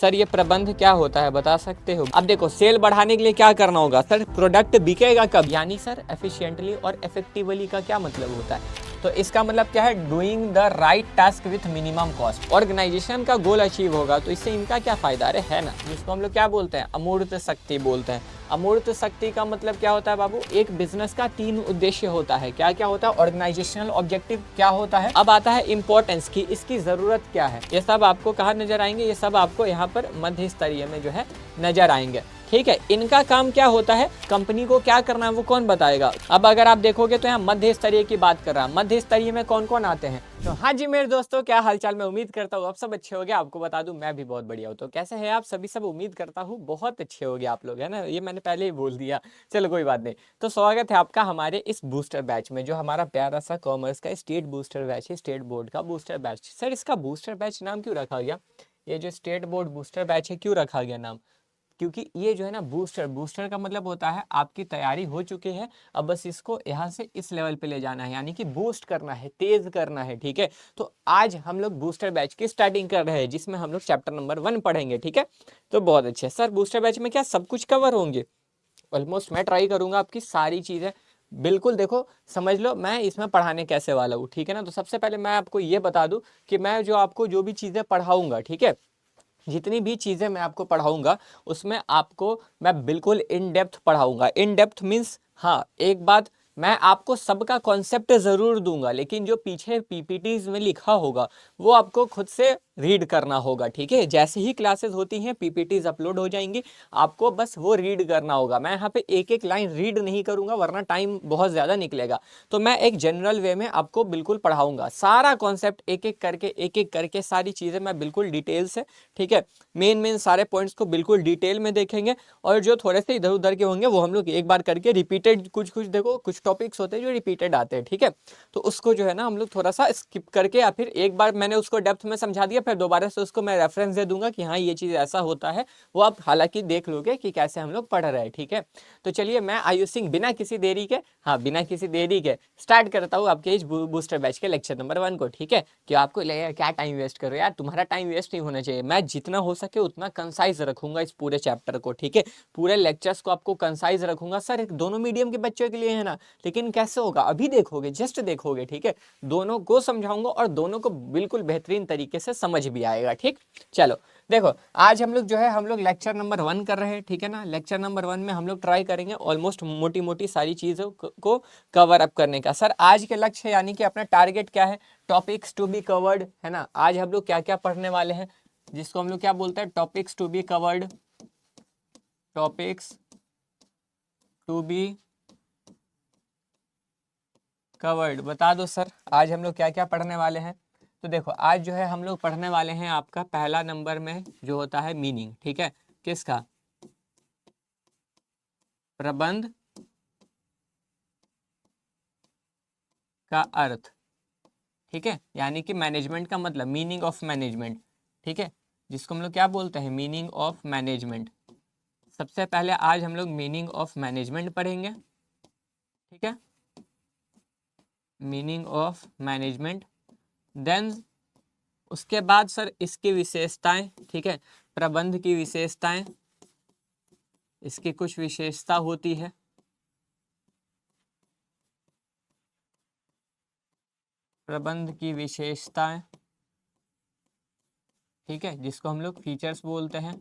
Sir ये प्रबंध क्या होता है बता सकते हो? अब देखो सेल बढ़ाने के लिए क्या करना होगा सर, प्रोडक्ट बिकेगा कब, यानी सर एफिशिएंटली और इफेक्टिवली का क्या मतलब होता है, तो इसका मतलब क्या है, doing the right task with minimum cost. Organisation का गोल अचीव होगा तो इससे इनका क्या फायदा, अरे है ना, जिसको हम लोग क्या बोलते हैं, अमूर्त शक्ति बोलते हैं। अमूर्त शक्ति का मतलब क्या होता है बाबू, एक बिजनेस का 3 उद्देश्य होता है, क्या क्या होता है, ऑर्गेनाइजेशनल ऑब्जेक्टिव क्या होता है, अब आता है इंपॉर्टेंस की, इसकी जरूरत क्या है, ये सब आपको कहाँ नजर आएंगे, ये सब आपको यहाँ पर मध्य स्तरीय में जो है नजर आएंगे। ठीक है, इनका काम क्या होता है, कंपनी को क्या करना है वो कौन बताएगा। अब अगर आप देखोगे तो यहाँ मध्य स्तरीय की बात कर रहा है, मध्य स्तरीय में कौन कौन आते हैं। तो हाँ जी मेरे दोस्तों, क्या हालचाल, मैं उम्मीद करता हूँ आप सब अच्छे होंगे। आपको बता दूं मैं भी बहुत बढ़िया हूँ। तो कैसे हैं आप सभी, सब उम्मीद करता हूँ बहुत अच्छे होंगे आप लोग, है ना, ये मैंने पहले ही बोल दिया, चलो कोई बात नहीं। तो स्वागत है आपका हमारे इस बूस्टर बैच में, जो हमारा प्यारा सा कॉमर्स का स्टेट बूस्टर बैच है, स्टेट बोर्ड का बूस्टर बैच। सर इसका बूस्टर बैच नाम क्यों रखा गया, ये जो स्टेट बोर्ड बूस्टर बैच है क्यों रखा गया नाम, क्योंकि ये जो है ना बूस्टर, बूस्टर का मतलब होता है आपकी तैयारी हो चुकी है, अब बस इसको यहाँ से इस लेवल पे ले जाना है, यानी कि बूस्ट करना है, तेज करना है। ठीक है, तो आज हम लोग बूस्टर बैच की स्टार्टिंग कर रहे हैं, जिसमें हम लोग चैप्टर नंबर 1 पढ़ेंगे। ठीक है, तो बहुत अच्छे सर, बूस्टर बैच में क्या सब कुछ कवर होंगे, ऑलमोस्ट मैं ट्राई करूंगा आपकी सारी चीज़ें बिल्कुल, देखो समझ लो मैं इसमें पढ़ाने कैसे वाला हूँ। ठीक है ना, तो सबसे पहले मैं आपको ये बता दूं कि मैं जो आपको जो भी चीज़ें पढ़ाऊंगा, ठीक है, जितनी भी चीज़ें मैं आपको पढ़ाऊंगा उसमें आपको मैं बिल्कुल इन डेप्थ पढ़ाऊंगा। इन डेप्थ मीन्स, हाँ एक बात, मैं आपको सबका कॉन्सेप्ट ज़रूर दूंगा, लेकिन जो पीछे पीपीटीज में लिखा होगा वो आपको खुद से रीड करना होगा। ठीक है, जैसे ही क्लासेस होती हैं पीपीटीज अपलोड हो जाएंगी, आपको बस वो रीड करना होगा। मैं यहाँ पे एक एक लाइन रीड नहीं करूँगा वरना टाइम बहुत ज़्यादा निकलेगा। तो मैं एक जनरल वे में आपको बिल्कुल पढ़ाऊँगा, सारा कॉन्सेप्ट एक एक करके सारी चीज़ें मैं बिल्कुल डिटेल से, ठीक है, मेन सारे पॉइंट्स को बिल्कुल डिटेल में देखेंगे, और जो थोड़े से इधर उधर के होंगे वो हम लोग एक बार करके रिपीटेड, कुछ देखो कुछ टॉपिक्स होते हैं जो रिपीटेड आते हैं। ठीक है, तो उसको जो है ना हम लोग थोड़ा सा स्किप करके, या फिर एक बार मैंने उसको डेप्थ में समझा दिया, फिर दोबारा से उसको मैं रेफरेंस दे दूंगा कि हाँ ये चीज़ ऐसा होता है, वो आप हालांकि देख लोगे कि कैसे हम लोग पढ़ रहे हैं। ठीक है, तो चलिए मैं आयुष सिंह बिना किसी देरी के, हाँ बिना किसी देरी के स्टार्ट करता हूँ आपके इस बूस्टर बैच के लेक्चर नंबर 1 को। ठीक है, कि आपको लगेगा क्या टाइम वेस्ट करो यार, तुम्हारा टाइम वेस्ट नहीं होना चाहिए, मैं जितना हो सके उतना कंसाइज रखूंगा इस पूरे चैप्टर को। ठीक है, पूरे लेक्चर्स को आपको कंसाइज रखूंगा। सर एक दोनों मीडियम के बच्चों के लिए है ना, लेकिन कैसे होगा अभी देखोगे, जस्ट देखोगे। ठीक है, दोनों को समझाऊंगा और दोनों को बिल्कुल बेहतरीन तरीके से समझ भी आएगा। ठीक, चलो देखो आज हम लोग जो है हम लोग लेक्चर नंबर 1 कर रहे हैं। ठीक है ना, लेक्चर नंबर 1 में हम लोग ट्राई करेंगे ऑलमोस्ट मोटी मोटी सारी चीज़ों को कवर अप करने का। सर आज के लक्ष्य यानी कि अपना टारगेट क्या है, टॉपिक्स टू बी कवर्ड, है ना, आज हम लोग क्या क्या पढ़ने वाले हैं, जिसको हम लोग क्या बोलते हैं, topics to be covered, topics to be covered, बता दो सर आज हम लोग क्या क्या पढ़ने वाले हैं। तो देखो आज जो है हम लोग पढ़ने वाले हैं आपका पहला नंबर में जो होता है मीनिंग। ठीक है, किसका, प्रबंध का अर्थ। ठीक है, यानी कि मैनेजमेंट का मतलब, मीनिंग ऑफ मैनेजमेंट। ठीक है, जिसको हम लोग क्या बोलते हैं, मीनिंग ऑफ मैनेजमेंट। सबसे पहले आज हम लोग मीनिंग ऑफ मैनेजमेंट पढ़ेंगे। ठीक है, मीनिंग ऑफ मैनेजमेंट, देन उसके बाद सर इसकी विशेषताएं। ठीक है, प्रबंध की विशेषताएं, इसकी कुछ विशेषता होती है, प्रबंध की विशेषताएं। ठीक है, जिसको हम लोग फीचर्स बोलते हैं,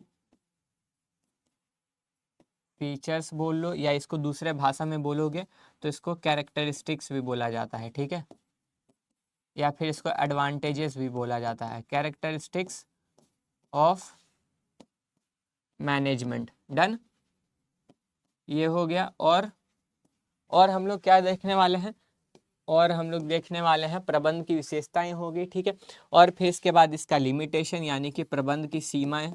फीचर्स बोल लो, या इसको दूसरे भाषा में बोलोगे तो इसको कैरेक्टरिस्टिक्स भी बोला जाता है। ठीक है, या फिर इसको एडवांटेजेस भी बोला जाता है, कैरेक्टरिस्टिक्स ऑफ मैनेजमेंट। डन, ये हो गया। और हम लोग क्या देखने वाले हैं, और हम लोग देखने वाले हैं प्रबंध की विशेषताएं होगी। ठीक है, और फिर इसके बाद इसका लिमिटेशन यानी कि प्रबंध की सीमाएं।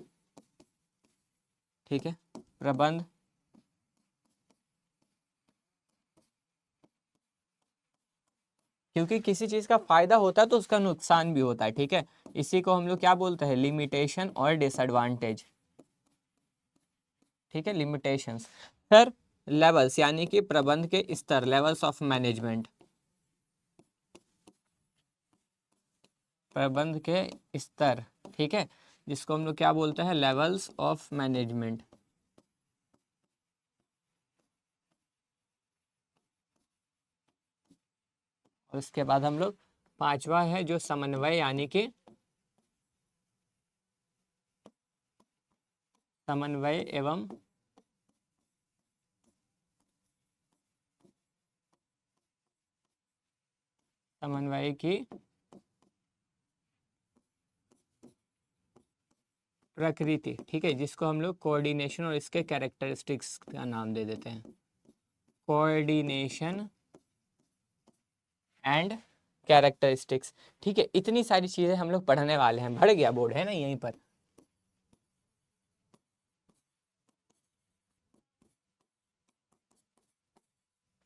ठीक है, प्रबंध क्योंकि किसी चीज का फायदा होता है तो उसका नुकसान भी होता है। ठीक है, इसी को हम लोग क्या बोलते हैं, लिमिटेशन और डिसएडवांटेज। ठीक है, लिमिटेशंस। फिर लेवल्स यानी कि प्रबंध के स्तर, लेवल्स ऑफ मैनेजमेंट, प्रबंध के स्तर। ठीक है, जिसको हम लोग क्या बोलते हैं, लेवल्स ऑफ मैनेजमेंट। और उसके बाद हम लोग पांचवा है जो समन्वय, यानी कि समन्वय एवं समन्वय की प्रकृति, ठीक है, जिसको हम लोग कोऑर्डिनेशन और इसके कैरेक्टरिस्टिक्स का नाम दे देते हैं, कोऑर्डिनेशन एंड कैरेक्टरिस्टिक्स। ठीक है, इतनी सारी चीजें हम लोग पढ़ने वाले हैं। बढ़ गया बोर्ड है ना यहीं पर।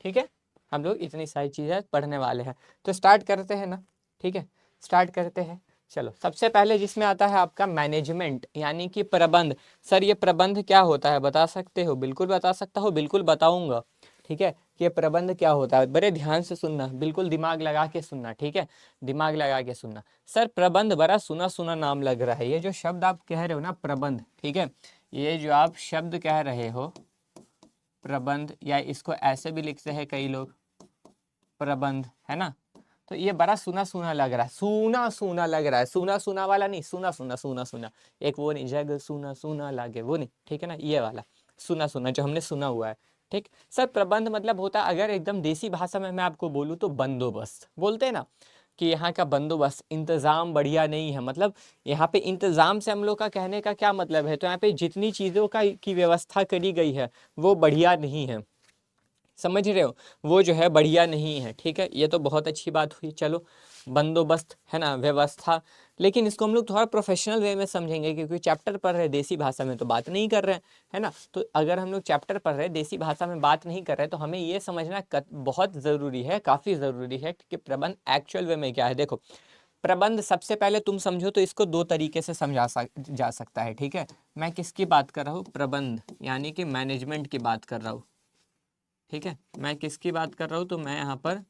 ठीक है, हम लोग इतनी सारी चीजें पढ़ने वाले हैं, तो स्टार्ट करते हैं ना। ठीक है, स्टार्ट करते हैं। चलो, सबसे पहले जिसमें आता है आपका मैनेजमेंट, यानी कि प्रबंध। सर ये प्रबंध क्या होता है बता सकते हो? बिल्कुल बता सकता हो, बिल्कुल बताऊंगा। ठीक है, कि ये प्रबंध क्या होता है, बड़े ध्यान से सुनना, बिल्कुल दिमाग लगा के सुनना। ठीक है, दिमाग लगा के सुनना। सर प्रबंध बड़ा सुना सुना नाम लग रहा है, ये जो शब्द आप कह रहे हो ना प्रबंध, ठीक है, ये जो आप शब्द कह रहे हो प्रबंध, या इसको ऐसे भी लिखते हैं कई लोग प्रबंध, है ना, तो ये बड़ा सुना सुना लग रहा है, सुना सुना लग रहा है, सुना सुना वाला नहीं, सुना सुना सुना सुना, एक वो नहीं, जग सुना सुना लागे वो नहीं, ठीक है ना, ये वाला सुना सुना जो हमने सुना हुआ है। ठीक, सर प्रबंध मतलब होता है, अगर एकदम देसी भाषा में मैं आपको बोलूँ तो बंदोबस्त बोलते हैं ना, कि यहाँ का बंदोबस्त, इंतज़ाम बढ़िया नहीं है। मतलब यहाँ पे इंतज़ाम से हम लोग का कहने का क्या मतलब है, तो यहाँ पे जितनी चीज़ों का की व्यवस्था करी गई है वो बढ़िया नहीं है, समझ रहे हो, वो जो है बढ़िया नहीं है। ठीक है, ये तो बहुत अच्छी बात हुई। चलो, बंदोबस्त है ना, व्यवस्था, लेकिन इसको हम लोग थोड़ा प्रोफेशनल वे में समझेंगे, क्योंकि चैप्टर पढ़ रहे देसी भाषा में तो बात नहीं कर रहे हैं, है ना। तो अगर हम लोग चैप्टर पढ़ रहे देसी भाषा में बात नहीं कर रहे, तो हमें ये समझना बहुत ज़रूरी है, काफ़ी ज़रूरी है कि प्रबंध एक्चुअल वे में क्या है। देखो, प्रबंध सबसे पहले तुम समझो तो इसको दो तरीके से जा सकता है। ठीक है, मैं किसकी बात कर रहा हूँ, प्रबंध यानी कि मैनेजमेंट की बात कर रहा हूँ। ठीक है, मैं किसकी बात कर रहा हूँ, तो मैं यहाँ पर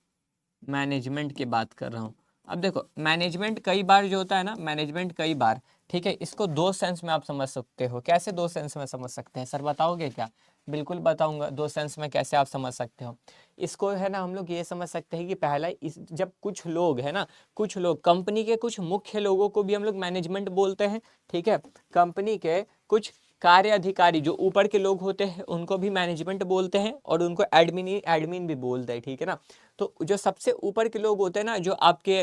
मैनेजमेंट की बात कर रहा हूँ। अब देखो, मैनेजमेंट कई बार जो होता है ना, मैनेजमेंट कई बार, ठीक है, इसको दो सेंस में आप समझ सकते हो। कैसे दो सेंस में समझ सकते हैं सर, बताओगे क्या? बिल्कुल बताऊंगा, दो सेंस में कैसे आप समझ सकते हो इसको, है ना। हम लोग ये समझ सकते हैं कि पहला, इस जब कुछ लोग है ना, कुछ लोग कंपनी के कुछ मुख्य लोगों को भी हम लोग मैनेजमेंट बोलते हैं। ठीक है, कंपनी के कुछ कार्य अधिकारी जो ऊपर के लोग होते हैं उनको भी मैनेजमेंट बोलते हैं, और उनको एडमिन एडमिन भी बोलते हैं। ठीक है ना, तो जो सबसे ऊपर के लोग होते हैं ना, जो आपके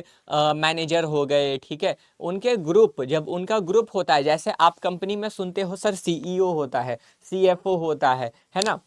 मैनेजर हो गए, ठीक है, उनके ग्रुप, जब उनका ग्रुप होता है, जैसे आप कंपनी में सुनते हो सर सीईओ होता है, सीएफओ होता है ना,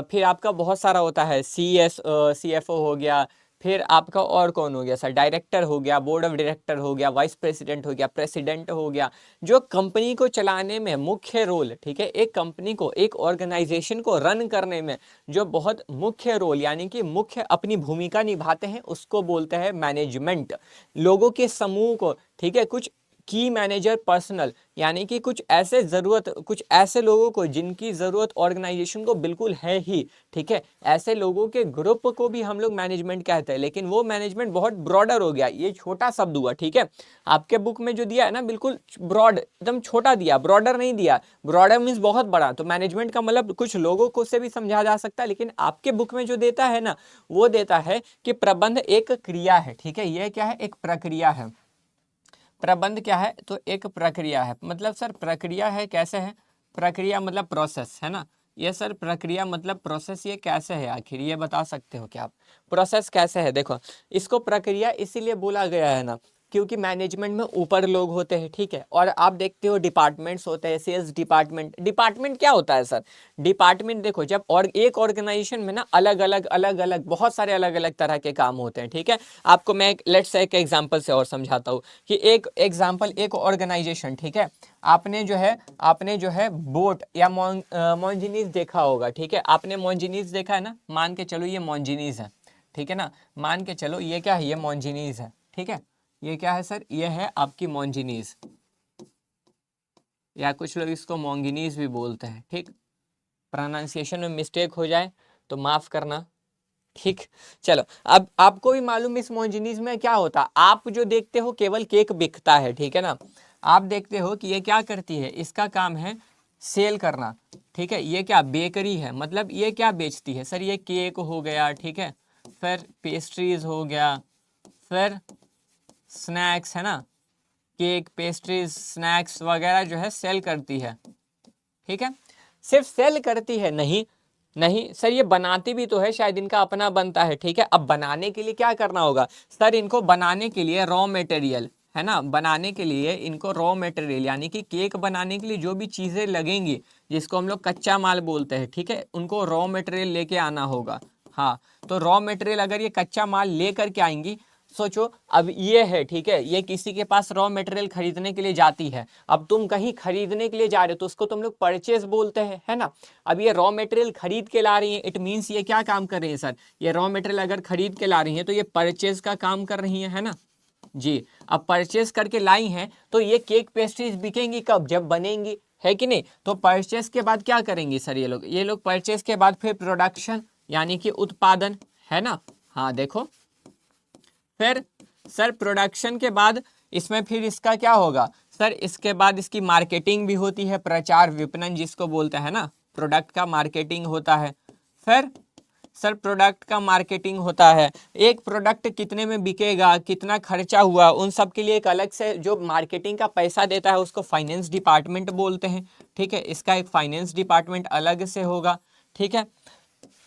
फिर आपका बहुत सारा होता है, सीएफओ हो गया, फिर आपका और कौन हो गया सर, डायरेक्टर हो गया, बोर्ड ऑफ डायरेक्टर हो गया, वाइस प्रेसिडेंट हो गया, प्रेसिडेंट हो गया, जो कंपनी को चलाने में मुख्य रोल, ठीक है, एक कंपनी को, एक ऑर्गेनाइजेशन को रन करने में जो बहुत मुख्य रोल, यानी कि मुख्य अपनी भूमिका निभाते हैं, उसको बोलते हैं मैनेजमेंट। लोगों के समूह को, ठीक है, कुछ की मैनेजर पर्सनल, यानी कि कुछ ऐसे लोगों को जिनकी ज़रूरत ऑर्गेनाइजेशन को बिल्कुल है ही, ठीक है, ऐसे लोगों के ग्रुप को भी हम लोग मैनेजमेंट कहते हैं। लेकिन वो मैनेजमेंट बहुत ब्रॉडर हो गया, ये छोटा शब्द हुआ। ठीक है, आपके बुक में जो दिया है ना, बिल्कुल ब्रॉड, एकदम छोटा दिया, ब्रॉडर नहीं दिया। ब्रॉडर मीन्स बहुत बड़ा, तो मैनेजमेंट का मतलब कुछ लोगों को से भी समझा जा सकता है, लेकिन आपके बुक में जो देता है ना, वो देता है कि प्रबंध एक क्रिया है। ठीक है, ये क्या है, एक प्रक्रिया है। प्रबंध क्या है, तो एक प्रक्रिया है। मतलब सर प्रक्रिया है, कैसे है प्रक्रिया, मतलब प्रोसेस, है ना। ये सर प्रक्रिया मतलब प्रोसेस, ये कैसे है आखिर, ये बता सकते हो क्या आप, प्रोसेस कैसे है? देखो, इसको प्रक्रिया इसीलिए बोला गया है ना, क्योंकि मैनेजमेंट में ऊपर लोग होते हैं, ठीक है, और आप देखते हो डिपार्टमेंट्स होते हैं, सेल्स डिपार्टमेंट। डिपार्टमेंट क्या होता है सर, डिपार्टमेंट देखो, जब और एक ऑर्गेनाइजेशन में ना अलग अलग बहुत सारे अलग अलग तरह के काम होते हैं। ठीक है, आपको मैं लेट्स से एक एग्जांपल से और समझाता हूँ कि एक एग्जांपल, एक ऑर्गेनाइजेशन, ठीक है, आपने जो है बोट या मोंजिनीज देखा होगा। ठीक है, आपने मोंजिनीज देखा है ना, मान के चलो ये मोंजिनीज है, ठीक है ना, मान के चलो ये क्या है, ये मोंजिनीज है। ठीक है, ये क्या है सर, ये है आपकी मोंजिनीज, या कुछ लोग इसको मोंगिनीज भी बोलते हैं। ठीक, प्रोनाउंसिएशन में मिस्टेक हो जाए तो माफ करना। ठीक, चलो, अब आपको भी मालूम इस मोंजिनीज में क्या होता है, आप जो देखते हो केवल केक बिकता है, ठीक है ना, आप देखते हो कि ये क्या करती है, इसका काम है सेल करना, ठीक है। ये क्या बेकरी है, मतलब ये क्या बेचती है सर, ये केक हो गया, ठीक है, फिर पेस्ट्रीज हो गया, फिर स्नैक्स है ना, केक पेस्ट्रीज स्नैक्स वगैरह जो है सेल करती है, ठीक है। सिर्फ सेल करती है नहीं, नहीं सर ये बनाती भी तो है, शायद इनका अपना बनता है, ठीक है। अब बनाने के लिए क्या करना होगा सर, इनको बनाने के लिए रॉ मटेरियल है ना, बनाने के लिए इनको रॉ मटेरियल यानी कि केक बनाने के लिए जो भी चीज़ें लगेंगी जिसको हम लोग कच्चा माल बोलते हैं, ठीक है, उनको रॉ मटेरियल लेके आना होगा। हाँ, तो रॉ मटेरियल अगर ये कच्चा माल ले करके आएंगी, सोचो अब ये है, ठीक है, ये किसी के पास रॉ मटेरियल खरीदने के लिए जाती है। अब तुम कहीं खरीदने के लिए जा रहे हो तो उसको तुम लोग परचेज बोलते हैं, है ना। अब ये रॉ मटेरियल खरीद के ला रही है, इट मीन्स ये क्या काम कर रही है सर, ये रॉ मटेरियल अगर खरीद के ला रही है तो ये परचेज का काम कर रही है ना जी। अब परचेज करके लाई हैं तो ये केक पेस्ट्रीज बिकेंगी कब, जब बनेंगी, है कि नहीं। तो परचेज के बाद क्या करेंगे सर, ये लोग परचेज के बाद फिर प्रोडक्शन यानी कि उत्पादन, है ना। हाँ देखो, फिर सर प्रोडक्शन के बाद इसमें फिर इसका क्या होगा सर, इसके बाद इसकी मार्केटिंग भी होती है, प्रचार विपणन जिसको बोलते हैं ना, प्रोडक्ट का मार्केटिंग होता है। फिर सर प्रोडक्ट का मार्केटिंग होता है, एक प्रोडक्ट कितने में बिकेगा, कितना खर्चा हुआ, उन सब के लिए एक अलग से जो मार्केटिंग का पैसा देता है उसको फाइनेंस डिपार्टमेंट बोलते हैं, ठीक है। इसका एक फाइनेंस डिपार्टमेंट अलग से होगा, ठीक है।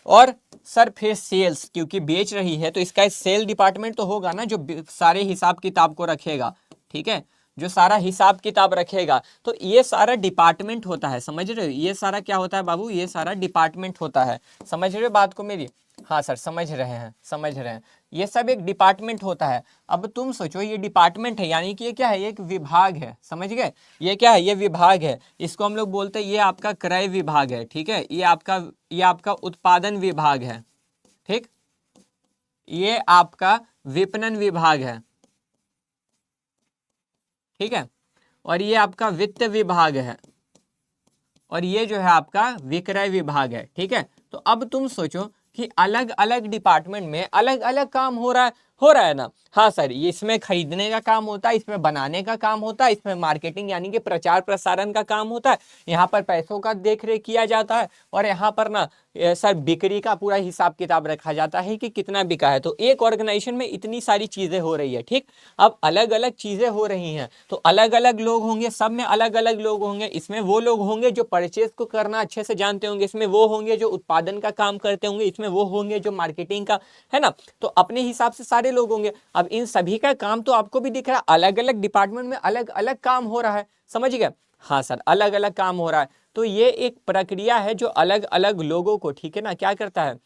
और सर फिर सेल्स, क्योंकि बेच रही है तो इसका सेल डिपार्टमेंट तो होगा ना, जो सारे हिसाब किताब को रखेगा, ठीक है, जो सारा हिसाब किताब रखेगा। तो ये सारा डिपार्टमेंट होता है, समझ रहे हो, ये सारा क्या होता है बाबू, ये सारा डिपार्टमेंट होता है, समझ रहे हो बात को मेरी। हाँ सर समझ रहे हैं, समझ रहे हैं, ये सब एक डिपार्टमेंट होता है। अब तुम सोचो ये डिपार्टमेंट है यानी कि ये क्या है, ये एक विभाग है, समझ गए, ये क्या है, ये विभाग है, इसको हम लोग बोलते हैं ये आपका क्रय विभाग है, ठीक है, ये आपका उत्पादन विभाग है, ठीक, ये आपका विपणन विभाग है, ठीक है, और ये आपका वित्त विभाग है, और ये जो है आपका विक्रय विभाग है, ठीक है। तो अब तुम सोचो कि अलग अलग डिपार्टमेंट में अलग अलग काम हो रहा है ना। हाँ सर, ये इसमें खरीदने का काम होता है, इसमें बनाने का काम होता है, इसमें मार्केटिंग यानी कि प्रचार प्रसारण का काम होता है, यहाँ पर पैसों का देख रेख किया जाता है, और यहाँ पर ना सर बिक्री का पूरा हिसाब किताब रखा जाता है कि कितना बिका है। तो एक ऑर्गेनाइजेशन में इतनी सारी चीजें हो रही है, ठीक। अब अलग अलग चीजें हो रही हैं तो अलग अलग लोग होंगे, सब में अलग अलग लोग होंगे, इसमें वो लोग होंगे जो परचेज को करना अच्छे से जानते होंगे, इसमें वो होंगे जो उत्पादन का काम करते होंगे, इसमें वो होंगे जो मार्केटिंग का, है ना। तो अपने हिसाब से सारे लोग होंगे। अब इन सभी का काम तो आपको भी दिख रहा है, अलग अलग डिपार्टमेंट में अलग अलग काम हो रहा है, समझ गए। हाँ सर अलग अलग काम हो रहा है, तो ये एक प्रक्रिया है जो अलग अलग लोगों को, ठीक है ना, क्या करता है,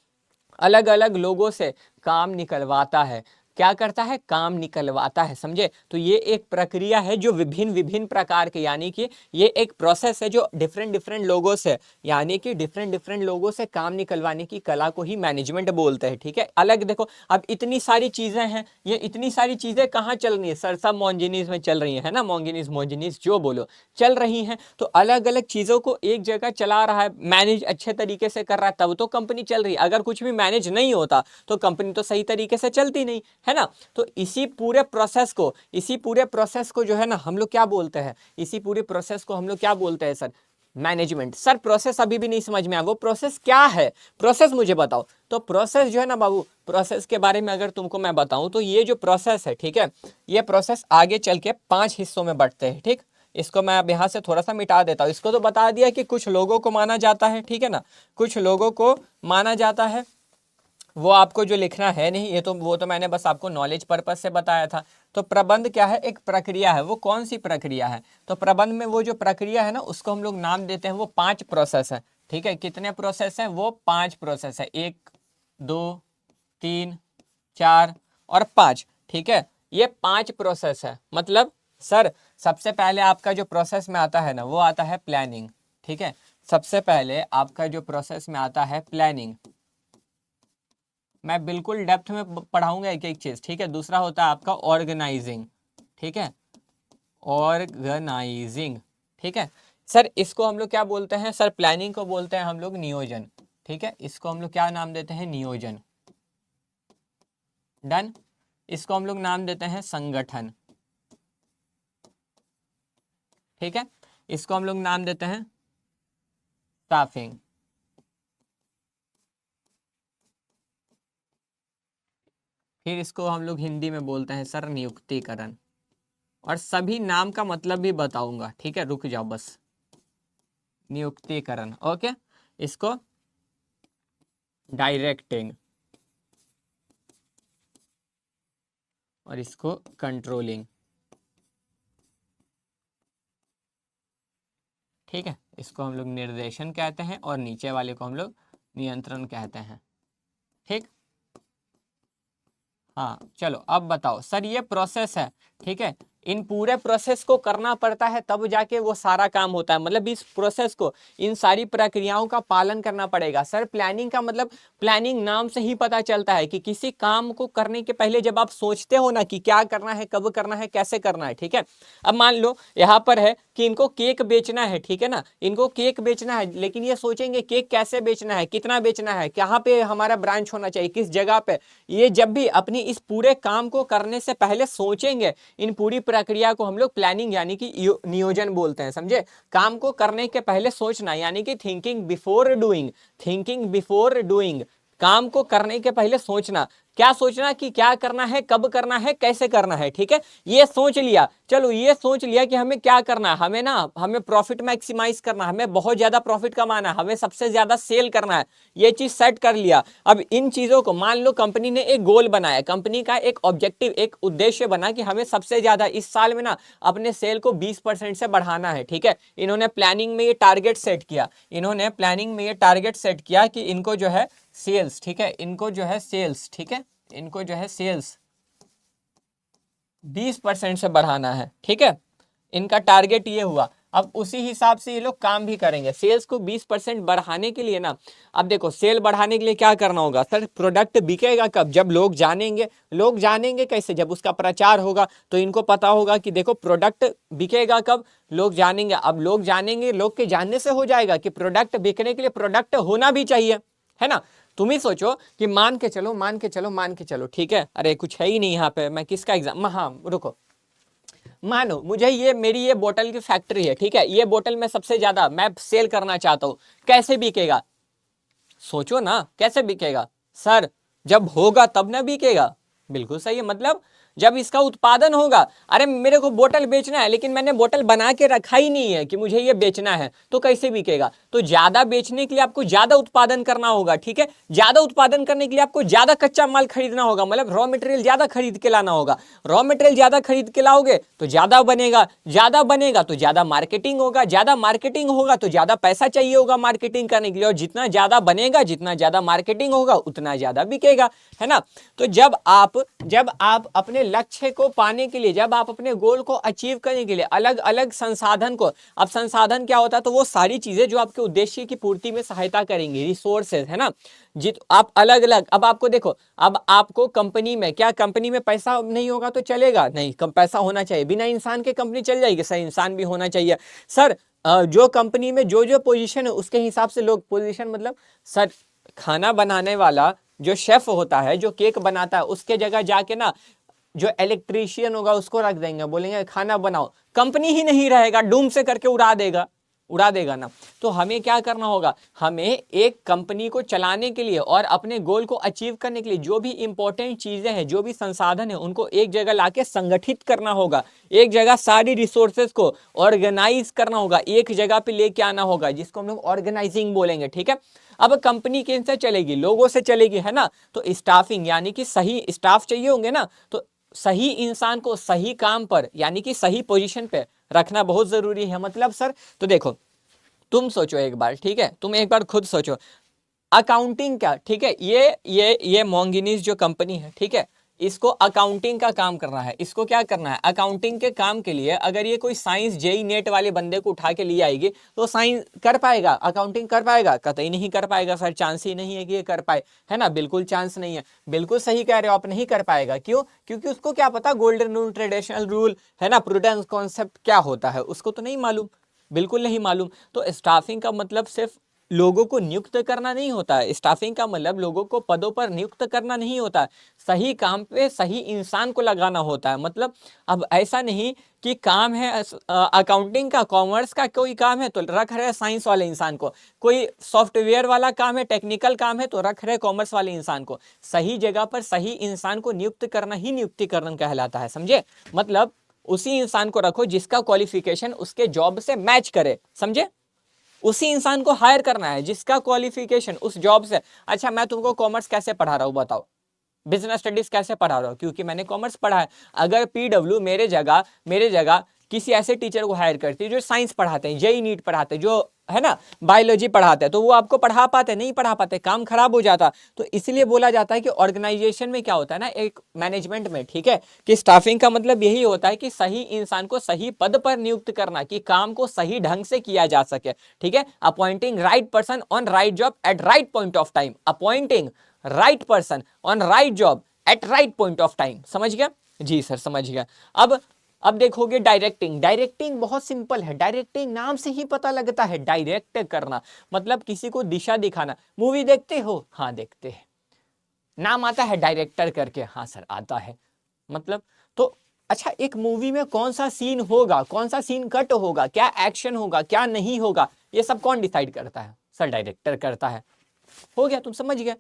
अलग अलग लोगों से काम निकलवाता है। क्या करता है, काम निकलवाता है, समझे। तो ये एक प्रक्रिया है जो विभिन्न विभिन्न प्रकार के, यानी कि ये एक प्रोसेस है जो डिफरेंट डिफरेंट लोगों से, यानी कि डिफरेंट डिफरेंट लोगों से काम निकलवाने की कला को ही मैनेजमेंट बोलते हैं, ठीक है। अलग देखो, अब इतनी सारी चीजें हैं, ये इतनी सारी चीजें कहाँ चल रही है सर, सब मोंजिनीज में चल रही है ना, मोंगिनीज मोंजिनीज जो बोलो चल रही हैं। तो अलग अलग चीजों को एक जगह चला रहा है, मैनेज अच्छे तरीके से कर रहा है, तब तो कंपनी चल रही है। अगर कुछ भी मैनेज नहीं होता तो कंपनी तो सही तरीके से चलती नहीं, है ना। तो इसी पूरे प्रोसेस को जो है ना हम लोग क्या बोलते हैं, इसी पूरे प्रोसेस को हम लोग क्या बोलते हैं सर, मैनेजमेंट। सर प्रोसेस अभी भी नहीं समझ में आया, वो प्रोसेस क्या है, प्रोसेस मुझे बताओ। तो प्रोसेस जो है ना बाबू, प्रोसेस के बारे में अगर तुमको मैं बताऊं तो ये जो प्रोसेस है, ठीक है, ये प्रोसेस आगे चल के 5 हिस्सों में बढ़ते हैं, ठीक। इसको मैं अब यहाँ से थोड़ा सा मिटा देता हूँ, इसको तो बता दिया कि कुछ लोगों को माना जाता है, ठीक है ना, कुछ लोगों को माना जाता है, वो आपको जो लिखना है नहीं, ये तो वो तो मैंने बस आपको नॉलेज पर्पज से बताया था। तो प्रबंध क्या है, एक प्रक्रिया है, वो कौन सी प्रक्रिया है, तो प्रबंध में वो जो प्रक्रिया है ना उसको हम लोग नाम देते हैं, वो 5 प्रोसेस है, ठीक है। कितने प्रोसेस है, वो 5 प्रोसेस है, 1 2 3 4 और 5, ठीक है। ये 5 प्रोसेस है, मतलब सर सबसे पहले आपका जो प्रोसेस में आता है ना वो आता है प्लानिंग, ठीक है। सबसे पहले आपका जो प्रोसेस में आता है प्लानिंग, मैं बिल्कुल डेप्थ में पढ़ाऊंगा एक एक चीज, ठीक है। दूसरा होता है आपका ऑर्गेनाइजिंग, ठीक है, ऑर्गेनाइजिंग, ठीक है। सर इसको हम लोग क्या बोलते हैं सर, प्लानिंग को बोलते हैं हम लोग नियोजन, ठीक है। इसको हम लोग क्या नाम देते हैं, नियोजन, डन। इसको हम लोग नाम देते हैं संगठन, ठीक है, इसको हम लोग नाम देते हैं स्टाफिंग। फिर इसको हम लोग हिंदी में बोलते हैं सर नियुक्तिकरण, और सभी नाम का मतलब भी बताऊंगा, ठीक है, रुक जाओ बस। नियुक्तिकरण, ओके, इसको डायरेक्टिंग, और इसको कंट्रोलिंग, ठीक है, इसको हम लोग निर्देशन कहते हैं और नीचे वाले को हम लोग नियंत्रण कहते हैं, ठीक। हाँ चलो अब बताओ सर, ये प्रोसेस है, ठीक है, इन पूरे प्रोसेस को करना पड़ता है तब जाके वो सारा काम होता है, मतलब इस प्रोसेस को, इन सारी प्रक्रियाओं का पालन करना पड़ेगा। सर प्लानिंग का मतलब, प्लानिंग नाम से ही पता चलता है कि किसी काम को करने के पहले जब आप सोचते हो ना कि क्या करना है, कब करना है, कैसे करना है, ठीक है। अब मान लो यहाँ पर है कि इनको केक बेचना है, ठीक है ना, इनको केक बेचना है, लेकिन ये सोचेंगे केक कैसे बेचना है, कितना बेचना है, कहाँ पे हमारा ब्रांच होना चाहिए, किस जगह पे। ये जब भी अपनी इस पूरे काम को करने से पहले सोचेंगे, इन पूरी प्रक्रिया को हम लोग प्लानिंग यानी कि नियोजन बोलते हैं, समझे। काम को करने के पहले सोचना यानी कि thinking before doing, thinking before doing, काम को करने के पहले सोचना, क्या सोचना कि क्या करना है, कब करना है, कैसे करना है, ठीक है। ये सोच लिया, चलो ये सोच लिया कि हमें क्या करना है, हमें ना, हमें प्रॉफिट मैक्सिमाइज करना है, हमें बहुत ज्यादा प्रॉफिट कमाना है, हमें सबसे ज्यादा सेल करना है, ये चीज सेट कर लिया। अब इन चीजों को, मान लो कंपनी ने एक गोल बनाया, कंपनी का एक ऑब्जेक्टिव, एक उद्देश्य बना कि हमें सबसे ज्यादा इस साल में ना अपने सेल को 20% से बढ़ाना है, ठीक है। इन्होंने प्लानिंग में ये टारगेट सेट किया, इन्होंने प्लानिंग में ये टारगेट सेट किया कि इनको जो है सेल्स, ठीक है, इनको जो है सेल्स, ठीक है, इनको जो है सेल्स 20% से बढ़ाना है, ठीक है, इनका टारगेट ये हुआ। अब उसी हिसाब से ये लोग काम भी करेंगे, सेल्स को 20% बढ़ाने के लिए ना। अब देखो सेल बढ़ाने के लिए क्या करना होगा सर, प्रोडक्ट बिकेगा कब, जब लोग जानेंगे। लोग जानेंगे कैसे, जब उसका प्रचार होगा, तो इनको पता होगा कि देखो प्रोडक्ट बिकेगा कब, लोग जानेंगे। अब लोग जानेंगे, लोग के जानने से हो जाएगा कि प्रोडक्ट बिकने के लिए प्रोडक्ट होना भी चाहिए, है ना। तुम ही सोचो कि मान के चलो, मान के चलो, मान के चलो, ठीक है, अरे कुछ है ही नहीं यहाँ पे, मैं किसका एग्जाम, हाँ रुको, मानो मुझे ये, मेरी ये बोतल की फैक्ट्री है, ठीक है, ये बोतल में सबसे ज्यादा मैं सेल करना चाहता हूँ, कैसे बिकेगा, सोचो ना कैसे बिकेगा सर, जब होगा तब ना बिकेगा। बिल्कुल सही है, मतलब जब इसका उत्पादन होगा। अरे मेरे को बोतल बेचना है, लेकिन मैंने बोतल बना के रखा ही नहीं है कि मुझे ये बेचना है, तो कैसे बिकेगा। तो ज्यादा बेचने के लिए आपको ज्यादा उत्पादन करना होगा, ठीक है, ज्यादा उत्पादन करने के लिए आपको ज्यादा कच्चा माल खरीदना होगा, मतलब रॉ मटेरियल ज्यादा खरीद के लाना होगा। रॉ मटेरियल ज्यादा खरीद के लाओगे तो ज्यादा बनेगा, ज्यादा बनेगा तो ज्यादा मार्केटिंग होगा, ज्यादा मार्केटिंग होगा तो ज्यादा पैसा चाहिए होगा मार्केटिंग करने के लिए, और जितना ज्यादा बनेगा, जितना ज्यादा मार्केटिंग होगा, उतना ज्यादा बिकेगा, है ना। तो जब आप अपने लक्ष्य को पाने के लिए, जब आप अपने गोल को अचीव करने के लिए अलग अलग संसाधन को, अब संसाधन क्या होता है, तो वो सारी चीजें जो आपके उद्देश्य की पूर्ति में सहायता करेंगी, रिसोर्सेज, है ना। जित आप अलग अलग, अब आपको देखो, अब आपको कंपनी में, क्या कंपनी में पैसा नहीं होगा तो चलेगा, नहीं, कम पैसा होना चाहिए, बिना इंसान के कंपनी चल जाएगी, सही इंसान भी होना चाहिए सर। जो कंपनी में जो जो पोजीशन है उसके हिसाब से लोग, पोजीशन मतलब सर, खाना बनाने वाला जो शेफ होता है, जो केक बनाता है, उसके जगह जाके ना जो इलेक्ट्रीशियन होगा उसको रख देंगे, बोलेंगे खाना बनाओ, कंपनी ही नहीं रहेगा, डूम से करके उड़ा देगा, उड़ा देगा ना। तो हमें क्या करना होगा, हमें एक कंपनी को चलाने के लिए और अपने गोल को अचीव करने के लिए जो भी इंपॉर्टेंट चीजें हैं, जो भी संसाधन है, उनको एक जगह लाके संगठित करना होगा, एक जगह सारी रिसोर्सेज को ऑर्गेनाइज करना होगा, एक जगह पे लेके आना होगा, जिसको हम लोग ऑर्गेनाइजिंग बोलेंगे, ठीक है। अब कंपनी किनसे चलेगी, लोगों से चलेगी, है ना। तो स्टाफिंग यानी कि सही स्टाफ चाहिए होंगे ना, तो सही इंसान को सही काम पर यानी कि सही पोजीशन पे रखना बहुत जरूरी है, मतलब सर। तो देखो तुम सोचो एक बार, ठीक है, तुम एक बार खुद सोचो, अकाउंटिंग क्या, ठीक है, ये मोंगिनीज जो कंपनी है, ठीक है, इसको अकाउंटिंग का काम करना है, इसको क्या करना है, अकाउंटिंग के काम के लिए अगर ये कोई साइंस जेई नेट वाले बंदे को उठा के लिए आएगी तो साइंस कर पाएगा, अकाउंटिंग कर पाएगा, कतई नहीं कर पाएगा सर, चांस ही नहीं है कि ये कर पाए, है ना, बिल्कुल चांस नहीं है। बिल्कुल सही कह रहे हो आप, नहीं कर पाएगा, क्यों, क्योंकि उसको क्या पता गोल्डन रूल, ट्रेडिशनल रूल, है ना, प्रूडेंस कॉन्सेप्ट क्या होता है, उसको तो नहीं मालूम, बिल्कुल नहीं मालूम। तो स्टाफिंग का मतलब सिर्फ लोगों को नियुक्त करना नहीं होता है। स्टाफिंग का मतलब लोगों को पदों पर नियुक्त करना नहीं होता है, सही काम पे सही इंसान को लगाना होता है। मतलब अब ऐसा नहीं कि काम है अकाउंटिंग का, कॉमर्स का कोई काम है तो रख रहे साइंस वाले इंसान को, कोई सॉफ्टवेयर वाला काम है, टेक्निकल काम है तो रख रहे कॉमर्स वाले इंसान को। सही जगह पर सही इंसान को नियुक्त करना ही नियुक्तिकरण कहलाता है, समझे। मतलब उसी इंसान को रखो जिसका क्वालिफिकेशन उसके जॉब से मैच करे, समझे। उसी इंसान को हायर करना है जिसका क्वालिफिकेशन उस जॉब से। अच्छा, मैं तुमको कॉमर्स कैसे पढ़ा रहा हूँ बताओ, बिजनेस स्टडीज कैसे पढ़ा रहा हूँ, क्योंकि मैंने कॉमर्स पढ़ा है। अगर पीडब्ल्यू मेरे जगह किसी ऐसे टीचर को हायर करती है जो साइंस पढ़ाते हैं, जेई नीट पढ़ाते हैं, जो है ना बायोलॉजी पढ़ाते हैं, तो वो आपको पढ़ा पाते नहीं पढ़ा पाते, काम खराब हो जाता। तो इसलिए बोला जाता है कि ऑर्गेनाइजेशन में क्या होता है ना, एक मैनेजमेंट में, ठीक है, कि स्टाफिंग का मतलब यही होता है कि सही इंसान को सही पद पर नियुक्त करना, कि काम को सही ढंग से किया जा सके, ठीक है। Appointing right person on right job eight right point of time, appointing right person on right job eight right point of time, समझ गया जी सर, समझ गया। अब देखोगे डायरेक्टिंग। डायरेक्टिंग बहुत सिंपल है, डायरेक्टिंग नाम से ही पता लगता है, डायरेक्ट करना मतलब किसी को दिशा दिखाना। मूवी देखते हो? हाँ देखते हैं। नाम आता है डायरेक्टर करके? हाँ सर आता है। मतलब तो अच्छा, एक मूवी में कौन सा सीन होगा, कौन सा सीन कट होगा, क्या एक्शन होगा, क्या नहीं होगा, ये सब कौन डिसाइड करता है? सर डायरेक्टर करता है। हो गया, तुम समझ गए।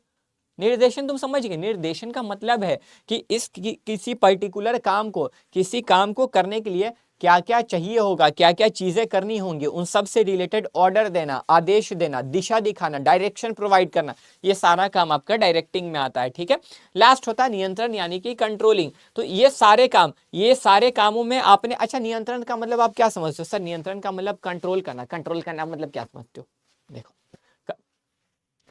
निर्देशन तुम समझ गए। निर्देशन का मतलब है कि किसी पर्टिकुलर काम को, किसी काम को करने के लिए क्या क्या चाहिए होगा, क्या क्या चीजें करनी होंगी, उन सब से रिलेटेड ऑर्डर देना, आदेश देना, दिशा दिखाना, डायरेक्शन प्रोवाइड करना, ये सारा काम आपका डायरेक्टिंग में आता है, ठीक है। लास्ट होता है नियंत्रण यानी कि कंट्रोलिंग। तो ये सारे कामों में आपने, अच्छा नियंत्रण का मतलब आप क्या समझते हो? सर नियंत्रण का मतलब कंट्रोल करना। कंट्रोल करना मतलब क्या समझते हो? देखो,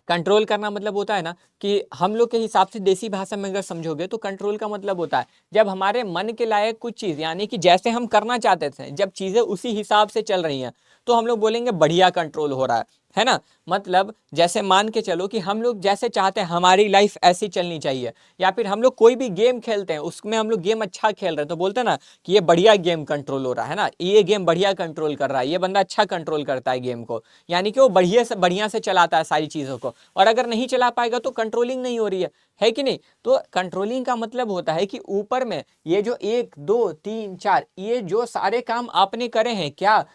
कंट्रोल करना मतलब होता है ना कि हम लोग के हिसाब से देसी भाषा में अगर समझोगे तो कंट्रोल का मतलब होता है जब हमारे मन के लायक कुछ चीज, यानी कि जैसे हम करना चाहते थे, जब चीजें उसी हिसाब से चल रही हैं तो हम लोग बोलेंगे बढ़िया कंट्रोल हो रहा है ना। मतलब जैसे मान के चलो कि हम लोग जैसे चाहते हैं हमारी लाइफ ऐसी चलनी चाहिए, या फिर हम लोग कोई भी गेम खेलते हैं, उसमें हम लोग गेम अच्छा खेल रहे हैं तो बोलते हैं ना कि ये बढ़िया गेम कंट्रोल हो रहा है ना, ये गेम बढ़िया कंट्रोल कर रहा है, ये बंदा अच्छा कंट्रोल करता है गेम को, यानी कि वो बढ़िया से चलाता है सारी चीजों को। और अगर नहीं चला पाएगा तो कंट्रोलिंग नहीं हो रही है कि नहीं। तो कंट्रोलिंग का मतलब होता है कि ऊपर में ये जो 1 2 3 4 ये जो सारे काम आपने करे हैं, क्या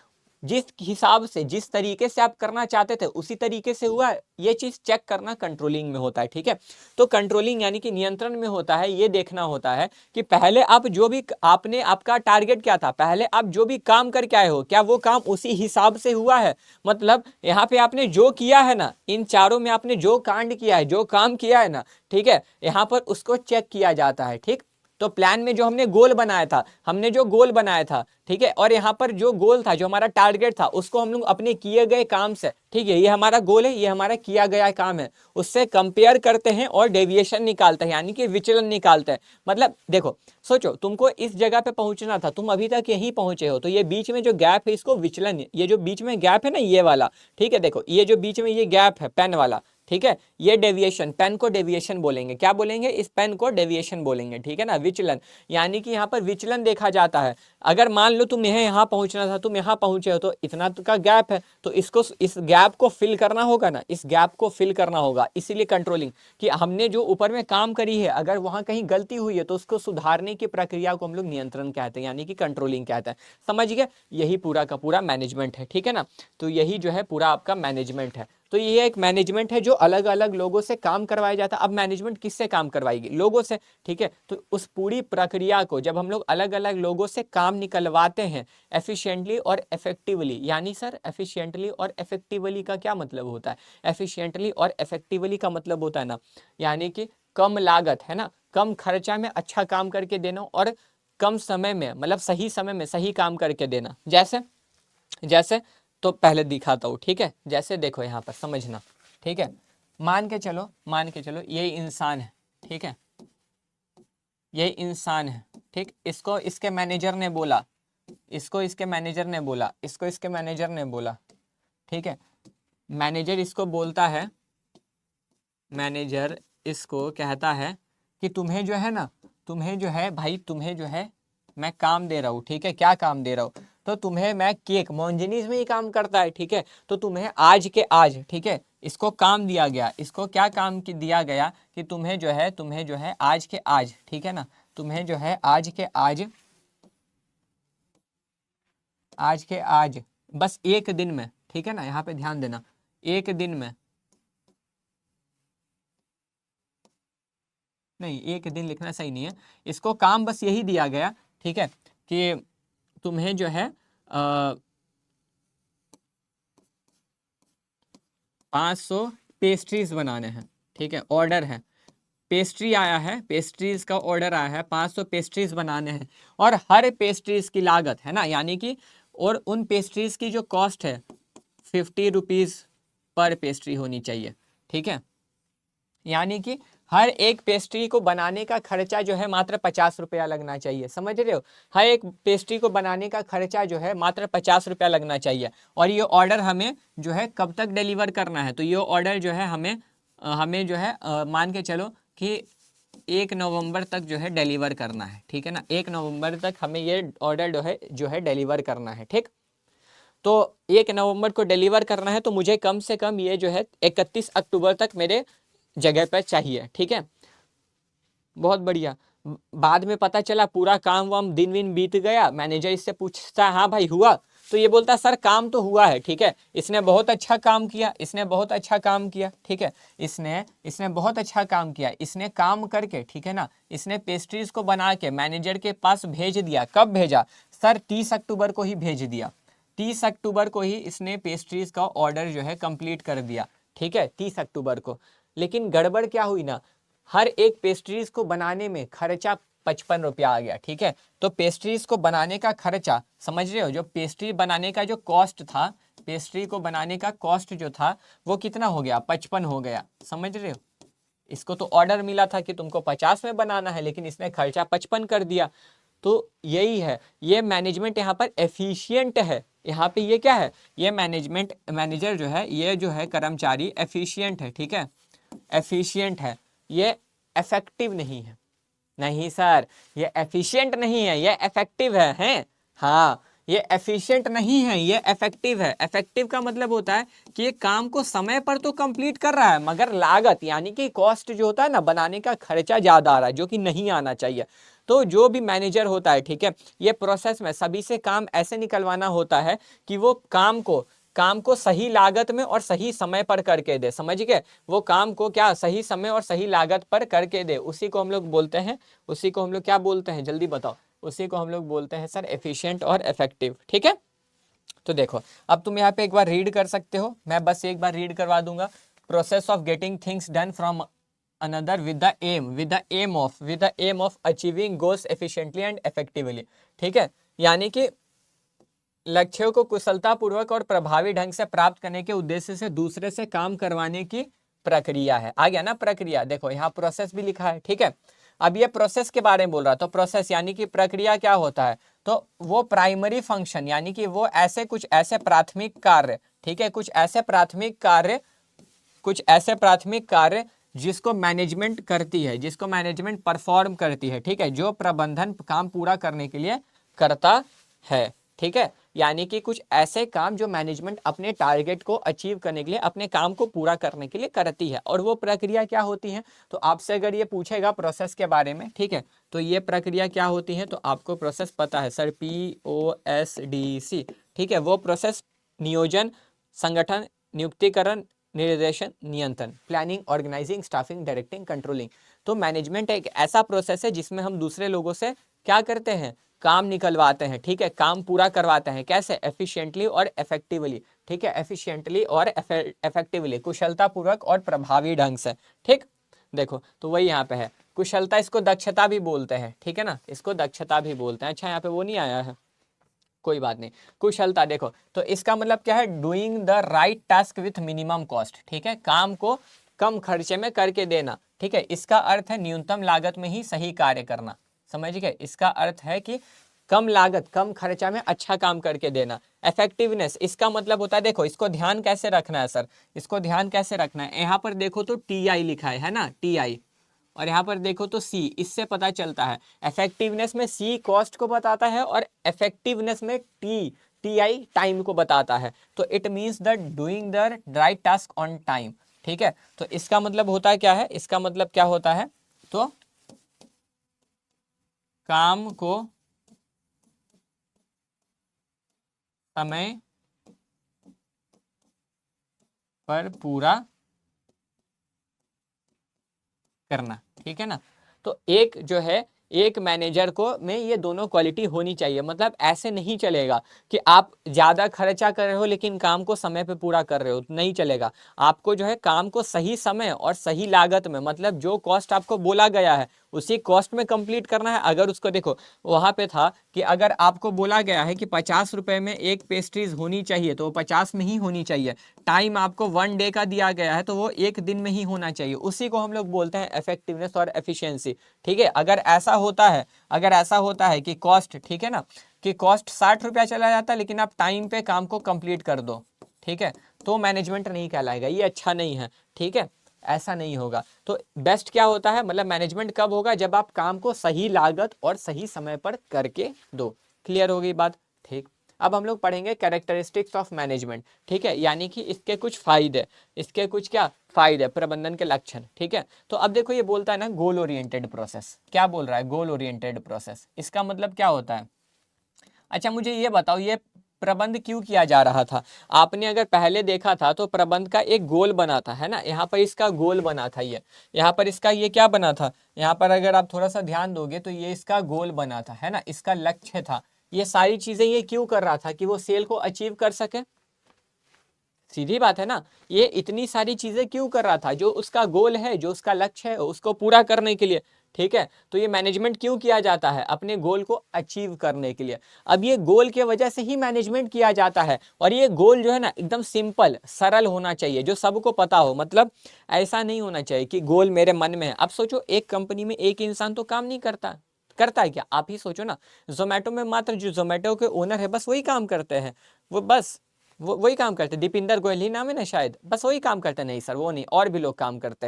जिस हिसाब से, जिस तरीके से आप करना चाहते थे उसी तरीके से हुआ, ये चीज चेक करना कंट्रोलिंग में होता है, ठीक है। तो कंट्रोलिंग यानी कि नियंत्रण में होता है, ये देखना होता है कि पहले आप जो भी, आपने, आपका टारगेट क्या था, पहले आप जो भी काम करके आए हो क्या वो काम उसी हिसाब से हुआ है। मतलब यहाँ पे आपने जो किया है ना, इन चारों में आपने जो कांड किया है, जो काम किया है ना, ठीक है, यहाँ पर उसको चेक किया जाता है, ठीक। तो प्लान में जो हमने गोल बनाया था, ठीक है, और यहाँ पर जो गोल था, जो हमारा टारगेट था, उसको हम लोग अपने किए गए काम से, ठीक है, ये हमारा गोल है, ये हमारा किया गया काम है, उससे कंपेयर करते हैं और डेविएशन निकालते हैं, यानी कि विचलन निकालते हैं। मतलब देखो, सोचो तुमको इस जगह पे पहुंचना था, तुम अभी तक यहीं पहुंचे हो, तो ये बीच में जो गैप है इसको विचलन, ये जो बीच में गैप है ना ये वाला, ठीक है, देखो ये जो बीच में ये गैप है पेन वाला, ठीक है, ये डेविएशन, पेन को डेविएशन बोलेंगे, क्या बोलेंगे, इस पेन को डेविएशन बोलेंगे, ठीक है ना, विचलन, यानी कि यहाँ पर विचलन देखा जाता है। अगर मान लो तुम यहाँ पहुंचना था, तुम यहाँ पहुंचे हो, तो इतना का गैप है, तो इसको, इस गैप को फिल करना होगा ना, इस गैप को फिल करना होगा, इसीलिए कंट्रोलिंग, कि हमने जो ऊपर में काम करी है अगर वहां कहीं गलती हुई है तो उसको सुधारने की प्रक्रिया को हम लोग नियंत्रण कहते हैं, यानी कि कंट्रोलिंग कहते हैं, समझ गए। यही पूरा का पूरा मैनेजमेंट है, ठीक है ना। तो यही जो है पूरा आपका मैनेजमेंट है। तो ये एक मैनेजमेंट है जो अलग अलग लोगों से काम करवाया जाता है। अब मैनेजमेंट किससे काम करवाएगी? लोगों से, ठीक है। तो उस पूरी प्रक्रिया को जब हम लोग अलग अलग लोगों से काम निकलवाते हैं एफिशिएंटली और इफेक्टिवली, यानी सर एफिशिएंटली और इफेक्टिवली का क्या मतलब होता है? एफिशिएंटली और इफेक्टिवली का मतलब होता है ना, यानी कि कम लागत, है ना, कम खर्चा में अच्छा काम करके देना, और कम समय में, मतलब सही समय में सही काम करके देना। जैसे जैसे तो पहले दिखाता हूँ, ठीक है। जैसे देखो यहाँ पर समझना, ठीक है, मान के चलो ये इंसान है, ठीक है, ये इंसान है, ठीक। इसको इसके मैनेजर ने बोला, इसको इसके मैनेजर ने बोला, इसको इसके मैनेजर ने बोला, ठीक है। मैनेजर इसको बोलता है, मैनेजर इसको कहता है कि तुम्हें जो है ना, तुम्हें जो है भाई, तुम्हें जो है मैं काम दे रहा हूँ, ठीक है, क्या काम दे रहा हूँ, तो तुम्हें मैं केक, मोन्जेनीज में ही काम करता है, ठीक है, तो तुम्हें आज के आज, ठीक है, इसको काम दिया गया, इसको क्या काम दिया गया कि तुम्हें जो है आज के आज, ठीक है ना, तुम्हें जो है आज के आज, आज के आज बस एक दिन में, ठीक है ना, यहाँ पे ध्यान देना, एक दिन में, नहीं एक दिन लिखना सही नहीं है, इसको काम बस यही दिया गया, ठीक है, कि तुम्हें जो है 500 पेस्ट्रीज बनाने हैं, ठीक है, ऑर्डर है, पेस्ट्री आया है, पेस्ट्रीज का ऑर्डर आया है, 500 पेस्ट्रीज बनाने हैं, और हर पेस्ट्रीज की लागत है ना, यानी कि और उन पेस्ट्रीज की जो कॉस्ट है 50 रुपीज़ पर पेस्ट्री होनी चाहिए, ठीक है, यानी कि हर एक पेस्ट्री को बनाने का खर्चा जो है मात्र 50 रुपया लगना चाहिए, समझ रहे हो, हर एक पेस्ट्री को बनाने का खर्चा जो है मात्र 50 रुपया लगना चाहिए, और ये ऑर्डर हमें जो है कब तक डिलीवर करना है, तो ये ऑर्डर जो है हमें जो है मान के चलो कि 1 नवंबर तक जो है डिलीवर करना है, ठीक है ना, 1 नवंबर तक हमें ये ऑर्डर जो है डिलीवर करना है, ठीक, तो 1 नवंबर को डिलीवर करना है, तो मुझे कम से कम ये जो है 31 अक्टूबर तक मेरे जगह पर चाहिए, ठीक है, बहुत बढ़िया। बाद में पता चला पूरा काम वाम दिन विन बीत गया, मैनेजर इससे पूछता है हाँ भाई हुआ, तो ये बोलता है सर काम तो हुआ है, ठीक है, इसने बहुत अच्छा काम किया, इसने बहुत अच्छा काम किया, ठीक है, इसने बहुत अच्छा काम किया, इसने काम करके, ठीक है ना, इसने पेस्ट्रीज को बना के मैनेजर के पास भेज दिया, कब भेजा सर, 30 अक्टूबर को ही भेज दिया, 30 अक्टूबर को ही इसने पेस्ट्रीज का ऑर्डर जो है कंप्लीट कर दिया, ठीक है, 30 अक्टूबर को, लेकिन गड़बड़ क्या हुई ना, हर एक पेस्ट्रीज को बनाने में खर्चा 55 रुपया आ गया, ठीक है, तो पेस्ट्रीज को बनाने का खर्चा, समझ रहे हो, जो पेस्ट्री बनाने का जो कॉस्ट था, पेस्ट्री को बनाने का कॉस्ट जो था वो कितना हो गया, 55 हो गया, समझ रहे हो, इसको तो ऑर्डर मिला था कि तुमको 50 में बनाना है, लेकिन इसने खर्चा 55 कर दिया, तो यही है, ये मैनेजमेंट यहाँ पर एफिशिएंट है, यहाँ पे ये क्या है, ये मैनेजर जो है, ये जो है कर्मचारी एफिशिएंट है, ठीक है, एफिशिएंट है, ये इफेक्टिव नहीं है, नहीं सर ये एफिशिएंट नहीं है, ये इफेक्टिव है, हाँ ये एफिशिएंट नहीं है, ये इफेक्टिव है, इफेक्टिव का मतलब होता है कि ये काम को समय पर तो कंप्लीट कर रहा है, मगर लागत यानी कि कॉस्ट जो होता है ना, बनाने का खर्चा ज़्यादा आ रहा है, जो कि नहीं आना चाहिए, तो जो भी मैनेजर होता है, ठीक है, ये प्रोसेस में सभी से काम ऐसे निकलवाना होता है कि वो काम को सही लागत में और सही समय पर करके दे, समझ गए, वो काम को क्या सही समय और सही लागत पर करके दे, उसी को हम लोग बोलते हैं, उसी को हम लोग क्या बोलते हैं, जल्दी बताओ, उसी को हम लोग बोलते हैं सर एफिशिएंट और इफेक्टिव, ठीक है, तो देखो अब तुम यहाँ पे एक बार रीड कर सकते हो, मैं बस एक बार रीड करवा दूंगा, process of getting things done from another with the aim of achieving goals efficiently and effectively, ठीक है, यानी कि लक्ष्यों को कुशलतापूर्वक और प्रभावी ढंग से प्राप्त करने के उद्देश्य से दूसरे से काम करवाने की प्रक्रिया है, आ गया ना प्रक्रिया, देखो यहाँ प्रोसेस भी लिखा है, ठीक है, अब ये प्रोसेस के बारे में बोल रहा, तो प्रोसेस यानी कि प्रक्रिया क्या होता है, तो वो प्राइमरी फंक्शन यानी कि वो कुछ ऐसे प्राथमिक कार्य, ठीक है, कुछ ऐसे प्राथमिक कार्य जिसको मैनेजमेंट करती है, जिसको मैनेजमेंट परफॉर्म करती है, ठीक है, जो प्रबंधन काम पूरा करने के लिए करता है, ठीक है, यानी कि कुछ ऐसे काम जो मैनेजमेंट अपने टारगेट को अचीव करने के लिए, अपने काम को पूरा करने के लिए करती है, और वो प्रक्रिया क्या होती है, तो आपसे अगर ये पूछेगा प्रोसेस के बारे में, ठीक है, तो ये प्रक्रिया क्या होती है, तो आपको प्रोसेस पता है सर, POSDC, ठीक है, वो प्रोसेस नियोजन, संगठन, नियुक्तिकरण, निर्देशन, नियंत्रण, planning, organizing, staffing, directing, controlling, तो मैनेजमेंट एक ऐसा प्रोसेस है जिसमें हम दूसरे लोगों से क्या करते हैं, काम निकलवाते हैं, ठीक है, काम पूरा करवाते हैं, कैसे, एफिशिएंटली और इफेक्टिवली, ठीक है, एफिशिएंटली और इफेक्टिवली, कुशलतापूर्वक और प्रभावी ढंग से, ठीक, देखो तो वही यहाँ पे है, कुशलता इसको दक्षता भी बोलते हैं, ठीक है ना, इसको दक्षता भी बोलते हैं, अच्छा यहाँ पे वो नहीं आया है, कोई बात नहीं, कुशलता देखो तो इसका मतलब क्या है, doing the right task with minimum cost, ठीक है, काम को कम खर्चे में करके देना, ठीक है, इसका अर्थ है न्यूनतम लागत में ही सही कार्य करना, समझ गए, इसका अर्थ है कि कम लागत कम खर्चा में अच्छा काम करके देना। इफेक्टिवनेस इसका मतलब होता है, देखो इसको ध्यान कैसे रखना है सर, इसको ध्यान कैसे रखना है, यहाँ पर देखो तो TI लिखा है ना, TI, और यहाँ पर देखो तो सी, इससे पता चलता है इफेक्टिवनेस में सी कॉस्ट को बताता है और इफेक्टिवनेस में टी आई टाइम को बताता है। तो it means the doing the right task on time. ठीक है, तो इसका मतलब होता है क्या है, इसका मतलब क्या होता है, तो काम को समय पर पूरा करना। ठीक है ना, तो एक जो है, एक मैनेजर को में ये दोनों क्वालिटी होनी चाहिए। मतलब ऐसे नहीं चलेगा कि आप ज़्यादा खर्चा कर रहे हो लेकिन काम को समय पे पूरा कर रहे हो, नहीं चलेगा। आपको जो है काम को सही समय और सही लागत में, मतलब जो कॉस्ट आपको बोला गया है उसी कॉस्ट में कंप्लीट करना है। अगर उसको देखो वहाँ पे था कि अगर आपको बोला गया है कि 50 रुपए में एक पेस्ट्रीज होनी चाहिए तो वो 50 में ही होनी चाहिए। टाइम आपको 1 डे का दिया गया है तो वो 1 दिन में ही होना चाहिए। उसी को हम लोग बोलते हैं इफेक्टिवनेस और एफिशिएंसी। ठीक है, अगर ऐसा होता है, अगर ऐसा होता है कि कॉस्ट, ठीक है ना, कि कॉस्ट 60 रुपया चला जाता है लेकिन आप टाइम पे काम को कंप्लीट कर दो, ठीक है, तो मैनेजमेंट नहीं कहलाएगा, ये अच्छा नहीं है। ठीक है, ऐसा नहीं होगा। तो बेस्ट क्या होता है, मतलब मैनेजमेंट कब होगा, जब आप काम को सही लागत और सही समय पर करके दो। क्लियर हो गई बात। ठीक, अब हम लोग पढ़ेंगे कैरेक्टरिस्टिक्स ऑफ मैनेजमेंट। ठीक है, यानी कि इसके कुछ फायदे, इसके कुछ क्या फायदे, प्रबंधन के लक्षण। ठीक है, तो अब देखो ये बोलता है ना गोल ओरिएंटेड प्रोसेस, क्या बोल रहा है, गोल ओरिएंटेड प्रोसेस। इसका मतलब क्या होता है। अच्छा मुझे ये बताओ, ये प्रबंध क्यों किया जा रहा था। आपने अगर पहले देखा था तो प्रबंध का एक गोल बना था, है ना, यहाँ पर इसका गोल बना था, ये यहाँ पर इसका ये क्या बना था, यहाँ पर अगर आप थोड़ा सा ध्यान दोगे तो ये इसका गोल बना था, है ना, इसका लक्ष्य था। ये सारी चीजें ये क्यों कर रहा था, कि वो सेल को अचीव कर सके। सीधी बात है ना, ये इतनी सारी चीजें क्यों कर रहा था, जो उसका गोल है, जो उसका लक्ष्य है, उसको पूरा करने के लिए। ठीक है, तो ये मैनेजमेंट क्यों किया जाता है, अपने गोल को अचीव करने के लिए। अब ये गोल के वजह से ही मैनेजमेंट किया जाता है, और ये गोल जो है ना एकदम सिंपल सरल होना चाहिए, जो सबको पता हो। मतलब ऐसा नहीं होना चाहिए कि गोल मेरे मन में है। अब सोचो एक कंपनी में एक इंसान तो काम नहीं करता, करता है क्या, आप ही सोचो ना। जोमेटो में मात्र जो जोमेटो के ओनर है बस वही काम करते हैं, वो बस वो वही काम करते हैं। दीपिंदर गोयल ही नाम है ना शायद, बस वही काम करते हैं। नहीं सर वो नहीं, और भी लोग काम करते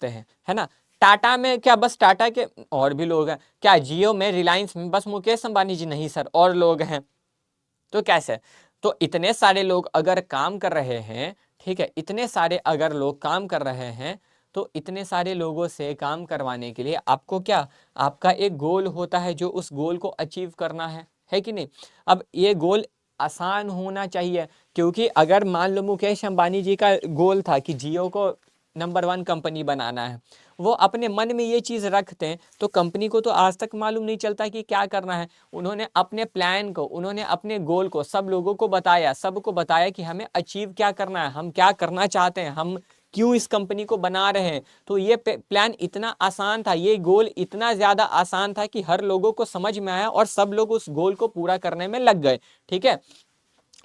हैं, है ना। टाटा में क्या बस टाटा के और भी लोग हैं क्या, जियो में रिलायंस में बस मुकेश अंबानी जी नहीं सर, और लोग हैं। तो कैसे, तो इतने सारे लोग अगर काम कर रहे हैं, ठीक है, इतने सारे अगर लोग काम कर रहे हैं, तो इतने सारे लोगों से काम करवाने के लिए आपको क्या, आपका एक गोल होता है, जो उस गोल को अचीव करना है कि नहीं। अब ये गोल आसान होना चाहिए, क्योंकि अगर मान लो मुकेश अंबानी जी का गोल था कि जियो को नंबर 1 कंपनी बनाना है, वो अपने मन में ये चीज़ रखते हैं तो कंपनी को तो आज तक मालूम नहीं चलता कि क्या करना है। उन्होंने अपने प्लान को, उन्होंने अपने गोल को सब लोगों को बताया, सबको बताया कि हमें अचीव क्या करना है, हम क्या करना चाहते हैं, हम क्यों इस कंपनी को बना रहे हैं। तो ये प्लान इतना आसान था, ये गोल इतना ज़्यादा आसान था कि हर लोगों को समझ में आया और सब लोग उस गोल को पूरा करने में लग गए। ठीक है,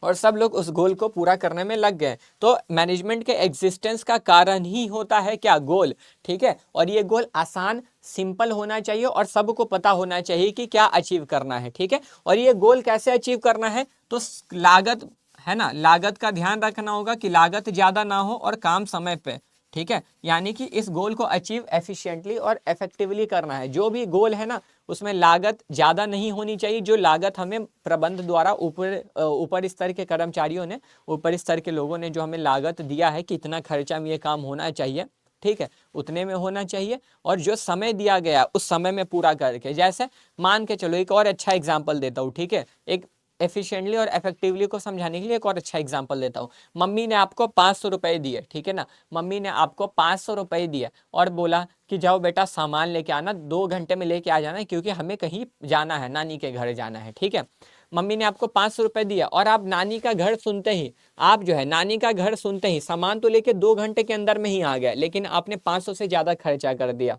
और सब लोग उस गोल को पूरा करने में लग गए। तो मैनेजमेंट के एग्जिस्टेंस का कारण ही होता है क्या, गोल। ठीक है, और ये गोल आसान सिंपल होना चाहिए और सबको पता होना चाहिए कि क्या अचीव करना है। ठीक है, और ये गोल कैसे अचीव करना है, तो लागत, है ना, लागत का ध्यान रखना होगा कि लागत ज़्यादा ना हो और काम समय पे। ठीक है, यानी कि इस गोल को अचीव एफिशिएंटली और इफेक्टिवली करना है। जो भी गोल है ना उसमें लागत ज़्यादा नहीं होनी चाहिए, जो लागत हमें प्रबंध द्वारा ऊपर स्तर के कर्मचारियों ने, ऊपर स्तर के लोगों ने जो हमें लागत दिया है कि इतना खर्चा में ये काम होना चाहिए, ठीक है, उतने में होना चाहिए। और जो समय दिया गया उस समय में पूरा करके, जैसे मान के चलो एक और अच्छा एग्जाम्पल देता हूँ। ठीक है, एक एफिशिएंटली और इफेक्टिवली को समझाने के लिए एक और अच्छा एग्जांपल देता हूँ। मम्मी ने आपको 500 रुपये दिए, ठीक है ना, मम्मी ने आपको 500 रुपये दिए और बोला कि जाओ बेटा सामान लेके आना, 2 घंटे में लेके आ जाना क्योंकि हमें कहीं जाना है, नानी के घर जाना है। ठीक है, मम्मी ने आपको 500 रुपये दिया और आप नानी का घर सुनते ही, आप जो है नानी का घर सुनते ही सामान तो लेके 2 घंटे के अंदर में ही आ गए, लेकिन आपने 500 से ज़्यादा खर्चा कर दिया।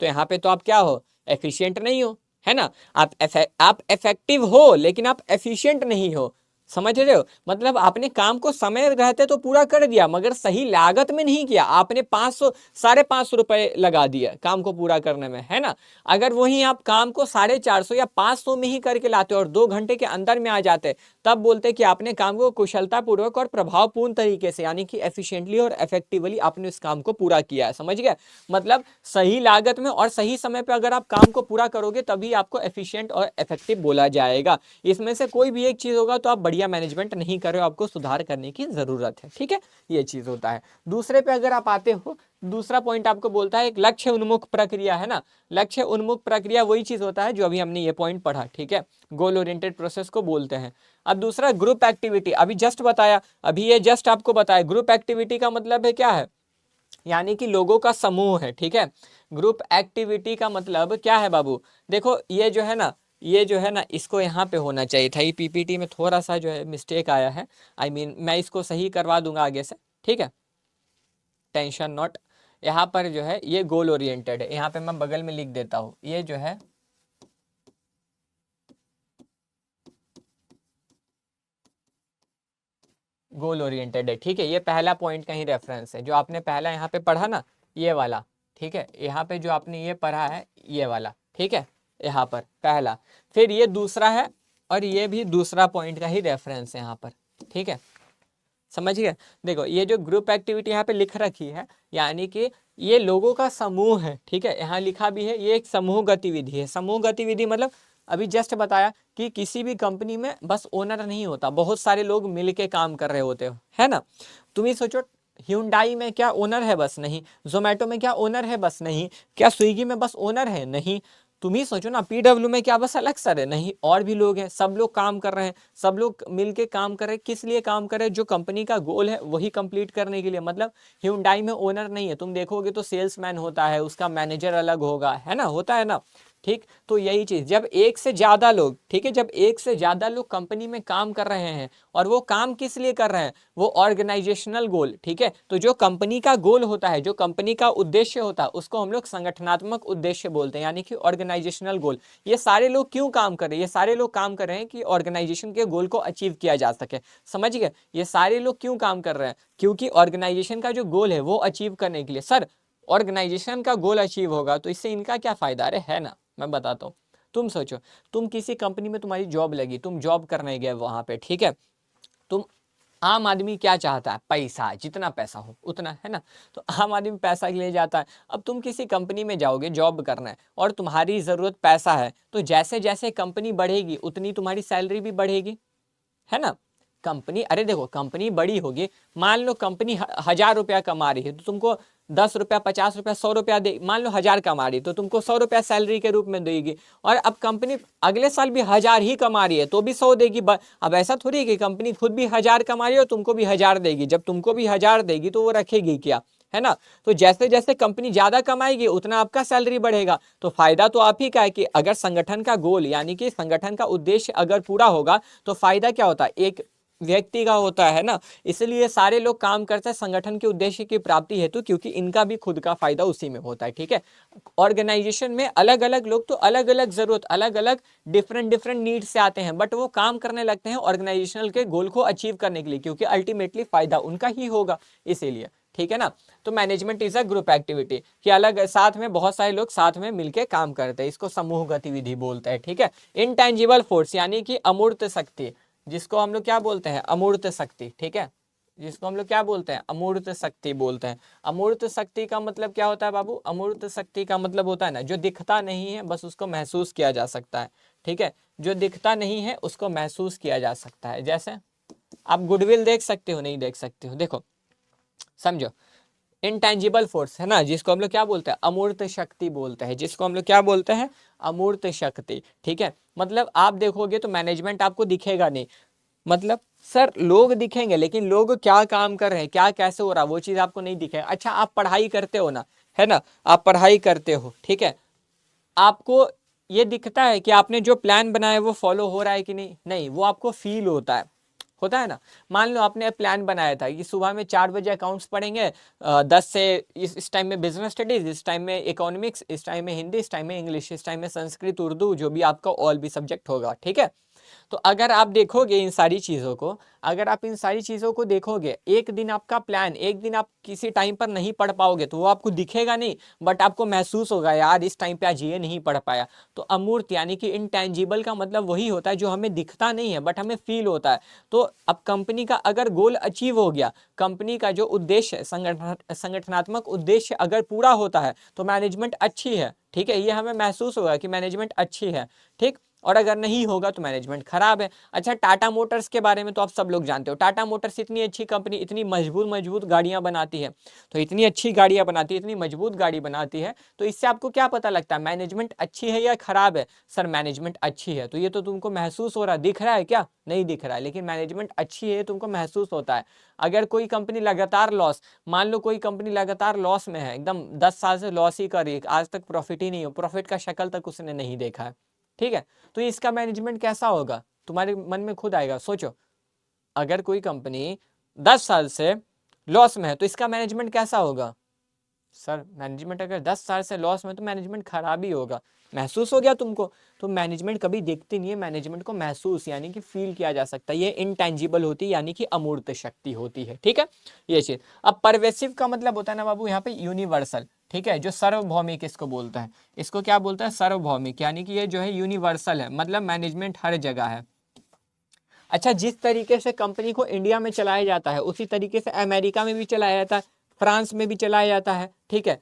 तो यहाँ पे तो आप क्या हो, एफिशिएंट नहीं हो, है ना। आप इफेक्टिव हो लेकिन आप एफिशिएंट नहीं हो। समझ रहे हो, मतलब आपने काम को समय रहते तो पूरा कर दिया मगर सही लागत में नहीं किया। आपने 500 550 रुपए लगा दिया काम को पूरा करने में, है ना। अगर वही आप काम को 450 या 500 में ही करके लाते और 2 घंटे के अंदर में आ जाते, तब बोलते हैं कि आपने काम को कुशलतापूर्वक और प्रभावपूर्ण तरीके से यानी कि एफिशिएंटली और इफेक्टिवली आपने इस काम को पूरा किया है। समझ गए? मतलब सही लागत में और सही समय पे अगर आप काम को पूरा करोगे तभी आपको एफिशिएंट और इफेक्टिव बोला जाएगा। इसमें से कोई भी एक चीज होगा तो आप बढ़िया मैनेजमेंट नहीं कर रहे हो, आपको सुधार करने की जरूरत है। ठीक है, ये चीज होता है। दूसरे पे अगर आप आते हो, दूसरा पॉइंट आपको बोलता है एक लक्ष्य उन्मुख प्रक्रिया, है ना। लक्ष्य उन्मुख प्रक्रिया वही चीज होता है जो अभी हमने ये पॉइंट पढ़ा। ठीक है, गोल ओरिएंटेड प्रोसेस को बोलते हैं। अब दूसरा ग्रुप एक्टिविटी, अभी जस्ट बताया, अभी ये जस्ट आपको बताया। ग्रुप एक्टिविटी का मतलब है क्या है, यानी कि लोगों का समूह है। ठीक है, ग्रुप एक्टिविटी का मतलब क्या है बाबू, देखो ये जो है ना, ये जो है ना, इसको यहाँ पे होना चाहिए था। ये पीपीटी में थोड़ा सा जो है मिस्टेक आया है। आई मीन मैं इसको सही करवा दूंगा आगे से। ठीक है, टेंशन नॉट। यहाँ पर जो है ये गोल ओरिएंटेड है, यहाँ पे मैं बगल में लिख देता हूँ। ये जो है गोल ओरिएंटेड है। ठीक है, ये पहला पॉइंट का ही रेफरेंस है जो आपने पहला यहाँ पे पढ़ा ना, ये वाला। ठीक है, यहाँ पे जो आपने ये पढ़ा है ये वाला। ठीक है, यहाँ पर पहला, फिर ये दूसरा है और ये भी दूसरा पॉइंट का ही रेफरेंस है यहाँ पर। ठीक है, समझ गए? देखो ये जो ग्रुप एक्टिविटी यहाँ पे लिख रखी है, यानी कि ये लोगों का समूह है। ठीक है, यहाँ लिखा भी है ये एक समूह गतिविधि है। समूह गतिविधि मतलब अभी जस्ट बताया कि किसी भी कंपनी में बस ओनर नहीं होता, बहुत सारे लोग मिलके काम कर रहे होते हो, है ना। तुम ही सोचो, Hyundai में क्या ओनर है? बस नहीं। जोमेटो में क्या ओनर है? बस नहीं। क्या स्विगी में बस ओनर है? नहीं। तुम ही सोचो ना, पीडब्ल्यू में क्या बस अलग सर है? नहीं, और भी लोग हैं, सब लोग काम कर रहे हैं, सब लोग मिलके काम कर रहे हैं। किस लिए काम कर रहे हैं? जो कंपनी का गोल है वही कंप्लीट करने के लिए। मतलब Hyundai में ओनर नहीं है, तुम देखोगे तो सेल्समैन होता है, उसका मैनेजर अलग होगा, है ना, होता है ना। ठीक, तो यही चीज, जब एक से ज्यादा लोग, ठीक है, जब एक से ज्यादा लोग कंपनी में काम कर रहे हैं और वो काम किस लिए कर रहे हैं, वो ऑर्गेनाइजेशनल गोल। ठीक है, तो जो कंपनी का गोल होता है, जो कंपनी का उद्देश्य होता है, उसको हम लोग संगठनात्मक उद्देश्य बोलते हैं, यानी कि ऑर्गेनाइजेशनल गोल। ये सारे लोग क्यों काम कर रहे हैं? ये सारे लोग काम कर रहे हैं कि ऑर्गेनाइजेशन के गोल को अचीव किया जा सके। समझ गए? ये सारे लोग क्यों काम कर रहे हैं? क्योंकि ऑर्गेनाइजेशन का जो गोल है वो अचीव करने के लिए। सर ऑर्गेनाइजेशन का गोल अचीव होगा तो इससे इनका क्या फायदा? अरे है ना, मैं बताता हूँ। तुम सोचो, तुम किसी कंपनी में तुम्हारी जॉब लगी, तुम जॉब करने गए वहां पे। ठीक है, तुम, आम आदमी क्या चाहता है? पैसा, जितना पैसा हो उतना, है ना। तो आम आदमी पैसा के लिए जाता है। अब तुम किसी कंपनी में जाओगे जॉब करना है और तुम्हारी ज़रूरत पैसा है, तो जैसे जैसे कंपनी बढ़ेगी उतनी तुम्हारी सैलरी भी बढ़ेगी, है ना। कंपनी, अरे देखो कंपनी बड़ी होगी, मान लो कंपनी 1,000 रुपया कमा रही है तो तुमको 10 रुपया, 50 रुपया, 100 रुपया दे। मान लो 1,000 कमा रही है तो तुमको 100 रुपया सैलरी के रूप में देगी। और अब कंपनी अगले साल भी 1,000 ही कमा रही है तो भी 100 देगी। अब ऐसा थोड़ी है कि कंपनी खुद भी 1,000 कमा रही है और तुमको भी 1,000 देगी। जब तुमको भी 1,000 देगी तो वो रखेगी क्या, है ना। तो जैसे जैसे कंपनी ज्यादा कमाएगी उतना आपका सैलरी बढ़ेगा। तो फायदा तो आप ही का है कि अगर संगठन का गोल यानी कि संगठन का उद्देश्य अगर पूरा होगा तो फायदा क्या होता है? एक व्यक्ति का होता है ना। इसलिए सारे लोग काम करते हैं संगठन के उद्देश्य की प्राप्ति हेतु, क्योंकि इनका भी खुद का फायदा उसी में होता है। ठीक है, ऑर्गेनाइजेशन में अलग अलग लोग तो अलग अलग जरूरत, अलग अलग डिफरेंट डिफरेंट नीड से आते हैं, बट वो काम करने लगते हैं ऑर्गेनाइजेशनल के गोल को अचीव करने के लिए, क्योंकि अल्टीमेटली फायदा उनका ही होगा इसीलिए। ठीक है ना। तो management is a group activity कि अलग साथ में बहुत सारे लोग साथ में मिलके काम करते हैं, इसको समूह गतिविधि बोलते हैं। ठीक है, इनटेंजिबल फोर्स यानी कि अमूर्त शक्ति, जिसको हम लोग क्या बोलते हैं? अमूर्त शक्ति। ठीक है, जिसको हम लोग क्या बोलते हैं? अमूर्त शक्ति बोलते हैं। अमूर्त शक्ति का मतलब क्या होता है बाबू? अमूर्त शक्ति का मतलब होता है ना, जो दिखता नहीं है बस उसको महसूस किया जा सकता है। ठीक है, जो दिखता नहीं है उसको महसूस किया जा सकता है। जैसे आप गुडविल देख सकते हो? नहीं देख सकते हो। देखो समझो, इनटेंजिबल फोर्स है ना, जिसको हम लोग क्या बोलते हैं? अमूर्त शक्ति बोलते हैं। जिसको हम लोग क्या बोलते हैं? अमूर्त शक्ति। ठीक है, मतलब आप देखोगे तो मैनेजमेंट आपको दिखेगा नहीं। मतलब सर लोग दिखेंगे लेकिन लोग क्या काम कर रहे हैं, क्या कैसे हो रहा है, वो चीज आपको नहीं दिखेगा। अच्छा आप पढ़ाई करते हो ना, है ना, आप पढ़ाई करते हो, ठीक है, आपको ये दिखता है कि आपने जो प्लान बनाया है वो फॉलो हो रहा है कि नहीं? नहीं, वो आपको फील होता है ना। मान लो आपने प्लान बनाया था कि सुबह में 4 बजे अकाउंट्स पढ़ेंगे, 10 से इस टाइम में बिजनेस स्टडीज, इस टाइम में इकोनॉमिक्स, इस टाइम में हिंदी, इस टाइम में इंग्लिश, इस टाइम में संस्कृत, उर्दू, जो भी आपका ऑल भी सब्जेक्ट होगा। ठीक है, तो अगर आप देखोगे इन सारी चीज़ों को, अगर आप इन सारी चीज़ों को देखोगे, एक दिन आपका प्लान, एक दिन आप किसी टाइम पर नहीं पढ़ पाओगे तो वो आपको दिखेगा नहीं, बट आपको महसूस होगा यार इस टाइम पे आज ये नहीं पढ़ पाया। तो अमूर्त यानी कि इनटैंजिबल का मतलब वही होता है जो हमें दिखता नहीं है बट हमें फील होता है। तो अब कंपनी का अगर गोल अचीव हो गया, कंपनी का जो उद्देश्य संगठनात्मक उद्देश्य अगर पूरा होता है तो मैनेजमेंट अच्छी है, ठीक है, ये हमें महसूस होगा कि मैनेजमेंट अच्छी है, ठीक। और अगर नहीं होगा तो मैनेजमेंट खराब है। अच्छा, टाटा मोटर्स के बारे में तो आप सब लोग जानते हो, टाटा मोटर्स इतनी अच्छी कंपनी, इतनी मजबूत मजबूत गाड़ियां बनाती है, तो इतनी अच्छी गाड़ियां बनाती है, इतनी मजबूत गाड़ी बनाती है, तो इससे आपको क्या पता लगता है मैनेजमेंट अच्छी है या खराब है? सर मैनेजमेंट अच्छी है, तो ये तो तुमको महसूस हो रहा है, दिख रहा है क्या? नहीं दिख रहा है, लेकिन मैनेजमेंट अच्छी है तुमको महसूस होता है। अगर कोई कंपनी लगातार लॉस, मान लो कोई कंपनी लगातार लॉस में है, एकदम 10 साल से लॉस ही कर रही है, आज तक प्रॉफिट ही नहीं हो, प्रॉफिट का शक्ल तक उसने नहीं देखा है, ठीक है, तो इसका मैनेजमेंट कैसा होगा? तुम्हारे मन में खुद आएगा, सोचो। अगर कोई कंपनी 10 साल से लॉस में है तो इसका मैनेजमेंट कैसा होगा? सर मैनेजमेंट अगर 10 साल से लॉस में तो मैनेजमेंट खराब ही होगा। महसूस हो गया तुमको? तो मैनेजमेंट कभी देखती नहीं है, मैनेजमेंट को महसूस यानी कि फील किया जा सकता है, ये इनटैंजिबल होती है यानी कि अमूर्त शक्ति होती है, ठीक है, ये चीज। अब परवेसिव का मतलब होता है ना बाबू यहाँ पे यूनिवर्सल, ठीक है, जो सार्वभौमिक इसको बोलता है, इसको क्या बोलता है? सार्वभौमिक, यानी कि ये जो है यूनिवर्सल है, मतलब मैनेजमेंट हर जगह है। अच्छा, जिस तरीके से कंपनी को इंडिया में चलाया जाता है उसी तरीके से अमेरिका में भी चलाया जाता है, फ्रांस में भी चलाया जाता है, ठीक है,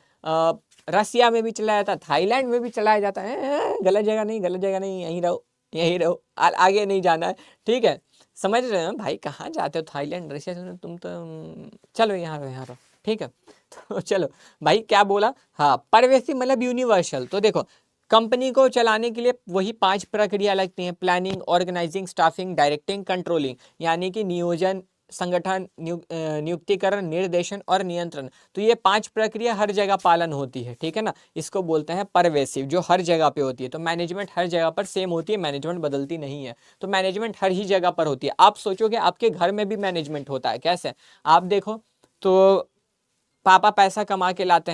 रसिया में भी चलाया जाता है, थाईलैंड में भी चलाया जाता है। गलत जगह नहीं, गलत जगह नहीं, यहीं रहो, यहीं रहो, आगे नहीं जाना है, ठीक है। समझ रहे हो भाई, कहाँ जाते हो? थाईलैंड, रसिया से तुम तो चलो यहाँ रहो, यहाँ रहो, ठीक है। तो चलो भाई, क्या बोला? हाँ, परवेसिव मतलब यूनिवर्सल। तो देखो, कंपनी को चलाने के लिए वही 5 प्रक्रिया लगती हैं: planning, organizing, staffing, directing, controlling, यानी कि नियोजन, संगठन, नियुक्तिकरण, निर्देशन और नियंत्रण। तो ये 5 प्रक्रिया हर जगह पालन होती है, ठीक है ना, इसको बोलते हैं परवेसिव, जो हर जगह पे होती है। तो मैनेजमेंट हर जगह पर सेम होती है, मैनेजमेंट बदलती नहीं है, तो मैनेजमेंट हर ही जगह पर होती है। आप सोचोगे आपके घर में भी मैनेजमेंट होता है, कैसे? आप देखो तो पापा पैसा कमा के लाते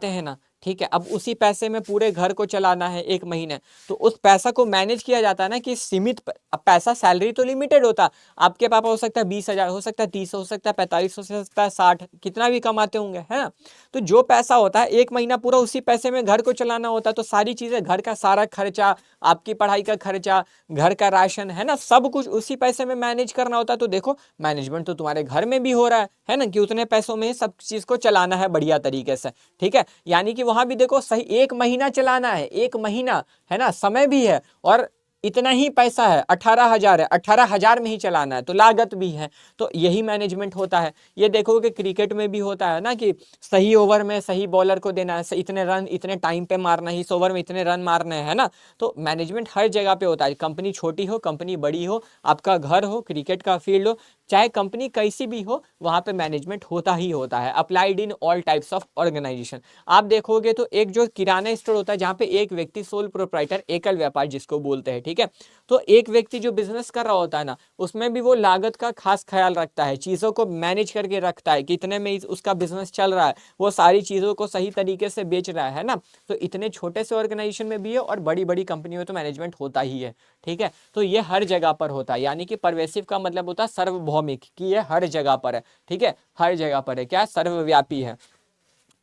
हैं ना, ठीक है, अब उसी पैसे में पूरे घर को चलाना है 1 महीने, तो उस पैसा को मैनेज किया जाता है ना कि सीमित अब पैसा, सैलरी तो लिमिटेड होता है। आपके पापा हो सकता है 20,000, हो सकता है 30, हो सकता है 45, हो सकता है 60, कितना भी कमाते होंगे, है ना। तो जो पैसा होता है 1 महीना पूरा उसी पैसे में घर को चलाना होता है, तो सारी चीजें, घर का सारा खर्चा, आपकी पढ़ाई का खर्चा, घर का राशन, है ना, सब कुछ उसी पैसे में मैनेज करना होता है। तो देखो, मैनेजमेंट तो तुम्हारे घर में भी हो रहा है ना, कि उतने पैसों में सब चीज को चलाना है बढ़िया तरीके से, ठीक है। यानी कि वहां भी देखो, सही 1 महीना चलाना है, 1 महीना, है ना, समय भी है और इतना ही पैसा है, 18,000 है, 18,000 में ही चलाना है, तो लागत भी है। तो यही मैनेजमेंट होता है। ये देखो कि क्रिकेट में भी होता है ना कि सही ओवर में सही बॉलर को देना है, इतने रन इतने टाइम पे मारना है, इस ओवर में इतने रन मारने हैं, है ना। तो मैनेजमेंट हर जगह पे होता है, कंपनी छोटी हो, कंपनी बड़ी हो, आपका घर हो, क्रिकेट का फील्ड हो, चाहे कंपनी कैसी भी हो, वहां पे मैनेजमेंट होता ही होता है, applied in all types of organization. आप देखोगे तो एक जो किराना स्टोर होता है, जहां पे एक व्यक्ति, सोल प्रोप्राइटर, एकल व्यापार जिसको बोलते हैं, ठीक है, तो एक व्यक्ति जो बिजनेस कर रहा होता है ना, उसमें भी वो लागत का खास ख्याल रखता है, चीजों को मैनेज करके रखता है, कितने में उसका बिजनेस चल रहा है, वो सारी चीजों को सही तरीके से बेच रहा है ना। तो इतने छोटे से ऑर्गेनाइजेशन में भी है और बड़ी बड़ी कंपनियों में तो मैनेजमेंट होता ही है, ठीक है। तो ये हर जगह पर होता है, यानी कि परवेसिव का मतलब होता है सार्वभौमिक, कि ये हर जगह पर है, ठीक है, हर जगह पर है, क्या, सर्वव्यापी है।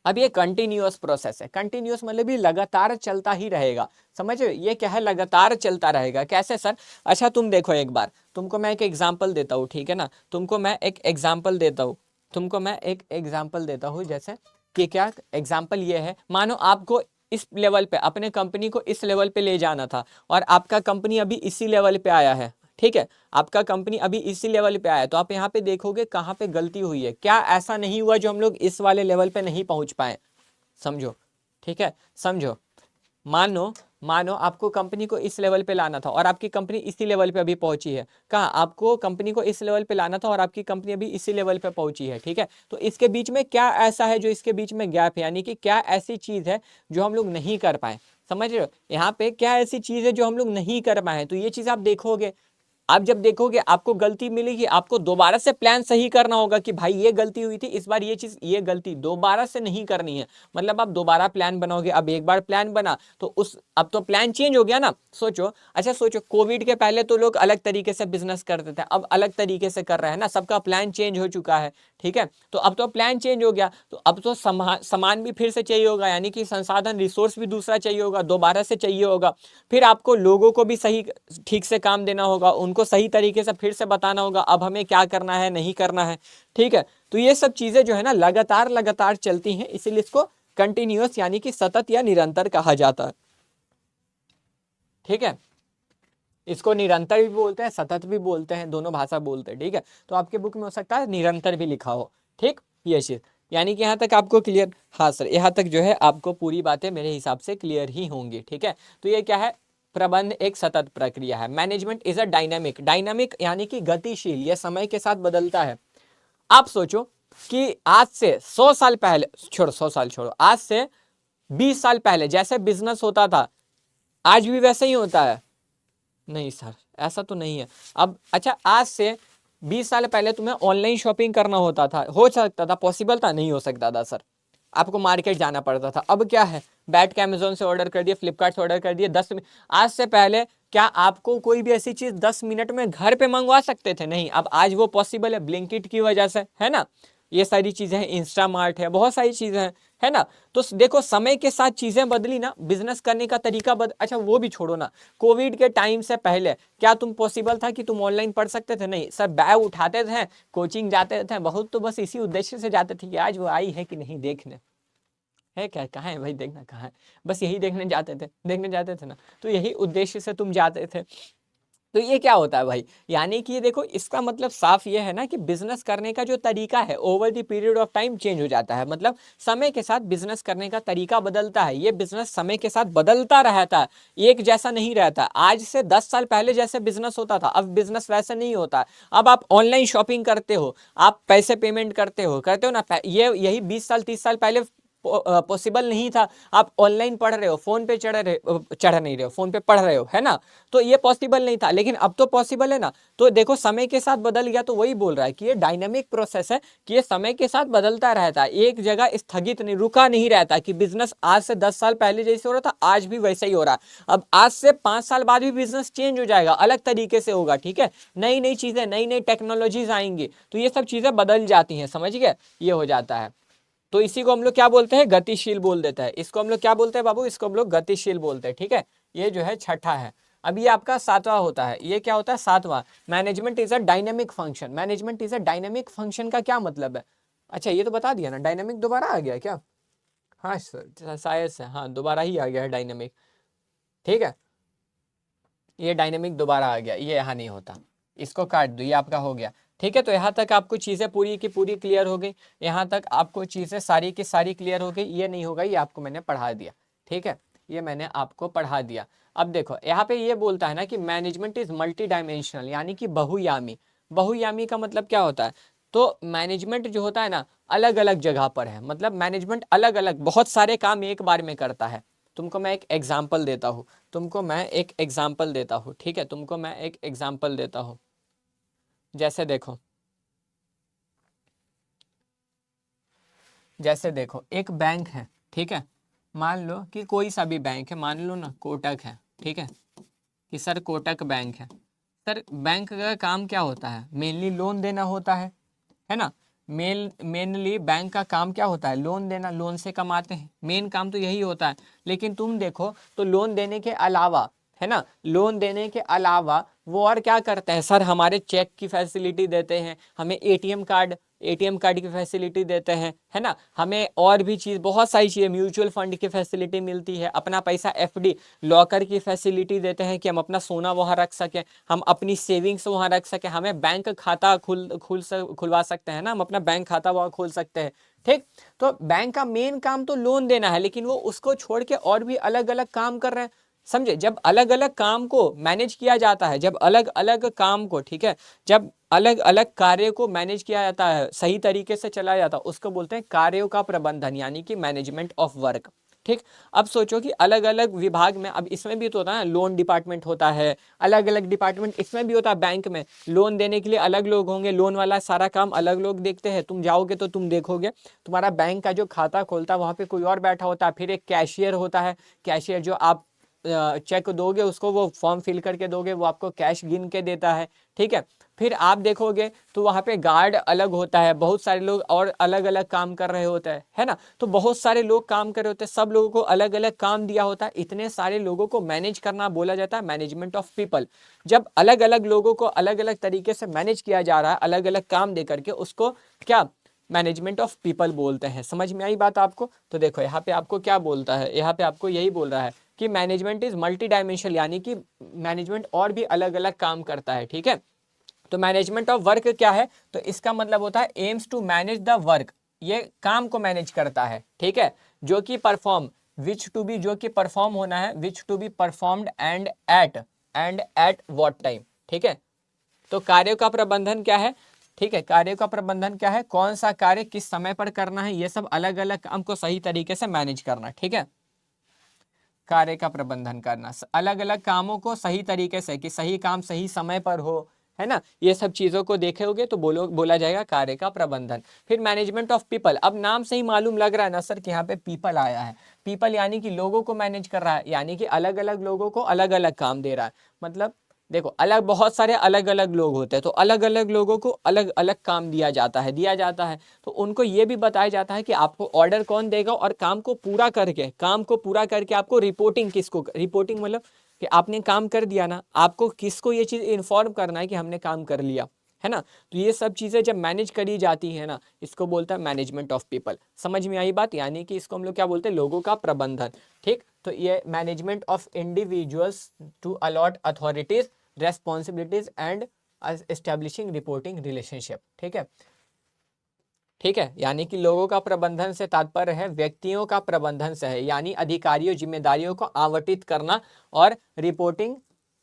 अब ये कंटिन्यूअस प्रोसेस है, कंटिन्यूअस मतलब भी लगातार चलता ही रहेगा, समझ रहे हो? ये क्या है, लगातार चलता रहेगा। कैसे सर? अच्छा तुम देखो, एक बार तुमको मैं एक एग्जांपल देता हूँ, ठीक है ना, तुमको मैं एक एग्जांपल देता हूँ, जैसे कि क्या एग्जांपल ये है, मानो आपको इस लेवल पे, अपने कंपनी को इस लेवल पे ले जाना था और आपका कंपनी अभी इसी लेवल पे आया है, ठीक है, आपका कंपनी अभी इसी लेवल पे आया है, तो आप यहाँ पे देखोगे कहाँ पे गलती हुई है, क्या ऐसा नहीं हुआ जो हम लोग इस वाले लेवल पे नहीं पहुंच पाए, समझो, ठीक है, समझो। मानो आपको कंपनी को इस लेवल पे लाना था और आपकी कंपनी इसी लेवल पे अभी पहुंची है। कहाँ? आपको कंपनी को इस लेवल पे लाना था और आपकी कंपनी अभी इसी लेवल पे पहुंची है, ठीक है। तो इसके बीच में क्या ऐसा है जो इसके बीच में गैप है, यानी कि क्या ऐसी चीज है जो हम लोग नहीं कर पाए, समझ रहे हो? यहाँ पे क्या ऐसी चीज है जो हम लोग नहीं कर पाए, तो ये चीज आप देखोगे, आप जब देखोगे आपको गलती मिलेगी, आपको दोबारा से प्लान सही करना होगा कि भाई ये गलती हुई थी, इस बार ये चीज, ये गलती दोबारा से नहीं करनी है। मतलब आप दोबारा प्लान बनाओगे। अब एक बार प्लान बना तो अब तो प्लान चेंज हो गया ना। सोचो, अच्छा सोचो, कोविड के पहले तो लोग अलग तरीके से बिजनेस करते थे, अब अलग तरीके से कर रहे हैं ना, सबका प्लान चेंज हो चुका है। ठीक है, तो अब तो प्लान चेंज हो गया, तो अब तो सामान भी फिर से चाहिए होगा, यानी कि संसाधन रिसोर्स भी दूसरा चाहिए होगा, दोबारा से चाहिए होगा। फिर आपको लोगों को भी सही ठीक से काम देना होगा, उनको सही तरीके से फिर से बताना होगा अब हमें क्या करना है, नहीं करना है। ठीक है, तो ये सब चीजें जो है ना लगातार लगातार चलती हैं, इसीलिए इसको कंटिन्यूअस यानी कि सतत या निरंतर कहा जाता है। ठीक है, इसको निरंतर भी बोलते हैं, सतत भी बोलते हैं, दोनों भाषा बोलते हैं। ठीक है, तो आपके बुक में हो सकता है निरंतर भी लिखा हो। ठीक, ये चीज यानी कि यहाँ तक आपको क्लियर। हाँ सर, यहाँ तक जो है आपको पूरी बातें मेरे हिसाब से क्लियर ही होंगी। ठीक है, तो ये क्या है, प्रबंध एक सतत प्रक्रिया है। Management is a dynamic, dynamic यानी कि गतिशील, यह समय के साथ बदलता है। आप सोचो कि आज से 100 साल पहले, छोड़ो 100 साल छोड़ो, आज से 20 साल पहले जैसे बिजनेस होता था आज भी वैसे ही होता है? नहीं सर, ऐसा तो नहीं है। अब अच्छा, आज से 20 साल पहले तुम्हें ऑनलाइन शॉपिंग करना होता था, हो सकता था, पॉसिबल था? नहीं हो सकता था सर, आपको मार्केट जाना पड़ता था। अब क्या है, बैठ के अमेजोन से ऑर्डर कर दिया, फ्लिपकार्ट से ऑर्डर कर दिया, 10 मिनट। आज से पहले क्या आपको कोई भी ऐसी चीज 10 मिनट में घर पे मंगवा सकते थे? नहीं। अब आज वो पॉसिबल है ब्लिंकिट की वजह से, है ना। ये सारी चीजें हैं, इंस्टामार्ट है, बहुत सारी चीजें हैं, है ना। तो देखो समय के साथ चीजें बदली ना, बिजनेस करने का तरीका अच्छा वो भी छोड़ो ना, कोविड के टाइम से पहले क्या तुम पॉसिबल था कि तुम ऑनलाइन पढ़ सकते थे? नहीं सर, बैग उठाते थे, कोचिंग जाते थे, बहुत तो बस इसी उद्देश्य से जाते थे कि आज वो आई है कि नहीं देखने, है क्या, कहाँ है भाई, देखना कहाँ है, बस यही देखने जाते थे ना, तो यही उद्देश्य से तुम जाते थे। तो ये क्या होता है भाई, यानी कि ये देखो, इसका मतलब साफ ये है ना कि बिजनेस करने का जो तरीका है over the period of time change हो जाता है। मतलब समय के साथ बिजनेस करने का तरीका बदलता है, ये बिजनेस समय के साथ बदलता रहता है, एक जैसा नहीं रहता। आज से 10 साल पहले जैसे बिजनेस होता था अब बिजनेस वैसे नहीं होता। अब आप ऑनलाइन शॉपिंग करते हो, आप पैसे पेमेंट करते हो ना, ये यही 20 साल 30 साल पहले पॉसिबल नहीं था। आप ऑनलाइन पढ़ रहे हो, फोन पे चढ़ नहीं रहे हो, फोन पे पढ़ रहे हो, है ना, तो ये पॉसिबल नहीं था, लेकिन अब तो पॉसिबल है ना। तो देखो समय के साथ बदल गया, तो वही बोल रहा है कि ये डायनामिक प्रोसेस है, कि ये समय के साथ बदलता रहता है, एक जगह स्थगित नहीं, रुका नहीं रहता, कि बिजनेस आज से 10 साल पहले जैसे हो रहा था आज भी वैसे ही हो रहा है। अब आज से 5 साल बाद भी बिजनेस चेंज हो जाएगा, अलग तरीके से होगा। ठीक है, नई नई चीजें, नई नई टेक्नोलॉजीज आएंगी, तो ये सब चीजें बदल जाती हैं, समझ गए, ये हो जाता है। तो इसी को हम लोग क्या बोलते हैं, गतिशील बोल देता है। इसको हम लोग क्या बोलते हैं बाबू, इसको हम लोग गतिशील बोलते हैं। ठीक है, ये जो है छठा है। अब ये आपका सातवां होता है, ये क्या होता है, सातवां, management is a dynamic function. Management is a dynamic function का क्या मतलब है? अच्छा ये तो बता दिया ना, डायनेमिक दोबारा आ गया क्या? हाँ सर, शायद से, हाँ दोबारा ही आ गया है डायनेमिक। ठीक है, ये डायनेमिक दोबारा आ गया, ये यहाँ नहीं होता, इसको काट दो, ये आपका हो गया। ठीक है, तो यहाँ तक आपको चीज़ें पूरी की पूरी क्लियर हो गई, यहाँ तक आपको चीज़ें सारी की सारी क्लियर हो गई। ये नहीं होगा, ये आपको मैंने पढ़ा दिया। ठीक है, ये मैंने आपको पढ़ा दिया। अब देखो यहाँ पे ये बोलता है ना कि मैनेजमेंट इज मल्टी डायमेंशनल, यानी कि बहुयामी। बहुयामी का मतलब क्या होता है, तो मैनेजमेंट जो होता है ना अलग अलग जगह पर है, मतलब मैनेजमेंट अलग अलग बहुत सारे काम एक बार में करता है। तुमको मैं एक एग्जाम्पल देता हूँ, ठीक है, तुमको मैं एक एग्जाम्पल देता हूँ। जैसे देखो, एक बैंक है, ठीक है, मान लो कि कोई सा भी बैंक है, मान लो ना कोटक है, ठीक है, कि सर कोटक बैंक है। सर बैंक का काम क्या होता है, मेनली लोन देना होता है ना। मेनली बैंक का काम क्या होता है, लोन देना, लोन से कमाते हैं, मेन काम तो यही होता है। लेकिन तुम देखो तो लोन देने के अलावा, है ना, लोन देने के अलावा वो और क्या करते हैं, सर हमारे चेक की फैसिलिटी देते हैं, हमें एटीएम कार्ड की फैसिलिटी देते हैं, है ना, हमें और भी चीज़, बहुत सारी चीज़ें, म्यूचुअल फंड की फैसिलिटी मिलती है, अपना पैसा एफडी लॉकर की फैसिलिटी देते हैं कि हम अपना सोना वहाँ रख सकें, हम अपनी सेविंग्स वहाँ रख सकें, हमें बैंक खाता खुलवा सकते हैं ना, हम अपना बैंक खाता वहाँ खोल सकते हैं। ठीक, तो बैंक का मेन काम तो लोन देना है, लेकिन वो उसको छोड़ के और भी अलग अलग काम कर रहे हैं, समझे। जब अलग अलग काम को मैनेज किया जाता है, जब अलग अलग काम को, ठीक है, जब अलग अलग कार्य को मैनेज किया जाता है, सही तरीके से चलाया जाता है, उसको बोलते हैं कार्यों का प्रबंधन, यानी कि मैनेजमेंट ऑफ वर्क। ठीक। अब सोचो कि अलग अलग विभाग में, अब इसमें भी तो होता है ना, लोन डिपार्टमेंट होता है, अलग अलग डिपार्टमेंट इसमें भी होता है। बैंक में लोन देने के लिए अलग लोग होंगे, लोन वाला सारा काम अलग लोग देखते हैं। तुम जाओगे तो तुम देखोगे तुम्हारा बैंक का जो खाता खोलता है वहाँ पे कोई और बैठा होता है, फिर एक कैशियर होता है। कैशियर जो आप चेक दोगे उसको, वो फॉर्म फिल करके दोगे, वो आपको कैश गिन के देता है। ठीक है। फिर आप देखोगे तो वहाँ पे गार्ड अलग होता है, बहुत सारे लोग और अलग अलग काम कर रहे होते हैं, है ना। तो बहुत सारे लोग काम कर रहे होते हैं, सब लोगों को अलग अलग काम दिया होता है। इतने सारे लोगों को मैनेज करना बोला जाता है मैनेजमेंट ऑफ पीपल। जब अलग अलग लोगों को अलग अलग तरीके से मैनेज किया जा रहा है, अलग अलग काम दे करके, उसको क्या मैनेजमेंट ऑफ पीपल बोलते हैं। समझ में आई बात आपको? तो देखो यहाँ पे आपको क्या बोलता है, यहाँ पे आपको यही बोल रहा है कि मैनेजमेंट इज मल्टी डायमेंशनल, यानी कि मैनेजमेंट और भी अलग अलग काम करता है। ठीक है। तो मैनेजमेंट ऑफ वर्क क्या है? तो इसका मतलब होता है aims to manage the work, ये काम को मैनेज करता है। ठीक है। जो कि परफॉर्म, विच टू बी, जो कि परफॉर्म होना है, which to be performed and at what time. ठीक है। तो कार्यों का प्रबंधन क्या है? ठीक है, कार्यों का प्रबंधन क्या है? कौन सा कार्य किस समय पर करना है, ये सब अलग अलग काम को सही तरीके से मैनेज करना। ठीक है। कार्य का प्रबंधन करना, अलग अलग कामों को सही तरीके से, कि सही काम सही समय पर हो, है ना, ये सब चीजों को देखोगे तो बोला जाएगा कार्य का प्रबंधन। फिर मैनेजमेंट ऑफ पीपल, अब नाम से ही मालूम लग रहा है ना सर कि यहाँ पे पीपल आया है। पीपल यानी कि लोगों को मैनेज कर रहा है, यानी कि अलग अलग लोगों को अलग अलग काम दे रहा है। मतलब देखो, अलग बहुत सारे अलग अलग लोग होते हैं, तो अलग अलग लोगों को अलग अलग काम दिया जाता है। तो उनको ये भी बताया जाता है कि आपको ऑर्डर कौन देगा, और काम को पूरा करके आपको रिपोर्टिंग किसको, रिपोर्टिंग मतलब कि आपने काम कर दिया ना, आपको किसको ये चीज़ इन्फॉर्म करना है कि हमने काम कर लिया, है ना। तो ये सब चीज़ें जब मैनेज करी जाती है ना, इसको बोलता है मैनेजमेंट ऑफ पीपल। समझ में आई बात? यानी कि इसको हम लोग क्या बोलते हैं? लोगों का प्रबंधन। ठीक। तो ये management of individuals to allot authorities responsibilities and establishing reporting relationship. ठीक है। ठीक है। यानी कि लोगों का प्रबंधन से तात्पर्य है व्यक्तियों का प्रबंधन से है, यानी अधिकारियों जिम्मेदारियों को आवंटित करना और रिपोर्टिंग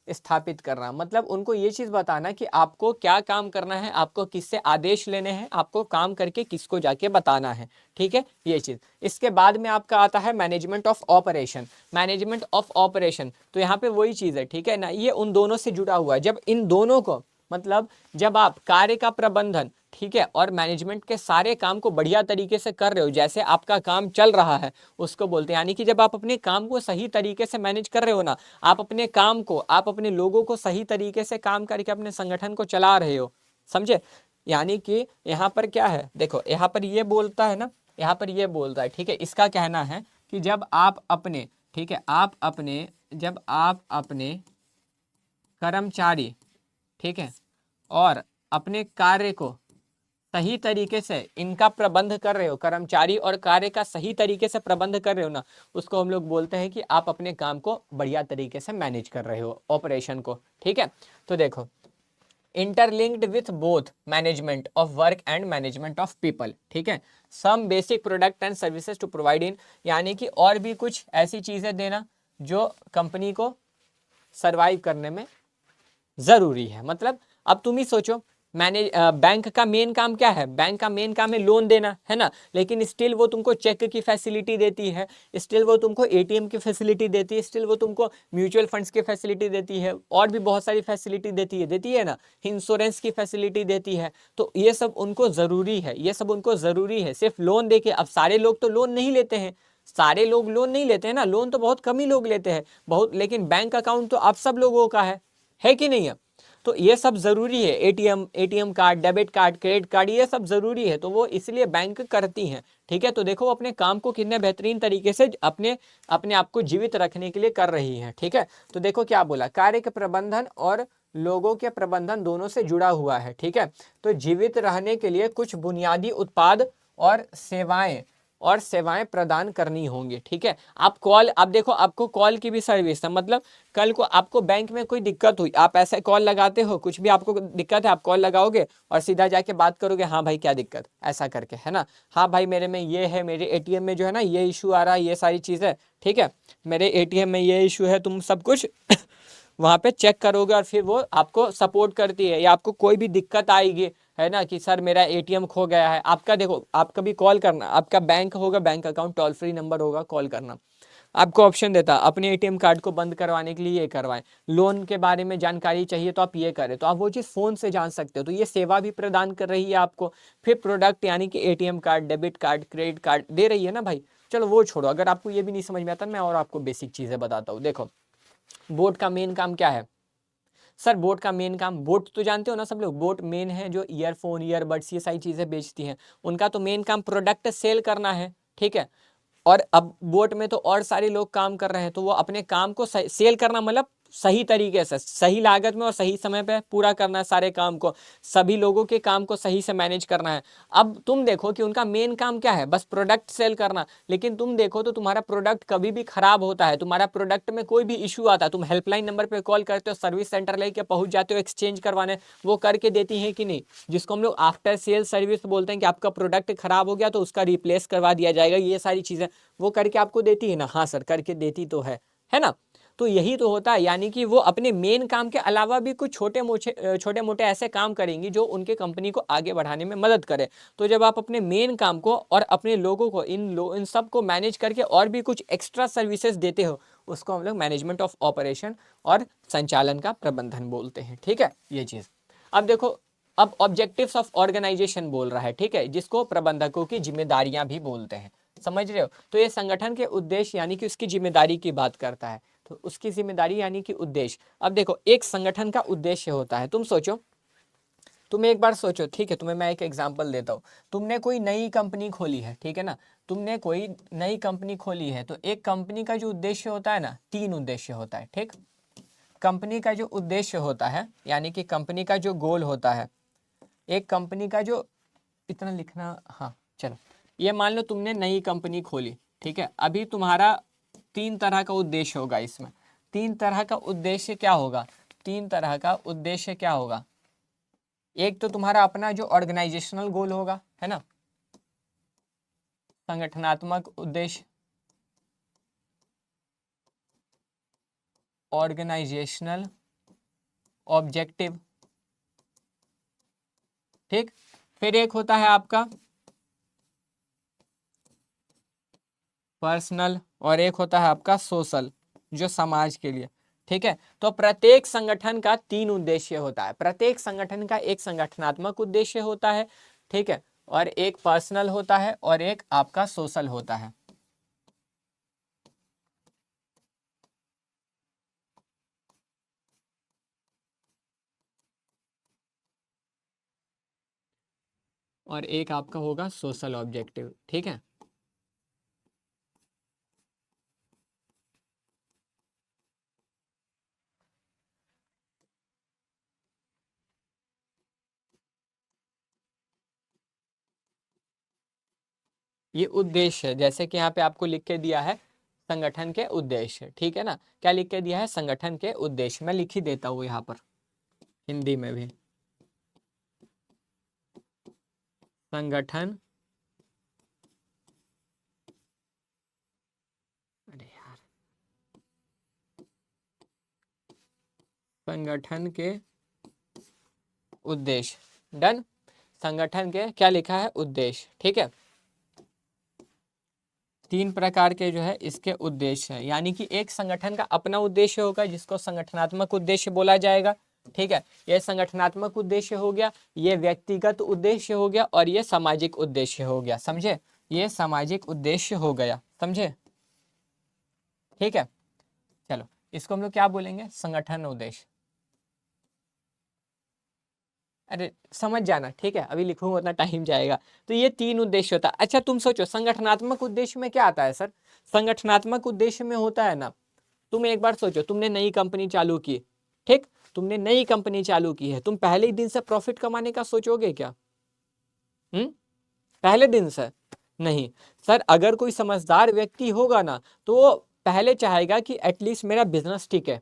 स्थापित करना। मतलब उनको ये चीज बताना कि आपको क्या काम करना है, आपको किससे आदेश लेने हैं, आपको काम करके किसको जाके बताना है। ठीक है, ये चीज। इसके बाद में आपका आता है management of operation. Management of operation, तो यहाँ पे वही चीज है, ठीक है ना, ये उन दोनों से जुड़ा हुआ है। जब इन दोनों को, मतलब जब आप कार्य का प्रबंधन, ठीक है, और मैनेजमेंट के सारे काम को बढ़िया तरीके से कर रहे हो, जैसे आपका काम चल रहा है उसको बोलते हैं। यानी कि जब आप अपने काम को सही तरीके से मैनेज कर रहे हो ना, आप अपने काम को, आप अपने लोगों को सही तरीके से काम करके अपने संगठन को चला रहे हो, समझे। यानी कि यहाँ पर क्या है, देखो यहाँ पर ये बोलता है ना, यहाँ पर ये बोलता है, ठीक है, इसका कहना है कि जब आप अपने, ठीक है, जब आप अपने कर्मचारी, ठीक है, और अपने कार्य को सही तरीके से इनका प्रबंध कर रहे हो, कर्मचारी और कार्य का सही तरीके से प्रबंध कर रहे हो ना, उसको हम लोग बोलते हैं कि आप अपने काम को बढ़िया तरीके से मैनेज कर रहे हो, ऑपरेशन को। ठीक है। तो देखो, interlinked with both management of work and management of people. ठीक है। Some basic product and services to provide in, यानी कि और भी कुछ ऐसी चीजें देना जो कंपनी को सरवाइव करने में जरूरी है। मतलब अब तुम ही सोचो, बैंक का मेन काम क्या है? बैंक का मेन काम है लोन देना, है ना, लेकिन स्टिल वो तुमको चेक की फैसिलिटी देती है, स्टिल वो तुमको एटीएम की फैसिलिटी देती है, स्टिल वो तुमको म्यूचुअल फंड्स की फैसिलिटी देती है, और भी बहुत सारी फैसिलिटी देती है ना, इंश्योरेंस की फैसिलिटी देती है। तो ये सब उनको जरूरी है, ये सब उनको जरूरी है। सिर्फ लोन दे के, अब सारे लोग तो लोन नहीं लेते हैं, सारे लोग लोन नहीं लेते हैं ना, लोन तो बहुत कम ही लोग लेते हैं, बहुत, लेकिन बैंक अकाउंट तो आप सब लोगों का है कि नहीं है। तो ये सब जरूरी है, ATM card, debit card, credit card, ये सब जरूरी है, तो वो इसलिए बैंक करती हैं। ठीक है। तो देखो अपने काम को कितने बेहतरीन तरीके से अपने आप को जीवित रखने के लिए कर रही हैं। ठीक है। तो देखो क्या बोला, कार्य के प्रबंधन और लोगों के प्रबंधन दोनों से जुड़ा हुआ है। ठीक है। तो जीवित रहने के लिए कुछ बुनियादी उत्पाद और सेवाएं प्रदान करनी होंगी। ठीक है। आप देखो, आपको कॉल की भी सर्विस है, मतलब कल को आपको बैंक में कोई दिक्कत हुई, आप ऐसे कॉल लगाते हो, कुछ भी आपको दिक्कत है, आप कॉल लगाओगे और सीधा जाके बात करोगे, हाँ भाई क्या दिक्कत, ऐसा करके, है ना, हाँ भाई मेरे में ये है, मेरे एटीएम में जो है ना ये इशू आ रहा है, ये सारी चीज़ें, ठीक है, मेरे एटीएम में ये इशू है, तुम सब कुछ वहाँ पे चेक करोगे और फिर वो आपको सपोर्ट करती है, या आपको कोई भी दिक्कत आएगी, है ना, कि सर मेरा एटीएम खो गया है। आपका देखो, आप कभी कॉल करना, आपका बैंक होगा, bank account toll free number होगा, कॉल करना, आपको ऑप्शन देता अपने एटीएम कार्ड को बंद करवाने के लिए ये करवाएं, लोन के बारे में जानकारी चाहिए तो आप ये करें, तो आप वो चीज़ फ़ोन से जान सकते हो। तो ये सेवा भी प्रदान कर रही है आपको। फिर प्रोडक्ट यानी कि ATM card, debit card, credit card दे रही है ना भाई। चलो वो छोड़ो, अगर आपको ये भी नहीं समझ में आता मैं और आपको बेसिक चीज़ें बताता हूँ। देखो बोट का मेन काम क्या है सर? बोट का मेन काम, बोट तो जानते हो ना सब लोग, बोट मेन है जो ईयरफोन, ईयरबड्स, ये सारी चीज़ें बेचती हैं, उनका तो मेन काम प्रोडक्ट सेल करना है, ठीक है। और अब बोट में तो और सारे लोग काम कर रहे हैं, तो वो अपने काम को सेल करना मतलब सही तरीके से, सही लागत में और सही समय पे पूरा करना है सारे काम को, सभी लोगों के काम को सही से मैनेज करना है। अब तुम देखो कि उनका मेन काम क्या है, बस प्रोडक्ट सेल करना, लेकिन तुम देखो तो तुम्हारा प्रोडक्ट कभी भी खराब होता है, तुम्हारा प्रोडक्ट में कोई भी इशू आता है, तुम हेल्पलाइन नंबर पे कॉल करते हो, सर्विस सेंटर लेके पहुंच जाते हो एक्सचेंज करवाने, वो करके देती हैं कि नहीं, जिसको हम लोग आफ्टर सेल सर्विस बोलते हैं, कि आपका प्रोडक्ट खराब हो गया तो उसका रिप्लेस करवा दिया जाएगा, ये सारी चीज़ें वो करके आपको देती है ना? हाँ सर, करके देती तो है ना? तो यही तो होता है, यानी कि वो अपने मेन काम के अलावा भी कुछ छोटे मोटे ऐसे काम करेंगी जो उनके कंपनी को आगे बढ़ाने में मदद करे। तो जब आप अपने मेन काम को और अपने लोगों को इन सब को मैनेज करके और भी कुछ एक्स्ट्रा सर्विसेज देते हो, उसको हम लोग मैनेजमेंट ऑफ ऑपरेशन और संचालन का प्रबंधन बोलते हैं, ठीक है ये चीज़। अब देखो, अब ऑब्जेक्टिव्स ऑफ ऑर्गेनाइजेशन बोल रहा है, ठीक है, जिसको प्रबंधकों की जिम्मेदारियां भी बोलते हैं, समझ रहे हो? तो ये संगठन के उद्देश्य यानी कि उसकी जिम्मेदारी की बात करता है, तो उसकी जिम्मेदारी यानी कि उद्देश्य। अब देखो, एक संगठन का उद्देश्य होता है, तुम सोचो, तुम एक बार सोचो, ठीक है, तुम्हें मैं एक एग्जांपल देता हूँ। तुमने कोई नई कंपनी खोली है, ठीक है ना, तुमने कोई नई कंपनी खोली है, तो एक कंपनी का जो उद्देश्य होता है ना, 3 उद्देश्य होता है, ठीक। कंपनी का जो उद्देश्य होता है यानी कि कंपनी का जो गोल होता है, एक कंपनी का जो, इतना लिखना, हाँ चलो, ये मान लो तुमने नई कंपनी खोली, ठीक है, अभी तुम्हारा 3 तरह का उद्देश्य होगा इसमें। 3 तरह का उद्देश्य क्या होगा? 3 तरह का उद्देश्य क्या होगा? एक तो तुम्हारा अपना जो ऑर्गेनाइजेशनल गोल होगा, है ना, संगठनात्मक उद्देश्य, ऑर्गेनाइजेशनल ऑब्जेक्टिव, ठीक। फिर एक होता है आपका पर्सनल, और एक होता है आपका सोशल, जो समाज के लिए, ठीक है। तो प्रत्येक संगठन का 3 उद्देश्य होता है। प्रत्येक संगठन का एक संगठनात्मक उद्देश्य होता है, ठीक है, और एक पर्सनल होता है, और एक आपका सोशल होता है। और एक आपका होगा सोशल ऑब्जेक्टिव, ठीक है। ये उद्देश्य है, जैसे कि यहाँ पे आपको लिख के दिया है संगठन के उद्देश्य, ठीक है ना। क्या लिख के दिया है? संगठन के उद्देश्य। मैं लिख ही देता हूँ यहाँ पर हिंदी में भी, संगठन, अरे यार, संगठन के उद्देश्य, डन। संगठन के क्या लिखा है? उद्देश्य, ठीक है। 3 प्रकार के जो है इसके उद्देश्य है, यानी कि एक संगठन का अपना उद्देश्य होगा जिसको संगठनात्मक उद्देश्य बोला जाएगा, ठीक है। ये संगठनात्मक उद्देश्य हो गया, ये व्यक्तिगत उद्देश्य हो गया, और ये सामाजिक उद्देश्य हो गया, समझे? ये सामाजिक उद्देश्य हो गया, समझे? ठीक है, चलो इसको हम लोग क्या बोलेंगे? संगठन उद्देश्य। अरे समझ जाना, ठीक है, अभी लिखूंगा उतना टाइम जाएगा। तो ये 3 उद्देश्य होता है। अच्छा तुम सोचो, संगठनात्मक उद्देश्य में क्या आता है सर? संगठनात्मक उद्देश्य में होता है ना, तुम एक बार सोचो, तुमने नई कंपनी चालू की, ठीक, तुमने नई कंपनी चालू की है, तुम पहले ही दिन से प्रॉफिट कमाने का सोचोगे क्या? पहले दिन से नहीं। सर अगर कोई समझदार व्यक्ति होगा ना, तो वो पहले चाहेगा कि एटलीस्ट मेरा बिजनेस टिके,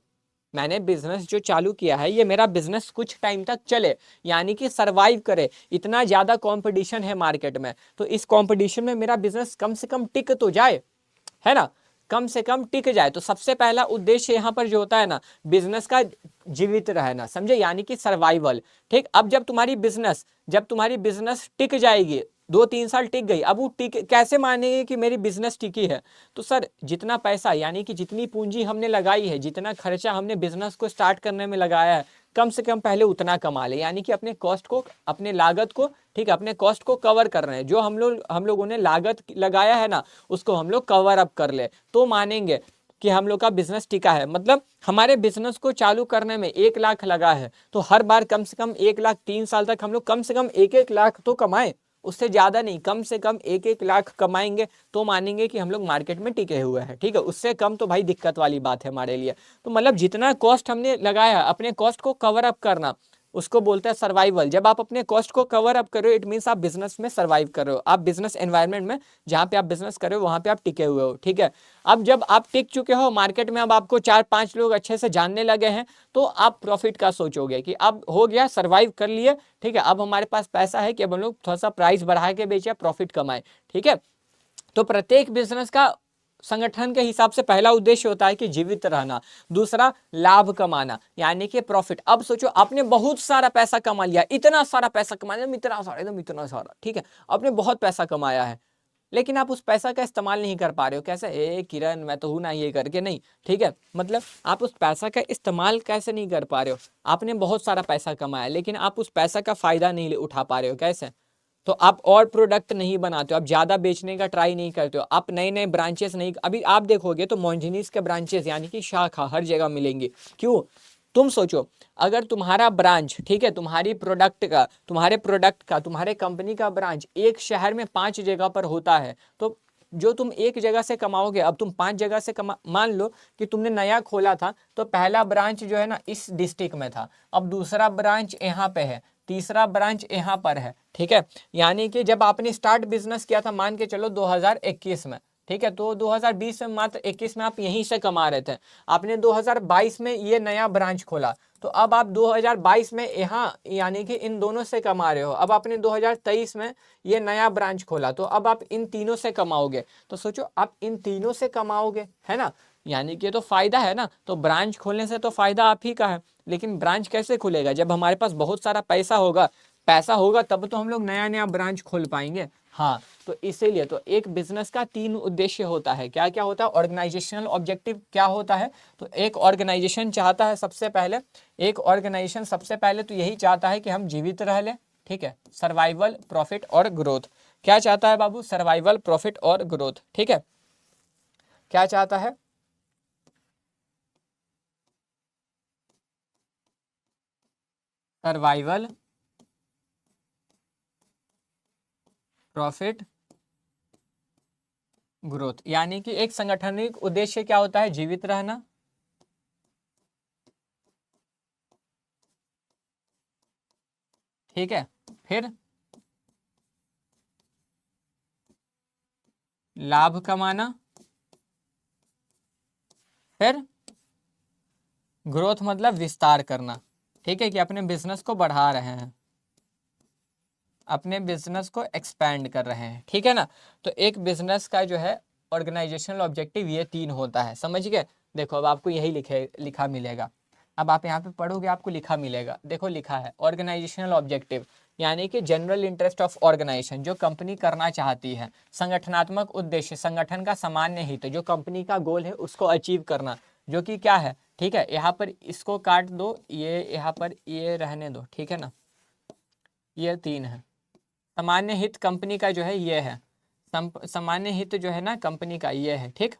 मैंने बिजनेस जो चालू किया है ये मेरा बिजनेस कुछ टाइम तक चले, यानी कि सरवाइव करे। इतना ज़्यादा कंपटीशन है मार्केट में, तो इस कंपटीशन में मेरा बिजनेस कम से कम टिक तो जाए, है ना, कम से कम टिक जाए। तो सबसे पहला उद्देश्य यहाँ पर जो होता है ना बिजनेस का, जीवित रहना, समझे, यानी कि सर्वाइवल। ठीक, अब जब तुम्हारी बिजनेस टिक जाएगी, 2-3 साल टिक गई, अब वो टिक कैसे मानेंगे कि मेरी बिजनेस टिकी है? तो सर जितना पैसा, यानी कि जितनी पूंजी हमने लगाई है, जितना खर्चा हमने बिजनेस को स्टार्ट करने में लगाया है, कम से कम पहले उतना कमा ले, यानी कि अपने कॉस्ट को, अपने लागत को, ठीक है, अपने कॉस्ट को कवर कर रहे हैं। जो हम लोगों ने लागत लगाया है ना, उसको हम लोग कवर अप कर ले, तो मानेंगे कि हम लोग का बिजनेस टिका है। मतलब हमारे बिजनेस को चालू करने में 1 लाख लगा है, तो हर बार कम से कम 1 लाख, 3 साल तक हम लोग कम से कम 1-1 लाख तो कमाए, उससे ज्यादा नहीं, कम से कम 1-1 लाख कमाएंगे तो मानेंगे कि हम लोग मार्केट में टिके हुए हैं। ठीक है, उससे कम तो भाई दिक्कत वाली बात है हमारे लिए। तो मतलब जितना कॉस्ट हमने लगाया, अपने कॉस्ट को कवर अप करना, उसको बोलते हैं सर्वाइवल। जब आप अपने कॉस्ट को कवर अप कर रहे हो, इट मीन्स आप बिजनेस में सर्वाइव कर रहे हो, आप बिजनेस एनवायरनमेंट में जहाँ पे आप बिजनेस कर रहे हो वहाँ पे आप टिके हुए हो। ठीक है, अब जब आप टिक चुके हो मार्केट में, अब आपको 4-5 लोग अच्छे से जानने लगे हैं, तो आप प्रॉफिट का सोचोगे कि अब हो गया, सर्वाइव कर लिए, ठीक है, अब हमारे पास पैसा है कि अब हम लोग थोड़ा सा प्राइस बढ़ा के बेचे, प्रॉफिट कमाए। ठीक है, तो प्रत्येक बिजनेस का संगठन के हिसाब से पहला उद्देश्य होता है कि जीवित रहना, दूसरा लाभ कमाना, यानी कि प्रॉफिट। अब सोचो आपने बहुत सारा पैसा कमा लिया, इतना सारा पैसा कमा लिया, इतना सारा, एकदम इतना सारा, ठीक है, आपने बहुत पैसा कमाया है, लेकिन आप उस पैसा का इस्तेमाल नहीं कर पा रहे हो। कैसे? किरण मैं तो हूं ना, ये करके नहीं, ठीक है, मतलब आप उस पैसा का इस्तेमाल कैसे नहीं कर पा रहे हो? आपने बहुत सारा पैसा कमाया, लेकिन आप उस पैसा का फायदा नहीं उठा पा रहे हो। कैसे? तो आप और प्रोडक्ट नहीं बनाते हो, आप ज़्यादा बेचने का ट्राई नहीं करते हो, आप नए नए ब्रांचेस नहीं, अभी आप देखोगे तो मोंजिनीस के ब्रांचेस यानी कि शाखा हर जगह मिलेंगी। क्यों? तुम सोचो, अगर तुम्हारा ब्रांच, ठीक है, तुम्हारे कंपनी का ब्रांच एक शहर में 5 जगह पर होता है, तो जो तुम एक जगह से कमाओगे, अब तुम 5 जगह से मान लो कि तुमने नया खोला था, तो पहला ब्रांच जो है ना इस डिस्ट्रिक्ट में था, अब दूसरा ब्रांच यहाँ पे है, तीसरा ब्रांच यहाँ पर है। ठीक है, यानी कि जब आपने स्टार्ट बिजनेस किया था, मान के चलो 2021 में, ठीक है, तो 2020 में, मात्र 21 में आप यहीं से कमा रहे थे, आपने 2022 में ये नया ब्रांच खोला, तो अब आप 2022 में यहाँ यानी कि इन दोनों से कमा रहे हो। अब आपने 2023 में ये नया ब्रांच खोला, तो अब आप इन तीनों से कमाओगे। तो सोचो आप इन तीनों से कमाओगे, है ना, यानी कि तो फायदा है ना। तो ब्रांच खोलने से तो फायदा आप ही का है, लेकिन ब्रांच कैसे खुलेगा? जब हमारे पास बहुत सारा पैसा होगा तब तो हम लोग नया नया ब्रांच खोल पाएंगे। हाँ, तो इसीलिए तो एक बिजनेस का 3 उद्देश्य होता है। क्या क्या होता है? ऑर्गेनाइजेशनल ऑब्जेक्टिव क्या होता है? तो एक ऑर्गेनाइजेशन चाहता है सबसे पहले तो यही चाहता है कि हम जीवित रह लें। ठीक है, सर्वाइवल, प्रॉफिट और ग्रोथ। क्या चाहता है बाबू? सर्वाइवल, प्रॉफिट और ग्रोथ। ठीक है, क्या चाहता है? सर्वाइवल, प्रॉफिट, ग्रोथ, यानी कि एक संगठनिक उद्देश्य क्या होता है? जीवित रहना, ठीक है, फिर लाभ कमाना, फिर ग्रोथ मतलब विस्तार करना। ठीक है, कि अपने बिजनेस को बढ़ा रहे हैं, अपने बिजनेस को एक्सपैंड कर रहे हैं। ठीक है ना, तो एक बिजनेस का जो है ऑर्गेनाइजेशनल ऑब्जेक्टिव ये 3 होता है, समझ गए? देखो अब आपको यही लिखा मिलेगा, अब आप यहाँ पे पढ़ोगे आपको लिखा मिलेगा, देखो लिखा है ऑर्गेनाइजेशनल ऑब्जेक्टिव, यानी कि जनरल इंटरेस्ट ऑफ ऑर्गेनाइजेशन, जो कंपनी करना चाहती है। संगठनात्मक उद्देश्य, संगठन का सामान्य हित, जो कंपनी का गोल है उसको अचीव करना, जो कि क्या है? ठीक है, यहाँ पर इसको काट दो, ये यहाँ पर ये रहने दो, ठीक है ना, ये 3 है। सामान्य हित कंपनी का जो है ये है, सामान्य हित जो है ना कंपनी का ये है। ठीक,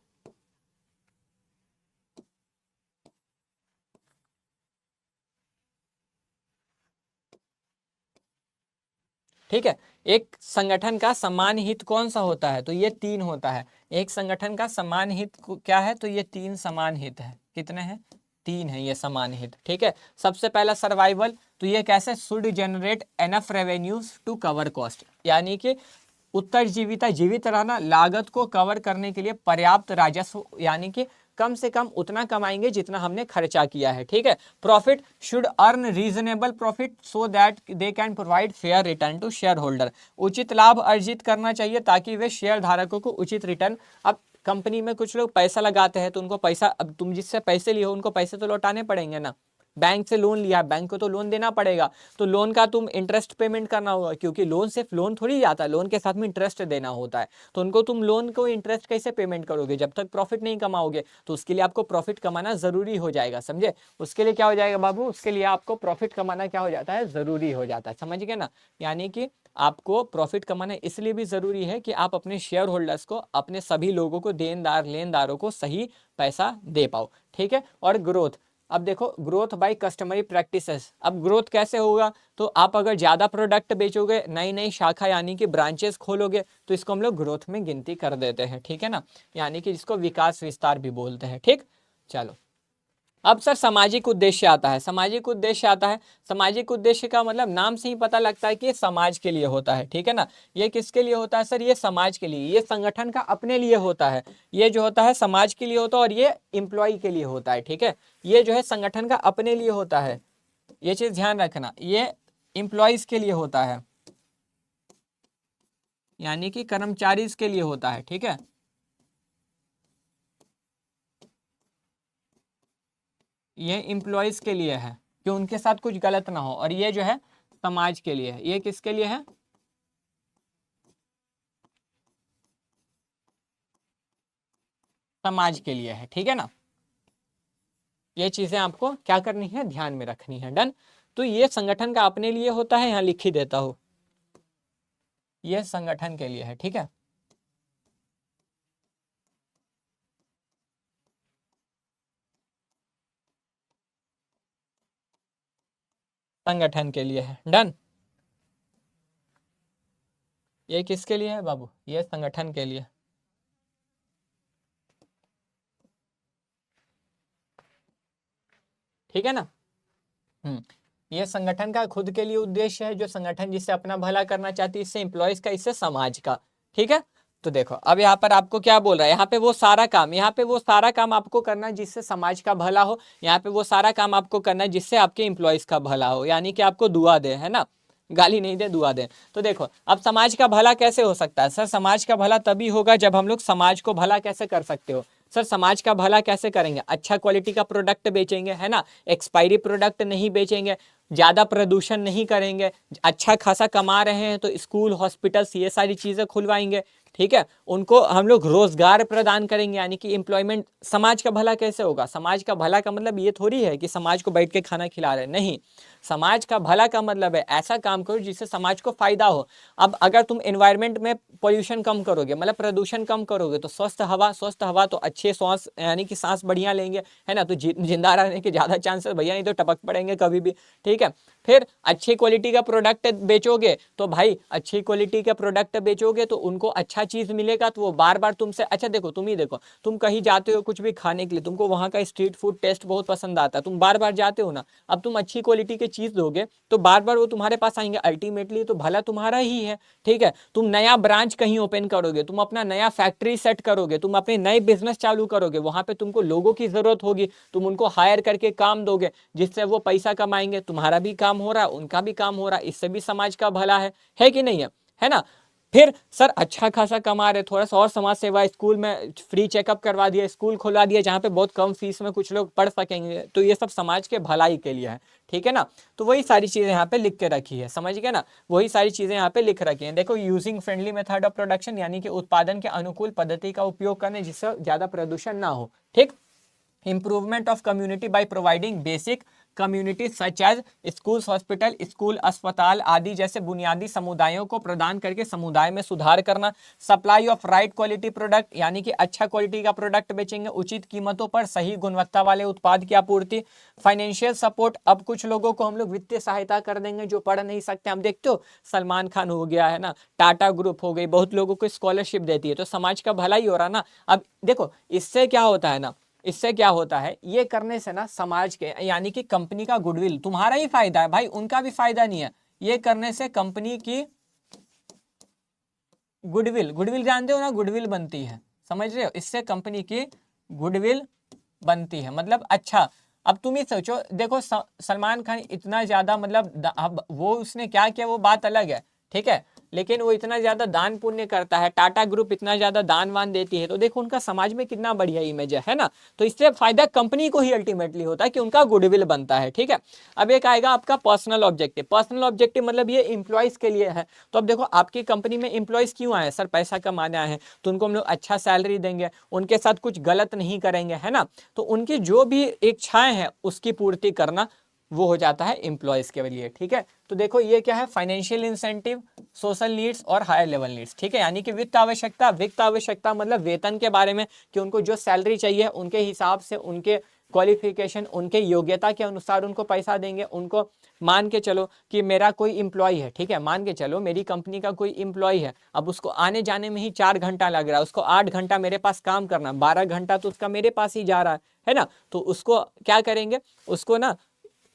ठीक है, एक संगठन का समान हित कौन सा होता है? तो ये 3 होता है। एक संगठन का समान हित क्या है? तो ये 3 समान हित है। कितने हैं? 3 है ये समान हित। ठीक है, सबसे पहला सर्वाइवल, तो ये कैसे? Should generate enough revenues to cover cost, यानी कि उत्तरजीविता, जीवित रहना, लागत को कवर करने के लिए पर्याप्त राजस्व, यानी कि कम से कम उतना कमाएंगे जितना हमने खर्चा किया है। ठीक है, profit, should earn reasonable profit so that they can provide fair return to share holder, उचित लाभ अर्जित करना चाहिए ताकि वे शेयर धारकों को उचित रिटर्न। अब कंपनी में कुछ लोग पैसा लगाते हैं तो उनको पैसा, अब तुम जिससे पैसे लिए हो उनको पैसे तो लौटाने पड़ेंगे ना, बैंक से लोन लिया, बैंक को तो लोन देना पड़ेगा, तो लोन का तुम इंटरेस्ट पेमेंट करना होगा, क्योंकि लोन सिर्फ लोन थोड़ी जाता है, लोन के साथ में इंटरेस्ट देना होता है। तो उनको तुम लोन को इंटरेस्ट कैसे पेमेंट करोगे जब तक प्रॉफिट नहीं कमाओगे? तो उसके लिए आपको प्रॉफिट कमाना जरूरी हो जाएगा, समझे? उसके लिए क्या हो जाएगा बाबू, उसके लिए आपको प्रॉफिट कमाना क्या हो जाता है, जरूरी हो जाता है, समझ गए ना? यानी कि आपको प्रॉफिट कमाना इसलिए भी जरूरी है कि आप अपने शेयर होल्डर्स को, अपने सभी लोगों को, देनदार लेनदारों को सही पैसा दे पाओ, ठीक है? और ग्रोथ, अब देखो ग्रोथ बाय कस्टमरी प्रैक्टिसेस। अब ग्रोथ कैसे होगा? तो आप अगर ज़्यादा प्रोडक्ट बेचोगे, नई नई शाखा यानी कि ब्रांचेस खोलोगे, तो इसको हम लोग ग्रोथ में गिनती कर देते हैं, ठीक है ना? यानी कि जिसको विकास विस्तार भी बोलते हैं, ठीक? चलो, अब सर सामाजिक उद्देश्य आता है। सामाजिक उद्देश्य आता है, सामाजिक उद्देश्य का मतलब नाम से ही पता लगता है कि ये समाज के लिए होता है, ठीक है ना? ये किसके लिए होता है सर? ये समाज के लिए, ये संगठन का अपने लिए होता है, ये जो होता है समाज के लिए होता है, और ये एम्प्लॉय के लिए होता है, ठीक है? ये जो है संगठन का अपने लिए होता है, ये चीज ध्यान रखना, ये एम्प्लॉयज के लिए होता है, यानी कि कर्मचारी के लिए होता है, ठीक है? ये एम्प्लॉयज के लिए है कि उनके साथ कुछ गलत ना हो, और ये जो है समाज के लिए है। ये किसके लिए है? समाज के लिए है, ठीक है ना? ये चीजें आपको क्या करनी है, ध्यान में रखनी है। डन? तो ये संगठन का अपने लिए होता है, यहाँ लिख ही देता हूं, ये संगठन के लिए है, ठीक है? संगठन के लिए है। डन? ये किसके लिए है बाबू? ये संगठन के लिए, ठीक है ना? ये संगठन का खुद के लिए उद्देश्य है, जो संगठन जिससे अपना भला करना चाहती है, इससे एम्प्लॉयज का, इससे समाज का, ठीक है? तो देखो अब यहाँ पर आपको क्या बोल रहा है, यहाँ पे वो सारा काम, यहाँ पे वो सारा काम आपको करना है जिससे समाज का भला हो, यहाँ पे वो सारा काम आपको करना है जिससे आपके एम्प्लॉयज का भला हो, यानी कि आपको दुआ दे, है ना? गाली नहीं दे, दुआ दे। तो देखो अब समाज का भला कैसे हो सकता है सर? समाज का भला तभी होगा जब हम लोग समाज को भला कैसे कर सकते हो सर? समाज का भला कैसे करेंगे? अच्छा क्वालिटी का प्रोडक्ट बेचेंगे, है ना? एक्सपायरी प्रोडक्ट नहीं बेचेंगे, ज़्यादा प्रदूषण नहीं करेंगे, अच्छा खासा कमा रहे हैं तो स्कूल, हॉस्पिटल्स, ये सारी चीज़ें खुलवाएंगे, ठीक है? उनको हम लोग रोजगार प्रदान करेंगे, यानी कि एम्प्लॉयमेंट। समाज का भला कैसे होगा? समाज का भला का मतलब ये थोड़ी है कि समाज को बैठ के खाना खिला रहे, नहीं। समाज का भला का मतलब है ऐसा काम करो जिससे समाज को फायदा हो। अब अगर तुम एनवायरनमेंट में पोल्यूशन कम करोगे, मतलब प्रदूषण कम करोगे, तो स्वस्थ हवा तो अच्छे श्वास, यानी कि सांस बढ़िया लेंगे, है ना? तो जिंदा रहने के ज्यादा चांसेस भैया, नहीं तो टपक पड़ेंगे कभी भी, ठीक है? फिर अच्छी क्वालिटी का प्रोडक्ट बेचोगे, तो भाई अच्छी क्वालिटी का प्रोडक्ट बेचोगे तो उनको अच्छा चीज मिलेगा, तो वो बार बार तुमसे, अच्छा देखो तुम ही देखो, तुम कहीं जाते हो कुछ भी खाने के लिए, तुमको वहां का स्ट्रीट फूड टेस्ट बहुत पसंद आता है, तुम बार बार जाते हो ना। अब तुम अच्छी क्वालिटी की चीज दोगे तो बार बार वो तुम्हारे पास आएंगे, अल्टीमेटली तो भला तुम्हारा ही है, ठीक है? तुम नया ब्रांच कहीं ओपन करोगे, तुम अपना नया फैक्ट्री सेट करोगे, तुम अपने नए बिजनेस चालू करोगे, वहां पे तुमको लोगों की जरूरत होगी, तुम उनको हायर करके काम दोगे, जिससे वो पैसा कमाएंगे, तुम्हारा भी काम हो रहा है, उनका भी काम हो रहा है, इससे भी समाज का भला है कि नहीं है? है ना? फिर सर अच्छा खासा कमा रहे, थोड़ा सा और समाज सेवा, स्कूल में फ्री चेकअप करवा दिया, स्कूल खुलवा दिया जहाँ पे बहुत कम फीस में कुछ लोग पढ़ सकेंगे, तो ये सब समाज के भलाई के लिए है, ठीक है ना? तो वही सारी चीजें यहाँ पे लिख के रखी है, समझ गए ना? वही सारी चीजें यहाँ पे लिख रखी हैं। देखो, using friendly method of production, यानी कि उत्पादन के अनुकूल पद्धति का उपयोग करने जिससे ज्यादा प्रदूषण ना हो, ठीक? Improvement of community by providing basic community such as schools, hospital, school, अस्पताल आदि जैसे बुनियादी समुदायों को प्रदान करके समुदाय में सुधार करना। Supply of right quality product, यानी कि अच्छा क्वालिटी का प्रोडक्ट बेचेंगे उचित कीमतों पर, सही गुणवत्ता वाले उत्पाद की आपूर्ति। फाइनेंशियल सपोर्ट, अब कुछ लोगों को हम लोग वित्तीय सहायता कर देंगे जो पढ़ नहीं सकते। हम देखते हो सलमान खान हो गया, है ना, टाटा ग्रुप हो गई, बहुत लोगों को स्कॉलरशिप देती है, तो समाज का भला ही हो रहा ना। अब देखो इससे क्या होता है ना, इससे क्या होता है, ये करने से ना समाज के, यानी कि कंपनी का गुडविल, तुम्हारा ही फायदा है भाई, उनका भी फायदा नहीं है। ये करने से कंपनी की गुडविल, गुडविल जानते हो ना, गुडविल बनती है, समझ रहे हो? इससे कंपनी की गुडविल बनती है, मतलब अच्छा। अब तुम ही सोचो, देखो सलमान खान इतना ज्यादा, मतलब अब वो उसने क्या किया वो बात अलग है, ठीक है? लेकिन वो इतना ज़्यादा दान पुण्य करता है, टाटा ग्रुप इतना ज़्यादा दान वान देती है, तो देखो उनका समाज में कितना बढ़िया इमेज है ना। तो इससे फायदा कंपनी को ही अल्टीमेटली होता है कि उनका गुडविल बनता है, ठीक है। अब एक आएगा आपका पर्सनल ऑब्जेक्टिव। पर्सनल ऑब्जेक्टिव मतलब ये इंप्लॉयज़ के लिए है। तो अब देखो आपकी कंपनी में इंप्लॉयज़ क्यों आए? सर पैसा कमाने आए हैं, तो उनको हम लोग अच्छा सैलरी देंगे, उनके साथ कुछ गलत नहीं करेंगे, है ना। तो उनकी जो भी इच्छाएं हैं उसकी पूर्ति करना वो हो जाता है एम्प्लॉयज के लिए, ठीक है। तो देखो ये क्या है, फाइनेंशियल इंसेंटिव, सोशल नीड्स और हायर लेवल नीड्स, ठीक है। यानी कि वित्त आवश्यकता, वित्त आवश्यकता मतलब वेतन के बारे में कि उनको जो सैलरी चाहिए उनके हिसाब से, उनके क्वालिफिकेशन, उनके योग्यता के अनुसार उनको पैसा देंगे। उनको मान के चलो कि मेरा कोई इम्प्लॉय है, ठीक है, मान के चलो मेरी कंपनी का कोई इम्प्लॉय है, अब उसको आने जाने में ही 4 घंटा लग रहा है, उसको 8 घंटा मेरे पास काम करना, 12 घंटा तो उसका मेरे पास ही जा रहा है ना। तो उसको क्या करेंगे, उसको ना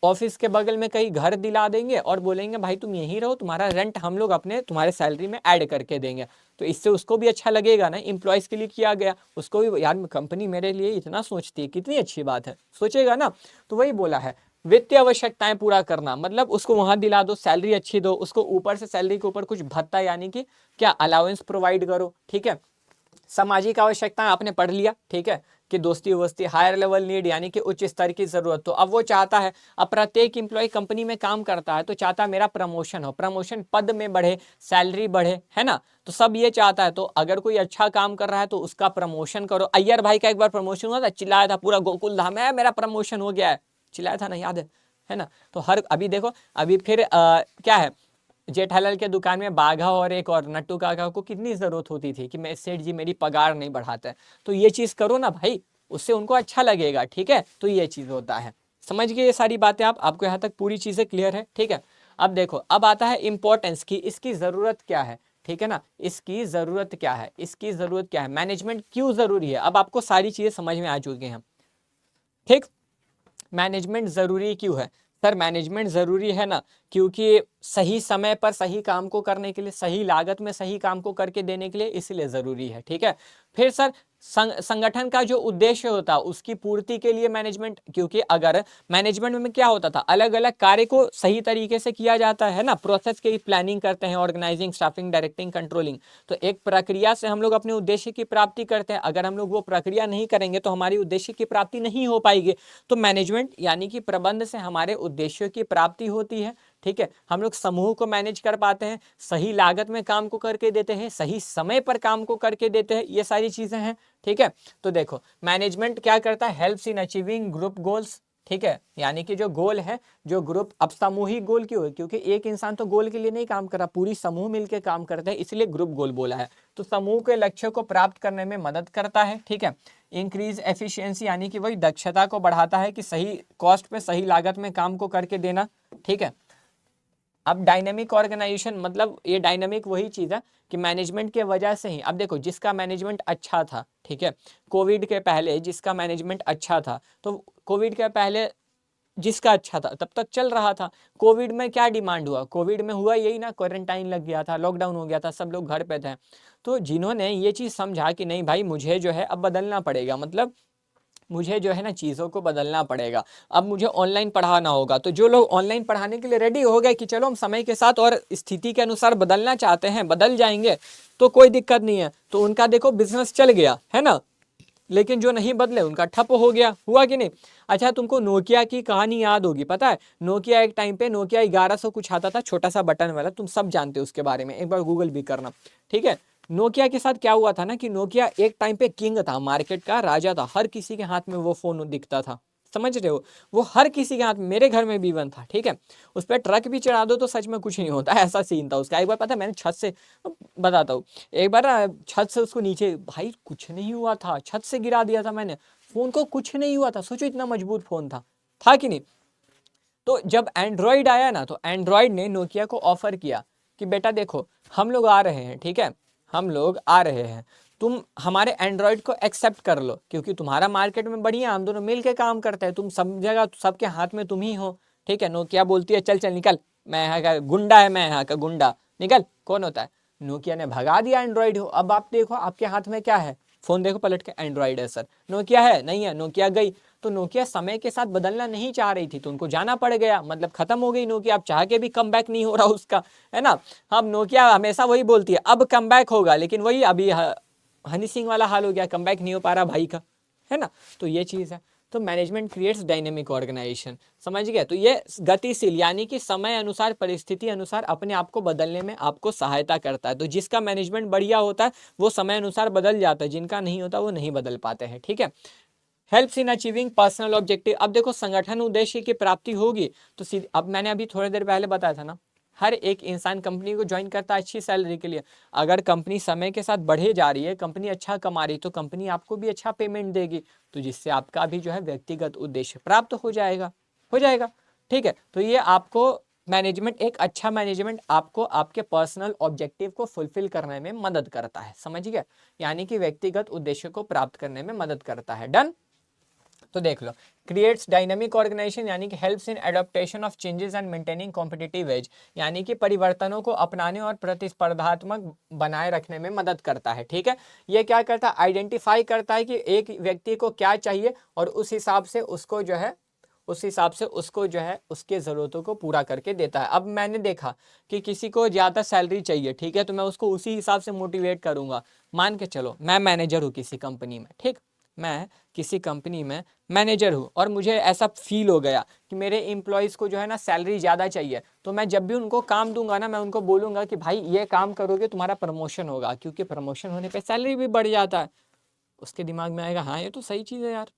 ऑफिस के बगल में कहीं घर दिला देंगे और बोलेंगे भाई तुम यहीं रहो, तुम्हारा रेंट हम लोग अपने तुम्हारे सैलरी में ऐड करके देंगे। तो इससे उसको भी अच्छा लगेगा ना, इम्प्लॉयज के लिए किया गया, उसको भी यार कंपनी मेरे लिए इतना सोचती है, कितनी अच्छी बात है, सोचेगा ना। तो वही बोला है, वित्तीय आवश्यकताएं पूरा करना मतलब उसको वहां दिला दो, सैलरी अच्छी दो, उसको ऊपर से सैलरी के ऊपर कुछ भत्ता यानी कि क्या अलाउंस प्रोवाइड करो, ठीक है। सामाजिक आवश्यकताएं आपने पढ़ लिया, ठीक है, कि दोस्ती वोस्ती, हायर लेवल नीड यानी कि उच्च स्तर की जरूरत। तो अब वो चाहता है, अब प्रत्येक इंप्लॉय कंपनी में काम करता है तो चाहता है मेरा प्रमोशन हो, प्रमोशन पद में बढ़े, सैलरी बढ़े, है ना। तो सब ये चाहता है। तो अगर कोई अच्छा काम कर रहा है तो उसका प्रमोशन करो। अय्यर भाई का एक बार प्रमोशन हुआ था, चिल्लाया था पूरा गोकुल धाम है मेरा प्रमोशन हो गया है, चिल्लाया था ना, याद है ना। तो हर अभी देखो अभी फिर क्या है, जेठालाल के दुकान में बाघा और एक और नट्टू काका को कितनी जरूरत होती थी कि मैं सेठ जी मेरी पगार नहीं बढ़ाते, तो ये चीज करो ना भाई, उससे उनको अच्छा लगेगा, ठीक है। तो ये चीज होता है, समझ गए ये सारी बातें आप, आपको यहाँ तक पूरी चीजें क्लियर है, ठीक है। अब देखो अब आता है इंपॉर्टेंस की, इसकी जरूरत क्या है, ठीक है ना, इसकी जरूरत क्या है, इसकी जरूरत क्या है, मैनेजमेंट क्यों जरूरी है। अब आपको सारी चीजें समझ में आ चुकी हैं, ठीक। मैनेजमेंट जरूरी क्यों है? सर मैनेजमेंट जरूरी है ना क्योंकि सही समय पर सही काम को करने के लिए, सही लागत में सही काम को करके देने के लिए, इसलिए जरूरी है, ठीक है। फिर सर संगठन का जो उद्देश्य होता है उसकी पूर्ति के लिए मैनेजमेंट, क्योंकि अगर मैनेजमेंट में क्या होता था, अलग अलग कार्य को सही तरीके से किया जाता है ना, प्रोसेस की प्लानिंग करते हैं, ऑर्गेनाइजिंग, स्टाफिंग, डायरेक्टिंग, कंट्रोलिंग। तो एक प्रक्रिया से हम लोग अपने उद्देश्य की प्राप्ति करते हैं, अगर हम लोग वो प्रक्रिया नहीं करेंगे तो हमारी उद्देश्य की प्राप्ति नहीं हो पाएगी। तो मैनेजमेंट यानी कि प्रबंध से हमारे उद्देश्यों की प्राप्ति होती है, ठीक है। हम लोग समूह को मैनेज कर पाते हैं, सही लागत में काम को करके देते हैं, सही समय पर काम को करके देते हैं, ये सारी चीजें हैं, ठीक है। तो देखो मैनेजमेंट क्या करता है, helps in achieving group goals, ठीक है। यानी कि जो गोल है, जो ग्रुप, अब सामूहिक गोल क्यों है, क्योंकि एक इंसान तो गोल के लिए नहीं काम कर रहा, पूरी समूह मिलकर काम करते हैं, इसलिए ग्रुप गोल बोला है। तो समूह के लक्ष्य को प्राप्त करने में मदद करता है, ठीक है। इंक्रीज एफिशिएंसी यानी कि वही दक्षता को बढ़ाता है कि सही कॉस्ट पे सही लागत में काम को करके देना, ठीक है। अब डायनेमिक ऑर्गेनाइजेशन मतलब ये डायनेमिक वही चीज है कि मैनेजमेंट के वजह से ही, अब देखो जिसका मैनेजमेंट अच्छा था, ठीक है, कोविड के पहले जिसका मैनेजमेंट अच्छा था, तो कोविड के पहले जिसका अच्छा था तब तक चल रहा था। कोविड में क्या डिमांड हुआ, कोविड में हुआ यही ना, क्वारंटाइन लग गया था, लॉकडाउन हो गया था, सब लोग घर पे थे। तो जिन्होंने ये चीज समझा कि नहीं भाई मुझे जो है अब बदलना पड़ेगा, मतलब मुझे जो है ना चीज़ों को बदलना पड़ेगा, अब मुझे ऑनलाइन पढ़ाना होगा, तो जो लोग ऑनलाइन पढ़ाने के लिए रेडी हो गए कि चलो हम समय के साथ और स्थिति के अनुसार बदलना चाहते हैं, बदल जाएंगे, तो कोई दिक्कत नहीं है, तो उनका देखो बिजनेस चल गया, है ना। लेकिन जो नहीं बदले उनका ठप हो गया, हुआ कि नहीं। अच्छा तुमको नोकिया की कहानी याद होगी, पता है नोकिया एक टाइम पे नोकिया 1100 कुछ आता था, छोटा सा बटन वाला, तुम सब जानते हो उसके बारे में, एक बार गूगल भी करना, ठीक है। नोकिया के साथ क्या हुआ था ना कि नोकिया एक टाइम पे किंग था, मार्केट का राजा था, हर किसी के हाथ में वो फोन दिखता था, समझ रहे हो, वो हर किसी के हाथ में, मेरे घर में भी वन था, ठीक है। उस पर ट्रक भी चढ़ा दो तो सच में कुछ नहीं होता, ऐसा सीन था उसका। एक बार पता है मैंने छत से, बताता हूँ, एक बार छत से उसको नीचे, भाई कुछ नहीं हुआ था, छत से गिरा दिया था मैंने फोन को, कुछ नहीं हुआ था, सोचो इतना मजबूत फोन था कि नहीं। तो जब एंड्रॉयड आया ना, तो एंड्रॉयड ने नोकिया को ऑफर किया कि बेटा देखो हम लोग आ रहे हैं, ठीक है, हम लोग आ रहे हैं, तुम हमारे एंड्रॉयड को एक्सेप्ट कर लो, क्योंकि तुम्हारा मार्केट में बढ़िया, हम दोनों मिल के काम करते हैं, तुम सब जगह सबके हाथ में तुम ही हो, ठीक है। नोकिया बोलती है चल चल निकल, मैं यहाँ का गुंडा है, मैं यहाँ का गुंडा, निकल। कौन होता है, नोकिया ने भगा दिया एंड्रॉयड हो। अब आप देखो आपके हाथ में क्या है, फ़ोन देखो पलट के, एंड्रॉइड है सर। नोकिया है, नहीं है, नोकिया गई। तो नोकिया समय के साथ बदलना नहीं चाह रही थी तो उनको जाना पड़ गया, मतलब खत्म हो गई नोकिया। अब चाह के भी कम बैक नहीं हो रहा उसका, है ना। अब नोकिया हमेशा वही बोलती है अब कम बैक होगा, लेकिन वही अभी हनी सिंह वाला हाल हो गया, कम बैक नहीं हो पा रहा भाई का, है ना। तो ये चीज़ है। तो मैनेजमेंट क्रिएट्स डायनेमिक ऑर्गेनाइजेशन, समझ गया। तो ये गतिशील यानी कि समय अनुसार, परिस्थिति अनुसार अपने आप को बदलने में आपको सहायता करता है। तो जिसका मैनेजमेंट बढ़िया होता है वो समय अनुसार बदल जाता है, जिनका नहीं होता वो नहीं बदल पाते हैं, ठीक है। Helps in achieving personal objective. अब देखो संगठन उद्देश्य की प्राप्ति होगी तो अब मैंने अभी थोड़ी देर पहले बताया था ना, हर एक इंसान कंपनी को ज्वाइन करता है अच्छी सैलरी के लिए। अगर कंपनी समय के साथ बढ़े जा रही है, कंपनी अच्छा कमा रही है, तो कंपनी आपको भी अच्छा पेमेंट देगी, तो जिससे आपका भी जो है व्यक्तिगत उद्देश्य प्राप्त हो जाएगा, ठीक है। तो ये आपको मैनेजमेंट, एक अच्छा मैनेजमेंट आपको आपके पर्सनल ऑब्जेक्टिव को फुलफिल करने में मदद करता है, समझ गया। यानी कि व्यक्तिगत उद्देश्य को प्राप्त करने में मदद करता है। डन। तो देख लो, क्रिएट्स डायनामिक ऑर्गेनाइजेशन यानी कि helps in adaptation of changes and maintaining competitive as, यानी कि परिवर्तनों को अपनाने और प्रतिस्पर्धात्मक बनाए रखने में मदद करता है, ठीक है। ये क्या करता है, आइडेंटिफाई करता है कि एक व्यक्ति को क्या चाहिए और उस हिसाब से उसको जो है उसके ज़रूरतों को पूरा करके देता है। अब मैंने देखा कि किसी को ज़्यादा सैलरी चाहिए, ठीक है, तो मैं उसको उसी हिसाब से मोटिवेट करूँगा। मान के चलो मैं मैनेजर हूँ किसी कंपनी में, ठीक, मैं किसी कंपनी में मैनेजर हूँ और मुझे ऐसा फील हो गया कि मेरे एम्प्लॉयज़ को जो है ना सैलरी ज़्यादा चाहिए, तो मैं जब भी उनको काम दूंगा ना, मैं उनको बोलूँगा कि भाई ये काम करोगे तुम्हारा प्रमोशन होगा, क्योंकि प्रमोशन होने पे सैलरी भी बढ़ जाता है। उसके दिमाग में आएगा हाँ ये तो सही चीज़ है यार,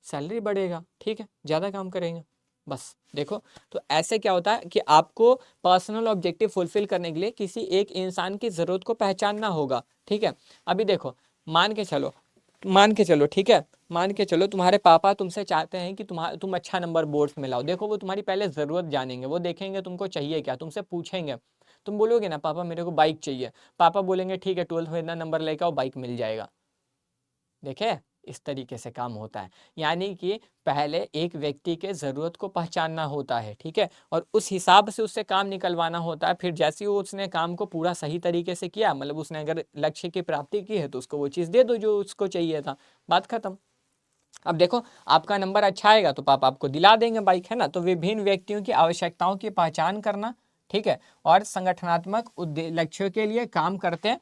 सैलरी बढ़ेगा, ठीक है, ज़्यादा काम करेंगे। बस देखो, तो ऐसे क्या होता है कि आपको पर्सनल ऑब्जेक्टिव फुलफिल करने के लिए किसी एक इंसान की ज़रूरत को पहचानना होगा, ठीक है। अभी देखो, मान के चलो, ठीक है, मान के चलो तुम्हारे पापा तुमसे चाहते हैं कि तुम अच्छा नंबर बोर्ड्स में लाओ। देखो वो तुम्हारी पहले ज़रूरत जानेंगे, वो देखेंगे तुमको चाहिए क्या, तुमसे पूछेंगे। तुम बोलोगे ना पापा मेरे को बाइक चाहिए, पापा बोलेंगे ठीक है 12th में इतना नंबर लेकर आओ, बाइक मिल जाएगा। देखे, इस तरीके से काम होता है। यानी कि पहले एक व्यक्ति के ज़रूरत को पहचानना होता है, ठीक है, और उस हिसाब से उससे काम निकलवाना होता है। फिर जैसे ही उसने काम को पूरा सही तरीके से किया, मतलब उसने अगर लक्ष्य की प्राप्ति की है तो उसको वो चीज़ दे दो जो उसको चाहिए था, बात खत्म। अब देखो, आपका नंबर अच्छा आएगा तो पापा आपको दिला देंगे बाइक, है ना। तो विभिन्न व्यक्तियों की आवश्यकताओं की पहचान करना, ठीक है, और संगठनात्मक लक्ष्यों के लिए काम करते हैं,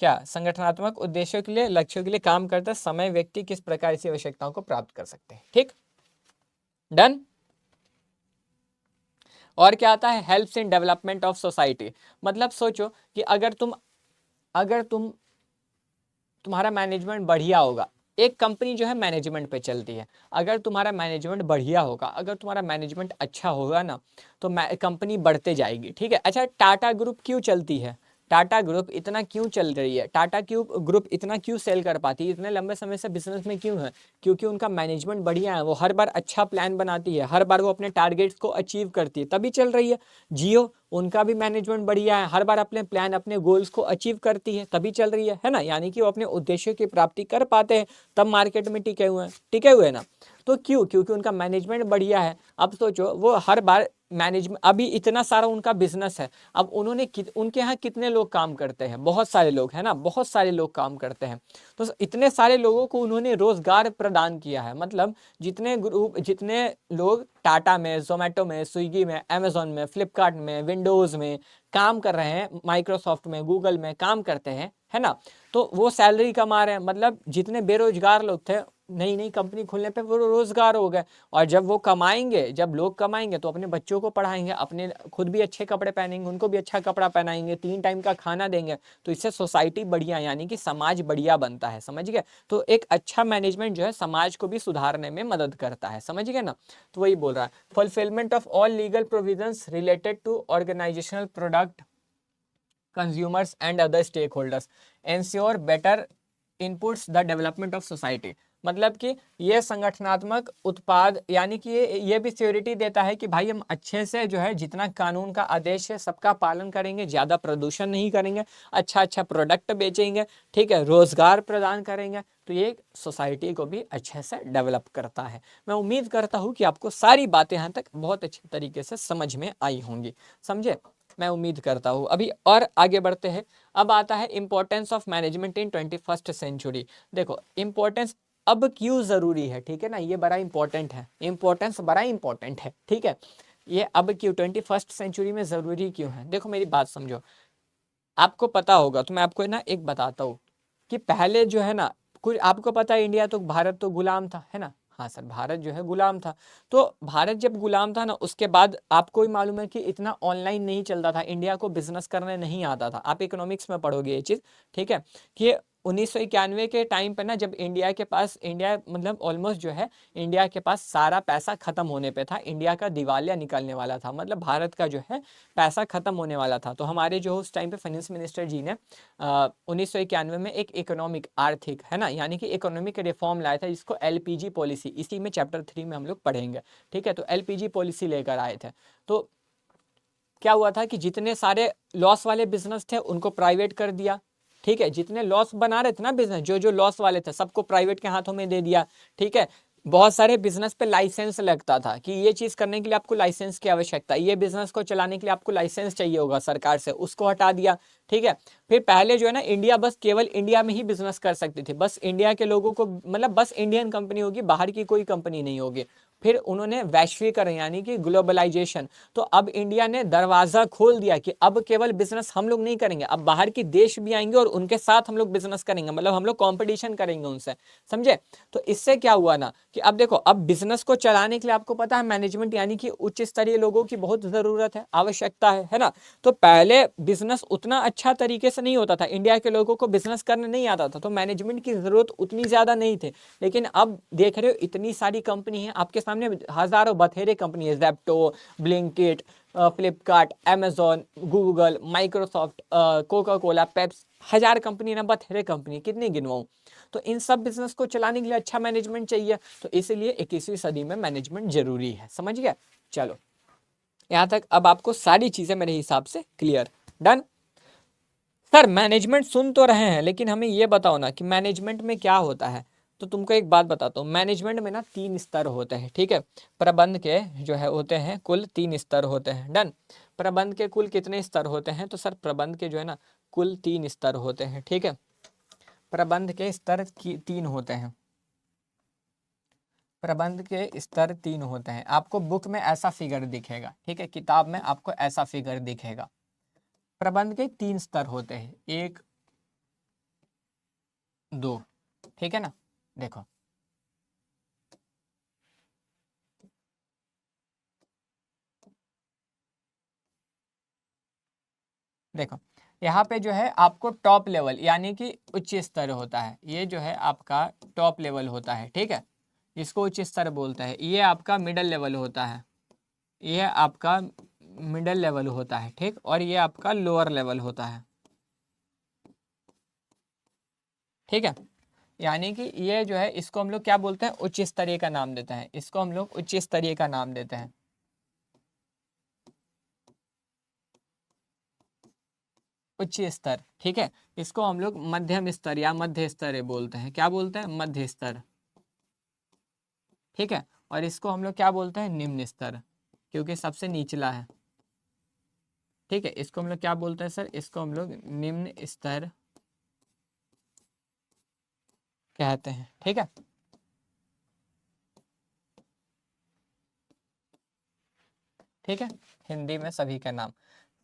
क्या संगठनात्मक उद्देश्यों के लिए, लक्ष्यों के लिए काम करते समय व्यक्ति किस प्रकार की आवश्यकताओं को प्राप्त कर सकते हैं, ठीक। डन। और क्या आता है, helps in development of society. मतलब सोचो कि अगर तुम्हारा मैनेजमेंट बढ़िया होगा, एक कंपनी जो है मैनेजमेंट पे चलती है, अगर तुम्हारा मैनेजमेंट बढ़िया होगा, अगर तुम्हारा मैनेजमेंट अच्छा होगा ना, तो कंपनी बढ़ते जाएगी, ठीक है। अच्छा, टाटा ग्रुप क्यों चलती है, टाटा ग्रुप इतना क्यों चल रही है, टाटा ग्रुप इतना क्यों सेल कर पाती है, इतने लंबे समय से बिजनेस में क्यों है, क्योंकि उनका मैनेजमेंट बढ़िया है, वो हर बार अच्छा प्लान बनाती है, हर बार वो अपने टारगेट्स को अचीव करती है, तभी चल रही है। जियो, उनका भी मैनेजमेंट बढ़िया है, हर बार अपने प्लान, अपने गोल्स को अचीव करती है, तभी चल रही है ना। यानी कि वो अपने उद्देश्यों की प्राप्ति कर पाते हैं, तब मार्केट में टिके हुए हैं ना। तो क्यों, क्योंकि उनका मैनेजमेंट बढ़िया है। अब सोचो, वो हर बार मैनेजमेंट, अभी इतना सारा उनका बिजनेस है, अब उनके यहाँ कितने लोग काम करते हैं, बहुत सारे लोग, है ना, बहुत सारे लोग काम करते हैं। तो इतने सारे लोगों को उन्होंने रोजगार प्रदान किया है, मतलब जितने लोग टाटा में, जोमेटो में, स्विगी में, अमेजोन में, फ्लिपकार्ट में, विंडोज में काम कर रहे हैं, माइक्रोसॉफ्ट में, गूगल में काम करते हैं, है ना, तो वो सैलरी कमा रहे हैं। मतलब जितने बेरोजगार लोग थे, नई नई कंपनी खुलने पे वो रोजगार हो गए, और जब वो कमाएंगे, जब लोग कमाएंगे तो अपने बच्चों को पढ़ाएंगे, अपने खुद भी अच्छे कपड़े पहनेंगे, उनको भी अच्छा कपड़ा पहनाएंगे, 3 टाइम का खाना देंगे, तो इससे सोसाइटी बढ़िया, यानी कि समाज बढ़िया बनता है, समझ गए। तो एक अच्छा मैनेजमेंट जो है समाज को भी सुधारने में मदद करता है, समझ गए ना। तो वही बोल रहा है, fulfilment of all legal provisions related to organizational product consumers and other stakeholders ensure better inputs the development of society। मतलब कि ये संगठनात्मक उत्पाद, यानी कि ये भी श्योरिटी देता है कि भाई हम अच्छे से जो है जितना कानून का आदेश है सबका पालन करेंगे, ज़्यादा प्रदूषण नहीं करेंगे, अच्छा प्रोडक्ट बेचेंगे, ठीक है, रोजगार प्रदान करेंगे, तो ये सोसाइटी को भी अच्छे से डेवलप करता है। मैं उम्मीद करता हूँ कि आपको सारी बातें यहाँ तक बहुत अच्छे तरीके से समझ में आई होंगी, समझे। मैं उम्मीद करता हूँ। अभी और आगे बढ़ते हैं। अब आता है importance of management in 21st century. देखो इम्पोर्टेंस अब क्यों ज़रूरी है, ठीक है ना, ये बड़ा इंपॉर्टेंट है, इम्पोर्टेंस बड़ा इंपॉर्टेंट है, ठीक है। ये अब क्यों 21st सेंचुरी में ज़रूरी क्यों है, देखो मेरी बात समझो। आपको पता होगा तो मैं आपको ना एक बताता हूँ कि पहले जो है ना, कुछ आपको पता है इंडिया तो, भारत तो गुलाम था, है ना। हाँ सर, भारत जो है गुलाम था। तो भारत जब गुलाम था ना, उसके बाद आपको ही मालूम है कि इतना ऑनलाइन नहीं चलता था, इंडिया को बिजनेस करने नहीं आता था। आप इकोनॉमिक्स में पढ़ोगे ये चीज़, ठीक है, कि 1991 के टाइम पे ना, जब इंडिया के पास, इंडिया मतलब ऑलमोस्ट जो है इंडिया के पास सारा पैसा खत्म होने पे था, इंडिया का दिवालिया निकलने वाला था, मतलब भारत का जो है पैसा खत्म होने वाला था। तो हमारे जो उस टाइम पे फाइनेंस मिनिस्टर जी ने 1991 में एक इकोनॉमिक, आर्थिक, है ना, यानी कि इकोनॉमिक रिफॉर्म लाया था, जिसको एलपीजी पॉलिसी, इसी में चैप्टर 3 में हम लोग पढ़ेंगे, ठीक है। तो एलपीजी पॉलिसी लेकर आए थे। तो क्या हुआ था कि जितने सारे लॉस वाले बिजनेस थे उनको प्राइवेट कर दिया, ठीक है। जितने लॉस बना रहे थे ना बिजनेस, जो जो लॉस वाले थे, सबको प्राइवेट के हाथों में दे दिया, ठीक है। बहुत सारे बिजनेस पे लाइसेंस लगता था कि ये चीज करने के लिए आपको लाइसेंस की आवश्यकता है, ये बिजनेस को चलाने के लिए आपको लाइसेंस चाहिए होगा सरकार से, उसको हटा दिया, ठीक है। फिर पहले जो है ना, इंडिया बस केवल इंडिया में ही बिजनेस कर सकती थी, बस इंडिया के लोगों को, मतलब बस इंडियन कंपनी होगी, बाहर की कोई कंपनी नहीं होगी। फिर उन्होंने वैश्वीकरण यानी कि ग्लोबलाइजेशन, तो अब इंडिया ने दरवाजा खोल दिया कि अब केवल बिजनेस हम लोग नहीं करेंगे, अब बाहर के देश भी आएंगे और उनके साथ हम लोग बिजनेस करेंगे, मतलब हम लोग कंपटीशन करेंगे उनसे, समझे। तो इससे क्या हुआ ना कि अब देखो, अब बिजनेस को चलाने के लिए आपको पता है मैनेजमेंट यानी कि उच्च स्तरीय लोगों की बहुत जरूरत है, आवश्यकता है ना। तो पहले बिजनेस उतना अच्छा तरीके से नहीं होता था, इंडिया के लोगों को बिजनेस करने नहीं आता था, तो मैनेजमेंट की जरूरत उतनी ज्यादा नहीं थी। लेकिन अब देख रहे हो इतनी सारी कंपनी है आपके सामने, हजारों बथेरे कंपनी है, Zepto, Blinkit, Flipkart, Amazon, Google, Microsoft, Coca Cola, Pep's, हजार कंपनी ना, बथेरे कंपनी, कितनी गिनवाऊं। तो इन सब बिजनेस को चलाने के लिए अच्छा मैनेजमेंट चाहिए, तो इसलिए 21वीं सदी में मैनेजमेंट जरूरी है, समझ गया। चलो यहाँ तक अब आपको सारी चीजें मेरे हिसाब से क्लियर, डन। सर मैनेजमेंट सुन तो रहे हैं, लेकिन हमें ये बताओ ना कि मैनेजमेंट में क्या होता है। तो तुमको एक बात बताता हूँ, मैनेजमेंट में ना 3 स्तर होते हैं, ठीक है। प्रबंध के जो है होते हैं कुल 3 स्तर होते हैं, डन। प्रबंध के कुल कितने स्तर होते हैं, तो सर प्रबंध के जो है ना कुल 3 स्तर होते हैं, ठीक है। प्रबंध के स्तर 3 होते हैं, प्रबंध के स्तर 3 होते हैं। आपको बुक में ऐसा फिगर दिखेगा, ठीक है, किताब में आपको ऐसा फिगर दिखेगा। प्रबंध के 3 स्तर होते हैं, 1 2, ठीक है ना। देखो देखो यहाँ पे जो है आपको टॉप लेवल यानी कि उच्च स्तर होता है, ये जो है आपका टॉप लेवल होता है, ठीक है, इसको उच्च स्तर बोलते हैं। ये आपका मिडल लेवल होता है, ये आपका मिडल लेवल होता है, ठीक, और ये आपका लोअर लेवल होता है, ठीक है। यानी कि ये जो है इसको हम लोग क्या बोलते हैं, उच्च स्तरीय का नाम देते हैं, इसको हम लोग उच्च स्तरीय का नाम देते हैं, उच्च स्तर, ठीक है। इसको हम लोग मध्यम स्तर या मध्य स्तर बोलते हैं, क्या बोलते हैं, मध्य स्तर, ठीक है। और इसको हम लोग क्या बोलते हैं, निम्न स्तर, क्योंकि सबसे निचला है, ठीक है। इसको हम लोग क्या बोलते हैं सर, इसको हम लोग निम्न स्तर कहते हैं, ठीक है। ठीक है, हिंदी में सभी का नाम।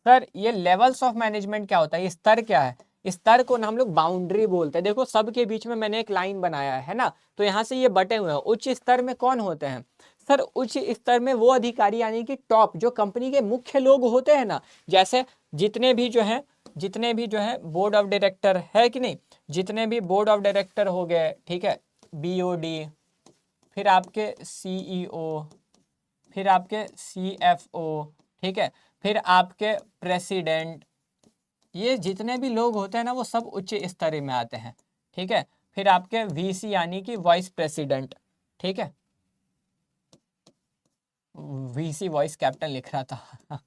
सर ये लेवल्स ऑफ मैनेजमेंट क्या होता है, ये स्तर क्या है, स्तर को ना हम लोग बाउंड्री बोलते हैं। देखो सबके बीच में मैंने एक लाइन बनाया है ना, तो यहाँ से ये बटे हुए हैं। उच्च स्तर में कौन होते हैं सर, उच्च स्तर में वो अधिकारी यानी कि टॉप, जो कंपनी के मुख्य लोग होते हैं ना, जैसे जितने भी जो है बोर्ड ऑफ डायरेक्टर है कि नहीं, जितने भी बोर्ड ऑफ डायरेक्टर हो गए, ठीक है, बीओडी, फिर आपके सीईओ, फिर आपके सीएफओ, ठीक है, फिर आपके प्रेसिडेंट, ये जितने भी लोग होते हैं ना वो सब उच्च स्तरीय में आते हैं, ठीक है। फिर आपके वीसी यानी कि वाइस प्रेसिडेंट, ठीक है, वीसी वॉइस कैप्टन लिख रहा था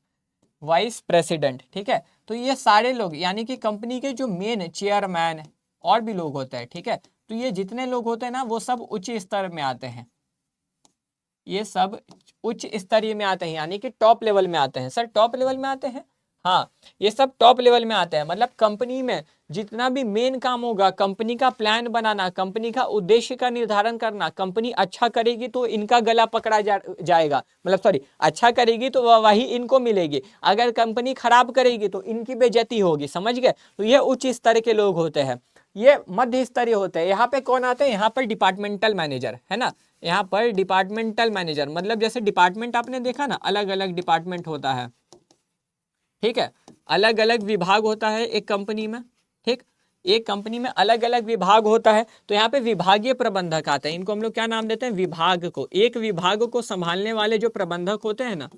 वाइस प्रेसिडेंट, ठीक है। तो ये सारे लोग यानी कि कंपनी के जो मेन चेयरमैन और भी लोग होते हैं, ठीक है। तो ये जितने लोग होते हैं ना वो सब उच्च स्तर में आते हैं, ये सब उच्च स्तरीय में आते हैं, यानी कि टॉप लेवल में आते हैं। सर टॉप लेवल में आते हैं, हाँ, ये सब टॉप लेवल में आते हैं। मतलब कंपनी में जितना भी मेन काम होगा, कंपनी का प्लान बनाना, कंपनी का उद्देश्य का निर्धारण करना, कंपनी अच्छा करेगी तो इनका गला पकड़ा जाएगा, मतलब सॉरी, अच्छा करेगी तो वही इनको मिलेगी, अगर कंपनी खराब करेगी तो इनकी बेइज्जती होगी, समझ गए। तो ये उच्च स्तर के लोग होते हैं, ये मध्य स्तरीय होते हैं। यहाँ पे कौन आते हैं, यहाँ पर डिपार्टमेंटल मैनेजर, है ना, यहाँ पर डिपार्टमेंटल मैनेजर, मतलब जैसे डिपार्टमेंट आपने देखा ना, अलग अलग डिपार्टमेंट होता है, ठीक है, अलग अलग विभाग होता है एक कंपनी में, ठीक, एक कंपनी में अलग अलग विभाग होता है। तो यहाँ पे विभागीय प्रबंधक आते हैं, इनको हम लोग क्या नाम देते हैं, विभाग को। एक विभाग को संभालने वाले जो प्रबंधक होते हैं ना,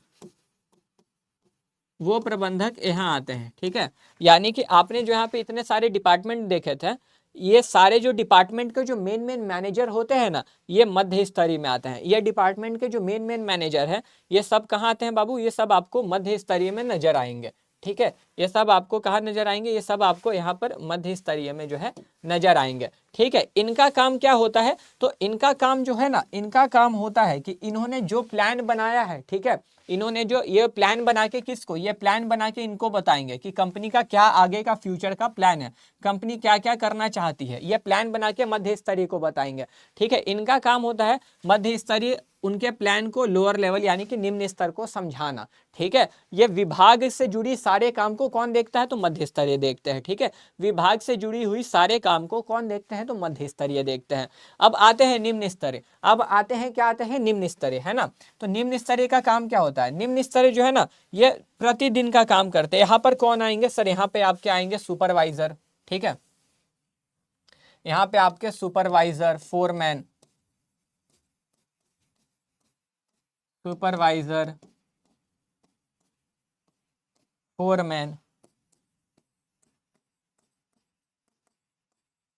वो प्रबंधक यहाँ आते हैं, ठीक है। यानी कि आपने जो यहाँ पे इतने सारे डिपार्टमेंट देखे थे, ये सारे जो डिपार्टमेंट के जो मेन मेन मैनेजर होते हैं ना, ये मध्य स्तरीय में आते हैं। ये डिपार्टमेंट के जो मेन मेन मैनेजर हैं, ये सब कहाँ आते हैं बाबू, ये सब आपको मध्य स्तरीय में नजर आएंगे, ठीक है। ये सब आपको कहाँ नजर आएंगे, ये सब आपको यहाँ पर मध्य स्तरीय में जो है नजर आएंगे, ठीक है। इनका काम क्या होता है, तो इनका काम जो है ना, इनका काम होता है कि इन्होंने जो प्लान बनाया है, ठीक है, इन्होंने जो ये प्लान बना के, किसको, ये प्लान बना के इनको बताएंगे कि कंपनी का क्या आगे का फ्यूचर का प्लान है, कंपनी क्या क्या करना चाहती है, ये प्लान बना के मध्य स्तरीय को बताएंगे, ठीक है। इनका काम होता है मध्य स्तरीय उनके प्लान को लोअर लेवल यानी कि निम्न स्तर को समझाना, ठीक है। ये विभाग से जुड़ी सारे काम को कौन देखता है, तो मध्य स्तरीय देखते हैं, ठीक है। विभाग से जुड़ी हुई सारे काम को कौन देखते हैं, तो मध्य स्तरीय देखते हैं। अब आते हैं निम्न स्तरीय, अब आते हैं क्या आते हैं, निम्न स्तरीय, है ना। तो निम्न स्तरीय का काम क्या होता है, निम्न स्तरीय जो है ना, ये प्रतिदिन का काम करते हैं। यहाँ पर कौन आएंगे सर, यहाँ पे आपके आएंगे सुपरवाइजर, ठीक है, यहाँ पे आपके supervisor, foreman, supervisor, foreman,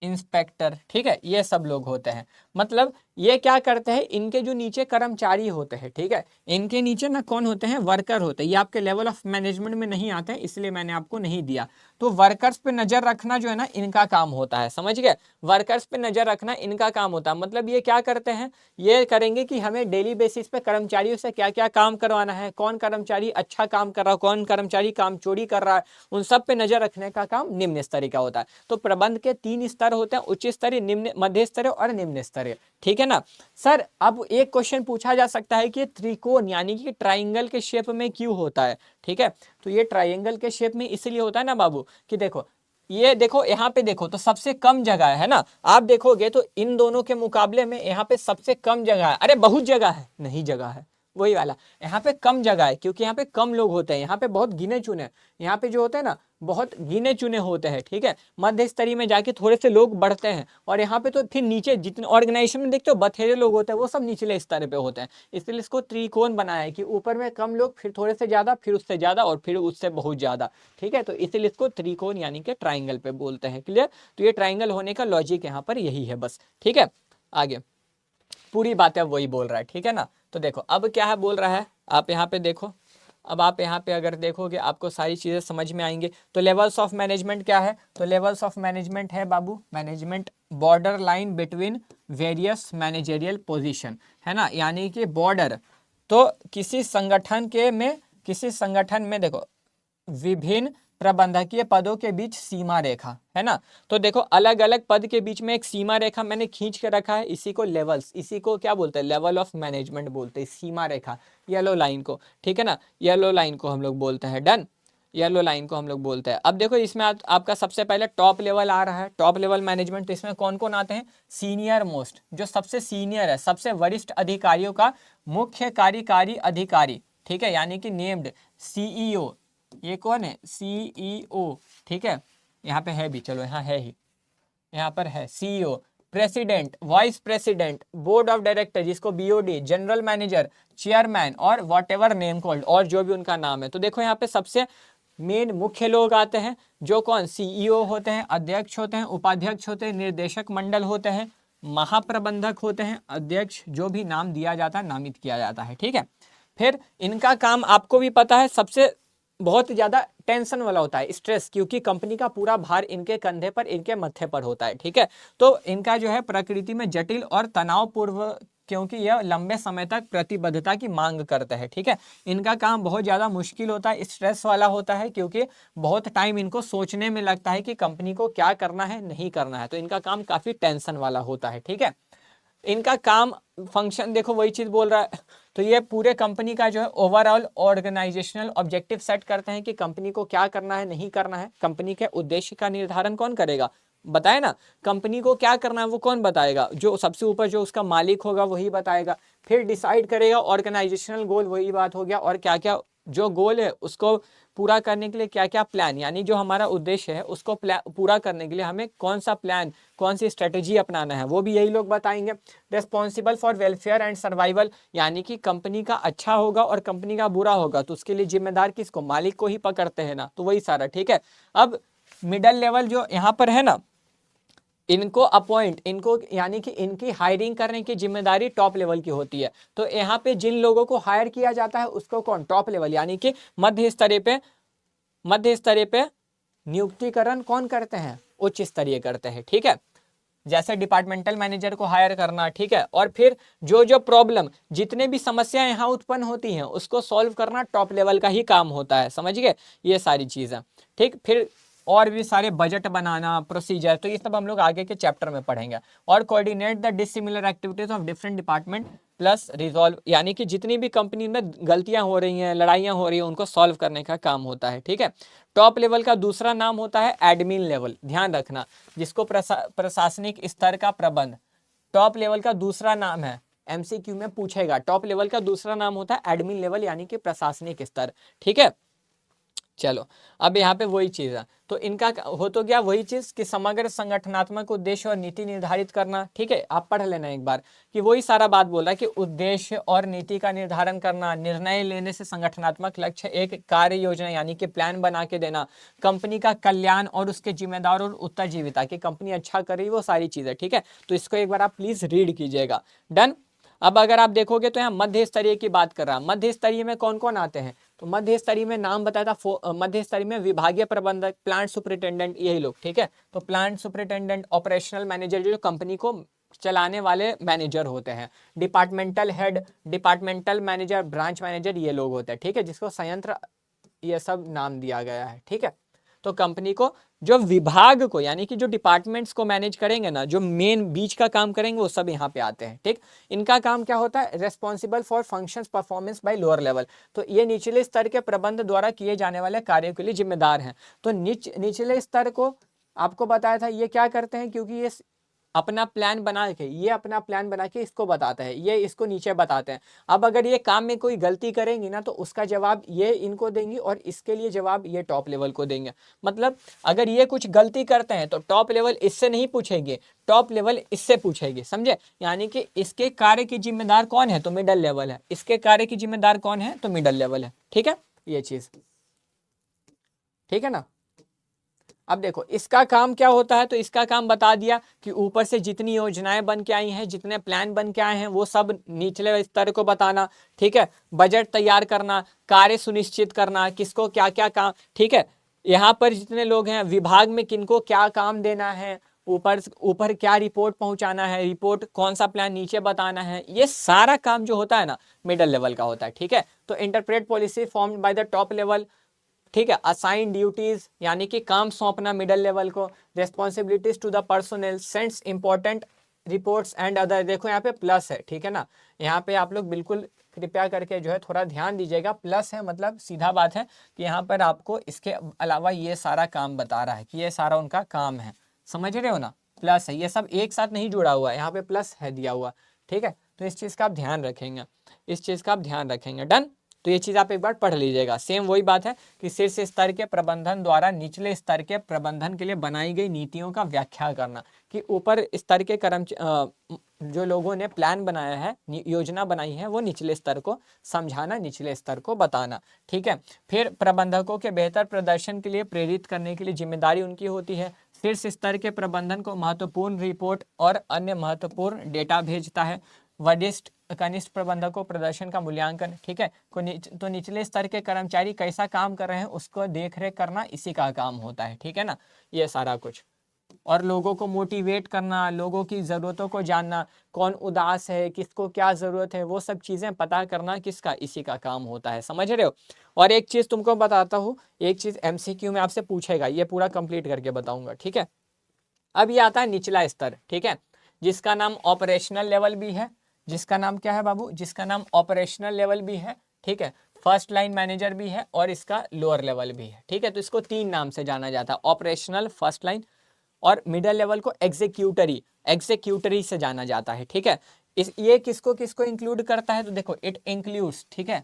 inspector, ठीक है, ये सब लोग होते हैं। मतलब ये क्या करते हैं, इनके जो नीचे कर्मचारी होते हैं, ठीक है, इनके नीचे ना कौन होते हैं, वर्कर होते हैं। ये आपके लेवल ऑफ मैनेजमेंट में नहीं आते हैं, इसलिए मैंने आपको नहीं दिया। तो वर्कर्स पे नजर रखना जो है ना, इनका काम होता है, समझ गए। वर्कर्स पे नजर रखना इनका काम होता है। मतलब ये क्या करते हैं, ये करेंगे कि हमें डेली बेसिस पे कर्मचारियों से क्या क्या काम करवाना है, कौन कर्मचारी अच्छा काम कर रहा है, कौन कर्मचारी काम चोरी कर रहा है, उन सब पे नजर रखने का काम निम्न स्तरीय का होता है। तो प्रबंध के 3 स्तर होते हैं, उच्च स्तरीय, निम्न, मध्य स्तरीय और निम्न स्तरीय, ठीक है ना। सर अब एक क्वेश्चन पूछा जा सकता है कि त्रिकोण यानी कि ट्राइंगल के शेप में क्यों होता है, ठीक है। तो ये ट्राइंगल के शेप में इसलिए होता है ना बाबू, कि देखो ये देखो, यहाँ पे देखो तो सबसे कम जगह है ना, आप देखोगे तो इन दोनों के मुकाबले में यहाँ पे सबसे कम जगह है। अरे बहुत जगह है, नहीं जगह है, वही वाला, यहाँ पे कम जगह है क्योंकि यहाँ पे कम लोग होते हैं, यहाँ पे बहुत गिने चुने, यहाँ पे जो होते हैं ना बहुत गिने चुने होते हैं, ठीक है। मध्य स्तरीय में जाके थोड़े से लोग बढ़ते हैं, और यहाँ पे तो फिर नीचे जितने ऑर्गेनाइजेशन में देखते हो बथेरे लोग होते हैं, वो सब निचले स्तर पे होते हैं। इसलिए इसको त्रिकोण बनाया है कि ऊपर में कम लोग, फिर थोड़े से ज्यादा, फिर उससे ज्यादा, और फिर उससे बहुत ज्यादा, ठीक है। तो इसलिए इसको त्रिकोण यानी कि ट्राइंगल पे बोलते हैं, क्लियर। तो ये ट्राइंगल होने का लॉजिक यहाँ पर यही है बस, ठीक है। आगे पूरी बातें अब वही बोल रहा है, ठीक है ना। तो देखो अब क्या है बोल रहा है, आप यहाँ पे देखो, अब आप यहाँ पे अगर देखोगे आपको सारी चीज़ें समझ में आएंगे। तो लेवल्स ऑफ मैनेजमेंट क्या है, तो लेवल्स ऑफ मैनेजमेंट है बाबू, management border line between various managerial position, है ना, यानी कि बॉर्डर। तो किसी संगठन में देखो विभिन्न प्रबंधकीय पदों के बीच सीमा रेखा, है ना। तो देखो अलग अलग पद के बीच में एक सीमा रेखा मैंने खींच के रखा है, इसी को लेवल्स, इसी को क्या बोलते हैं, लेवल ऑफ मैनेजमेंट बोलते हैं, सीमा रेखा, येलो लाइन को, ठीक है ना, येलो लाइन को हम लोग बोलते हैं, डन, येलो लाइन को हम लोग बोलते हैं। अब देखो इसमें आपका सबसे पहले टॉप लेवल आ रहा है, टॉप लेवल मैनेजमेंट। तो इसमें कौन कौन आते हैं, सीनियर मोस्ट, जो सबसे सीनियर है, सबसे वरिष्ठ अधिकारियों का मुख्य कार्यकारी अधिकारी, ठीक है, यानी कि नेम्ड सीईओ, ये कौन है, सीईओ, ठीक है, यहाँ पे है भी, चलो यहाँ है ही, यहाँ पर है CEO, president, vice president, board of director जिसको बीओडी, जनरल मैनेजर, चेयरमैन और वॉट एवर नेम कॉल्ड, और जो भी उनका नाम है। तो देखो यहाँ पे सबसे मेन मुख्य लोग आते हैं, जो कौन, सीईओ होते हैं, अध्यक्ष होते हैं, उपाध्यक्ष होते हैं, निर्देशक मंडल होते हैं, महाप्रबंधक होते हैं, अध्यक्ष, जो भी नाम दिया जाता है, नामित किया जाता है, ठीक है। फिर इनका काम आपको भी पता है, सबसे बहुत ज्यादा टेंशन वाला होता है, स्ट्रेस, क्योंकि कंपनी का पूरा भार इनके कंधे पर, इनके मत्थे पर होता है, ठीक है। तो इनका जो है प्रकृति में जटिल और क्योंकि यह लंबे समय तक प्रतिबद्धता की मांग करता है। ठीक है, इनका काम बहुत ज़्यादा मुश्किल होता है, स्ट्रेस वाला होता है, क्योंकि बहुत टाइम इनको सोचने में लगता है कि कंपनी को क्या करना है नहीं करना है, तो इनका काम काफ़ी टेंशन वाला होता है। ठीक है, इनका काम फंक्शन देखो वही चीज बोल रहा है। तो ये पूरे कंपनी का जो है ओवरऑल ऑर्गेनाइजेशनल ऑब्जेक्टिव सेट करते हैं कि कंपनी को क्या करना है नहीं करना है। कंपनी के उद्देश्य का निर्धारण कौन करेगा, बताए ना, कंपनी को क्या करना है वो कौन बताएगा, जो सबसे ऊपर जो उसका मालिक होगा वही बताएगा। फिर डिसाइड करेगा ऑर्गेनाइजेशनल गोल, वही बात हो गया, और क्या क्या जो गोल है उसको पूरा करने के लिए क्या क्या प्लान, यानी जो हमारा उद्देश्य है उसको पूरा करने के लिए हमें कौन सा प्लान, कौन सी स्ट्रेटेजी अपनाना है, वो भी यही लोग बताएंगे। Responsible for welfare and survival, यानी कि कंपनी का अच्छा होगा और कंपनी का बुरा होगा तो उसके लिए जिम्मेदार किसको, मालिक को ही पकड़ते हैं ना, तो वही सारा। ठीक है, अब मिडल लेवल जो यहाँ पर है ना, इनको अपॉइंट, इनको यानी कि इनकी हायरिंग करने की जिम्मेदारी टॉप लेवल की होती है। तो यहाँ पे जिन लोगों को हायर किया जाता है उसको कौन, टॉप लेवल, यानी कि मध्य स्तरीय पे नियुक्तिकरण कौन करते हैं, उच्च स्तरीय करते हैं। ठीक है, जैसे डिपार्टमेंटल मैनेजर को हायर करना। ठीक है, और फिर जो जो प्रॉब्लम, जितने भी समस्याएं यहाँ उत्पन्न होती हैं उसको सॉल्व करना टॉप लेवल का ही काम होता है, समझ गए ये सारी चीज़ें। ठीक, फिर और भी सारे बजट बनाना, प्रोसीजर, तो ये सब हम लोग आगे के चैप्टर में पढ़ेंगे। और coordinate the dissimilar activities of different department plus resolve, यानी कि जितनी भी कंपनी में गलतियां हो रही हैं, लड़ाइयां हो रही हैं, उनको सॉल्व करने का काम होता है। ठीक है, टॉप लेवल का दूसरा नाम होता है एडमिन लेवल, ध्यान रखना, जिसको प्रशासनिक स्तर का प्रबंध, टॉप लेवल का दूसरा नाम है, एमसीक्यू में पूछेगा, टॉप लेवल का दूसरा नाम होता है एडमिन लेवल, यानी कि प्रशासनिक स्तर। ठीक है, चलो अब यहाँ पे वही चीज़ है, तो इनका हो तो क्या वही चीज़ कि समग्र संगठनात्मक उद्देश्य और नीति निर्धारित करना। ठीक है, आप पढ़ लेना एक बार कि वही सारा बात बोल रहा है कि उद्देश्य और नीति का निर्धारण करना, निर्णय लेने से संगठनात्मक लक्ष्य, एक कार्य योजना यानी कि प्लान बना के देना, कंपनी का कल्याण और उसके जिम्मेदार और उत्तरजीविता की कंपनी अच्छा कर रही, वो सारी चीज़ें। ठीक है, तो इसको एक बार आप प्लीज़ रीड कीजिएगा। डन। अब अगर आप देखोगे तो यहाँ मध्य स्तरीय की बात कर रहा है, मध्य स्तरीय में कौन कौन आते हैं, तो मध्य स्तरीय में नाम बताया था, मध्य स्तरीय में विभागीय प्रबंधक, प्लांट सुपरिटेंडेंट, यही लोग। ठीक है, तो प्लांट सुपरिटेंडेंट, ऑपरेशनल मैनेजर जो कंपनी को चलाने वाले मैनेजर होते हैं, departmental head, departmental manager, branch manager, ये लोग होते हैं। ठीक है, जिसको संयंत्र ये सब नाम दिया गया है। ठीक है, तो कंपनी को जो विभाग को यानी कि जो डिपार्टमेंट्स को मैनेज करेंगे ना, जो मेन बीच का काम करेंगे, वो सब यहाँ पे आते हैं। ठीक, इनका काम क्या होता है, responsible for functions performance by lower level, तो ये निचले स्तर के प्रबंध द्वारा किए जाने वाले कार्यों के लिए जिम्मेदार हैं। तो निचले स्तर को आपको बताया था ये क्या करते हैं, क्योंकि ये अपना प्लान बना के, ये अपना प्लान बना के इसको बताता है, ये इसको नीचे बताते हैं। अब अगर ये काम में कोई गलती करेंगी ना तो उसका जवाब ये इनको देंगी और इसके लिए जवाब ये टॉप लेवल को देंगे। मतलब अगर ये कुछ गलती करते हैं तो टॉप लेवल इससे नहीं पूछेंगे, टॉप लेवल इससे पूछेगी, समझे, यानी कि इसके कार्य की जिम्मेदार कौन है, तो मिडल लेवल है, इसके कार्य की जिम्मेदार कौन है, तो मिडल लेवल है। ठीक है, ये चीज ठीक है ना। अब देखो इसका काम क्या होता है, तो इसका काम बता दिया कि ऊपर से जितनी योजनाएं बन के आई हैं, जितने प्लान बन के आए हैं, वो सब निचले स्तर को बताना। ठीक है, बजट तैयार करना, कार्य सुनिश्चित करना, किसको क्या क्या काम। ठीक है, यहाँ पर जितने लोग हैं विभाग में किनको क्या काम देना है, ऊपर ऊपर क्या रिपोर्ट पहुंचाना है, रिपोर्ट कौन सा प्लान नीचे बताना है, ये सारा काम जो होता है ना मिडल लेवल का होता है। ठीक है, तो interpret policy formed by the top level. ठीक है, असाइन ड्यूटीज यानी कि काम सौंपना मिडल लेवल को, responsibilities to the personnel, sends important reports and other. देखो यहाँ पे प्लस है, ठीक है ना, यहाँ पे आप लोग बिल्कुल कृपया करके जो है थोड़ा ध्यान दीजिएगा, प्लस है मतलब सीधा बात है कि यहाँ पर आपको इसके अलावा ये सारा काम बता रहा है कि ये सारा उनका काम है, समझ रहे हो ना, प्लस है, ये सब एक साथ नहीं जुड़ा हुआ है, यहाँ पे प्लस है दिया हुआ। ठीक है, तो इस चीज़ का आप ध्यान रखेंगे, इस चीज़ का आप ध्यान रखेंगे। डन, तो ये चीज़ आप एक बार पढ़ लीजिएगा। सेम वही बात है कि शीर्ष स्तर के प्रबंधन द्वारा निचले स्तर के प्रबंधन के लिए बनाई गई नीतियों का व्याख्या करना, कि ऊपर स्तर के जो लोगों ने प्लान बनाया है, योजना बनाई है, वो निचले स्तर को समझाना, निचले स्तर को बताना। ठीक है, फिर प्रबंधकों के बेहतर प्रदर्शन के लिए प्रेरित करने के लिए जिम्मेदारी उनकी होती है। शीर्ष स्तर के प्रबंधन को महत्वपूर्ण रिपोर्ट और अन्य महत्वपूर्ण डेटा भेजता है। वरिष्ठ कनिष्ठ प्रबंधकों प्रदर्शन का मूल्यांकन। ठीक है, तो निचले स्तर के कर्मचारी कैसा काम कर रहे हैं उसको देख रेख करना इसी का काम होता है। ठीक है ना, ये सारा कुछ। और लोगों को मोटिवेट करना, लोगों की ज़रूरतों को जानना, कौन उदास है, किसको क्या ज़रूरत है, वो सब चीज़ें पता करना किसका, इसी का काम होता है। समझ रहे हो। और एक चीज़ तुमको बताता हूँ, एक चीज़ MCQ में आपसे पूछेगा, ये पूरा कंप्लीट करके बताऊंगा, ठीक है। अब ये आता है निचला स्तर, ठीक है, जिसका नाम ऑपरेशनल लेवल भी है। जिसका नाम क्या है बाबू, जिसका नाम ऑपरेशनल लेवल भी है, ठीक है, फर्स्ट लाइन मैनेजर भी है और इसका लोअर लेवल भी है, ठीक है। तो इसको 3 नाम से जाना जाता है, ऑपरेशनल, फर्स्ट लाइन और मिडल लेवल को एग्जीक्यूटरी, एग्जीक्यूटरी से जाना जाता है, ठीक है। इस ये किसको किसको इंक्लूड करता है, तो देखो इट इंक्लूड्स, ठीक है,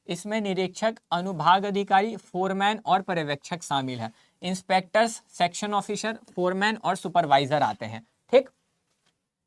इसमें निरीक्षक, अनुभाग अधिकारी, फोरमैन और पर्यवेक्षक शामिल है। इंस्पेक्टर्स, सेक्शन ऑफिसर, फोरमैन और सुपरवाइजर आते हैं, ठीक।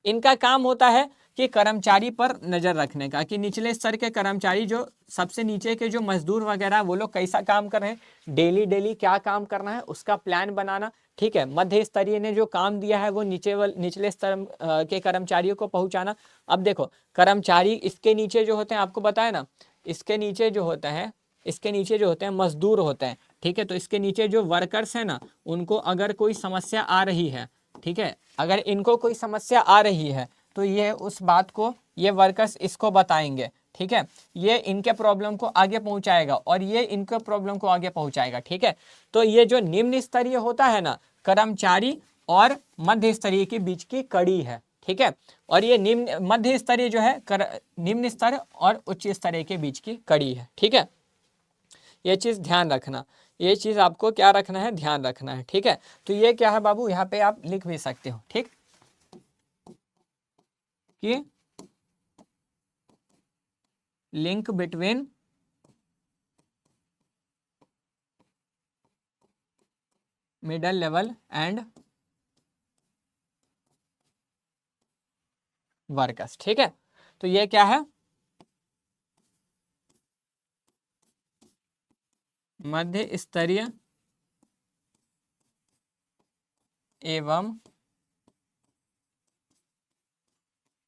इनका काम होता है कि कर्मचारी पर नजर रखने का, कि निचले स्तर के कर्मचारी, जो सबसे नीचे के जो मजदूर वगैरह, वो लोग कैसा काम कर रहे हैं, डेली डेली क्या काम करना है उसका प्लान बनाना, ठीक है। मध्य स्तरीय ने जो काम दिया है वो निचले स्तर के कर्मचारियों को पहुंचाना। अब देखो कर्मचारी, इसके नीचे जो होते हैं, आपको बताया ना, इसके नीचे जो होते हैं, इसके नीचे जो होते हैं मजदूर होते हैं, ठीक है। तो इसके नीचे जो वर्कर्स हैं ना, उनको अगर कोई समस्या आ रही है, ठीक है, अगर इनको कोई समस्या आ रही है तो ये उस बात को, ये वर्कर्स इसको बताएंगे, ठीक है। ये इनके प्रॉब्लम को आगे पहुंचाएगा और ये इनके प्रॉब्लम को आगे पहुंचाएगा, ठीक है। तो ये जो निम्न स्तरीय होता है ना, कर्मचारी और मध्य स्तरीय के बीच की कड़ी है, ठीक है। और ये निम्न मध्य स्तरीय जो है निम्न स्तर और उच्च स्तरीय के बीच की कड़ी है, ठीक है। ये चीज़ ध्यान रखना, ये चीज़ आपको क्या रखना है, ध्यान रखना है, ठीक है। तो ये क्या है बाबू, यहाँ पे आप लिख भी सकते हो, ठीक, कि link between middle level and workers, ठीक है। तो ये क्या है, मध्य स्तरीय एवं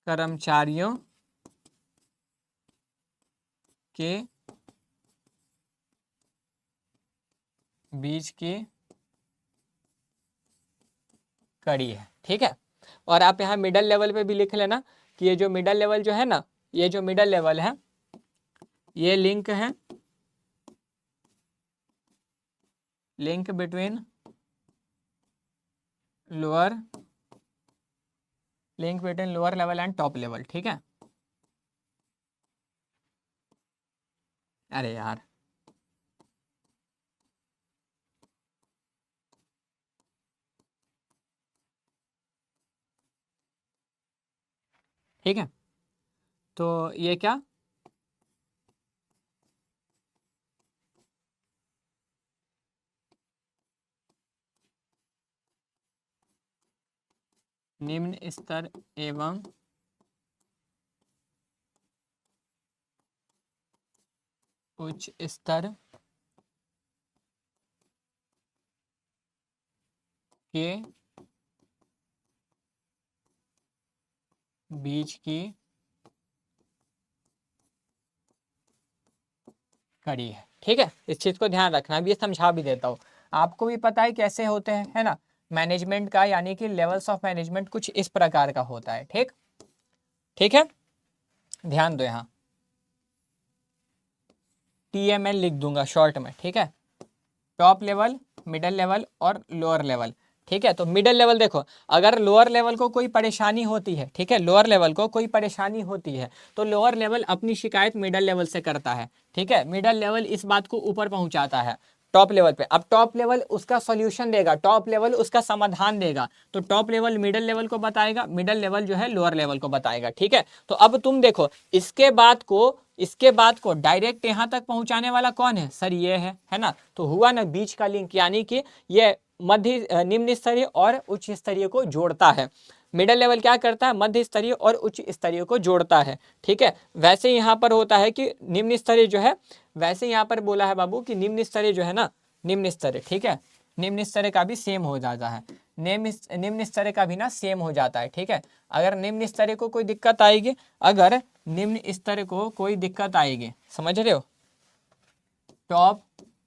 कर्मचारियों के बीच की कड़ी है, ठीक है। और आप यहाँ मिडल लेवल पे भी लिख लेना कि ये जो मिडल लेवल जो है ना, ये जो मिडल लेवल है, ये लिंक है, link between lower, link between lower level and top level, ठीक है। अरे यार, ठीक है। तो ये क्या, निम्न स्तर एवं उच्च स्तर के बीच की कड़ी है, ठीक है। इस चीज को ध्यान रखना, अभी ये समझा भी देता हूँ, आपको भी पता है कैसे होते हैं, है ना। मैनेजमेंट का यानी कि लेवल्स ऑफ मैनेजमेंट कुछ इस प्रकार का होता है, ठीक, ठीक है। ध्यान दो, यहाँ TML लिख दूंगा शॉर्ट में, ठीक है, टॉप लेवल, मिडल लेवल और लोअर लेवल, ठीक है। तो मिडल लेवल देखो, अगर लोअर लेवल को कोई परेशानी होती है, ठीक है, लोअर लेवल को कोई परेशानी होती है तो लोअर लेवल अपनी शिकायत मिडल लेवल से करता है, ठीक है। मिडल लेवल इस बात को ऊपर पहुंचाता है टॉप लेवल पे। अब टॉप लेवल उसका सॉल्यूशन देगा, टॉप लेवल उसका समाधान देगा, तो टॉप लेवल मिडल लेवल को बताएगा, मिडल लेवल जो है लोअर लेवल को बताएगा, ठीक है। तो अब तुम देखो, इसके बाद को डायरेक्ट यहाँ तक पहुंचाने वाला कौन है सर, ये है ना। तो हुआ ना बीच का लिंक, यानी कि ये मध्य निम्न स्तरीय और उच्च स्तरीय को जोड़ता है। मिडल लेवल क्या करता है, मध्य स्तरीय और उच्च स्तरीय को जोड़ता है, ठीक है। वैसे यहाँ पर होता है कि निम्न स्तरीय जो है, वैसे यहाँ पर बोला है बाबू कि निम्न स्तरीय जो है ना, निम्न स्तरीय, ठीक है, निम्न स्तरीय का भी सेम हो जाता है, निम्न स्तरीय का भी ना सेम हो जाता है, ठीक है। अगर निम्न स्तरीय को कोई दिक्कत आएगी, अगर निम्न स्तरीय को कोई दिक्कत आएगी, समझ रहे हो, टॉप,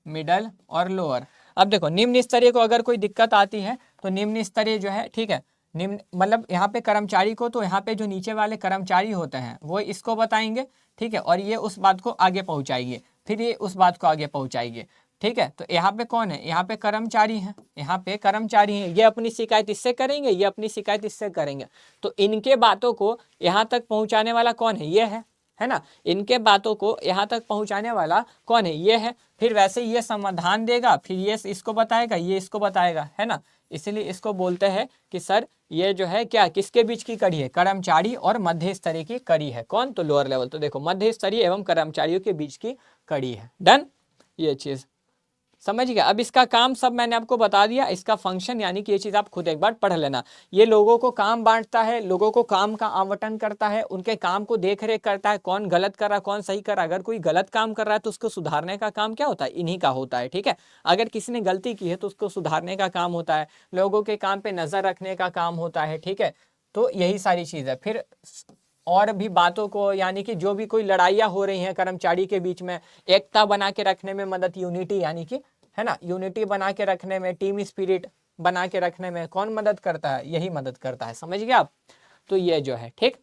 मिडल और लोअर। अब देखो निम्न स्तरीय को अगर कोई दिक्कत आती है तो तो निम्न स्तरीय जो है, ठीक है, निम्न मतलब यहाँ पे कर्मचारी को, तो यहाँ पे जो नीचे वाले कर्मचारी होते हैं वो इसको बताएंगे, ठीक है, और ये उस बात को आगे पहुँचाएंगे, फिर ये उस बात को आगे पहुँचाएंगे, ठीक है। तो यहाँ पे कौन है, यहाँ पे कर्मचारी हैं, यहाँ पे कर्मचारी हैं, ये अपनी शिकायत इससे करेंगे, ये अपनी शिकायत इससे करेंगे, तो इनके बातों को यहाँ तक पहुँचाने वाला कौन है, ये है ना, इनके बातों को यहाँ तक पहुँचाने वाला कौन है, ये है। फिर वैसे ये समाधान देगा, फिर ये इसको बताएगा, ये इसको बताएगा, है ना, इसलिए इसको बोलते हैं कि सर ये जो है क्या, किसके बीच की कड़ी है, कर्मचारी और मध्य स्तरीय की कड़ी है। कौन, तो लोअर लेवल, तो देखो मध्य स्तरीय एवं कर्मचारियों के बीच की कड़ी है। डन, ये चीज समझ गया। अब इसका काम सब मैंने आपको बता दिया, इसका फंक्शन, यानी कि ये चीज़ आप खुद एक बार पढ़ लेना। ये लोगों को काम बांटता है, लोगों को काम का आवंटन करता है, उनके काम को देख रेख करता है, कौन गलत कर रहा, कौन सही कर रहा। अगर कोई गलत काम कर रहा है तो उसको सुधारने का काम क्या होता है, इन्हीं का होता है, ठीक है। अगर किसी ने गलती की है तो उसको सुधारने का काम होता है, लोगों के काम पे नजर रखने का काम होता है, ठीक है। तो यही सारी चीज़ है। फिर और भी बातों को, यानी कि जो भी कोई लड़ाइयाँ हो रही हैं कर्मचारी के बीच में, एकता बना के रखने में मदद, यूनिटी, यानी कि है ना, यूनिटी बना के रखने में, टीम स्पिरिट बना के रखने में कौन मदद करता है, यही मदद करता है। समझ गए आप। तो ये जो है, ठीक,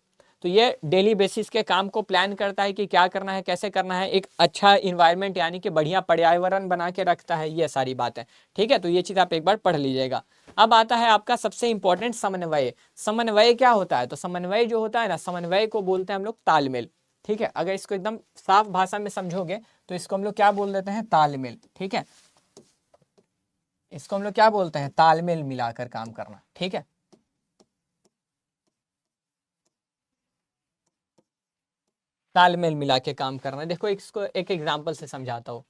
तो ये डेली बेसिस के काम को प्लान करता है कि क्या करना है, कैसे करना है, एक अच्छा इन्वायरमेंट यानी कि बढ़िया पर्यावरण बना के रखता है, ये सारी बातें, ठीक है। तो ये चीज़ आप एक बार पढ़ लीजिएगा। अब आता है आपका सबसे इंपॉर्टेंट समन्वय। समन्वय क्या होता है, तो समन्वय जो होता है ना, समन्वय को बोलते हैं हम लोग तालमेल, ठीक है। अगर इसको एकदम साफ भाषा में समझोगे तो इसको हम लोग क्या बोल देते हैं, तालमेल, ठीक है। इसको हम लोग क्या बोलते हैं, तालमेल मिलाकर काम करना, ठीक है। तालमेल मिला के काम करना। देखो इसको एक एग्जांपल से समझाता हूँ,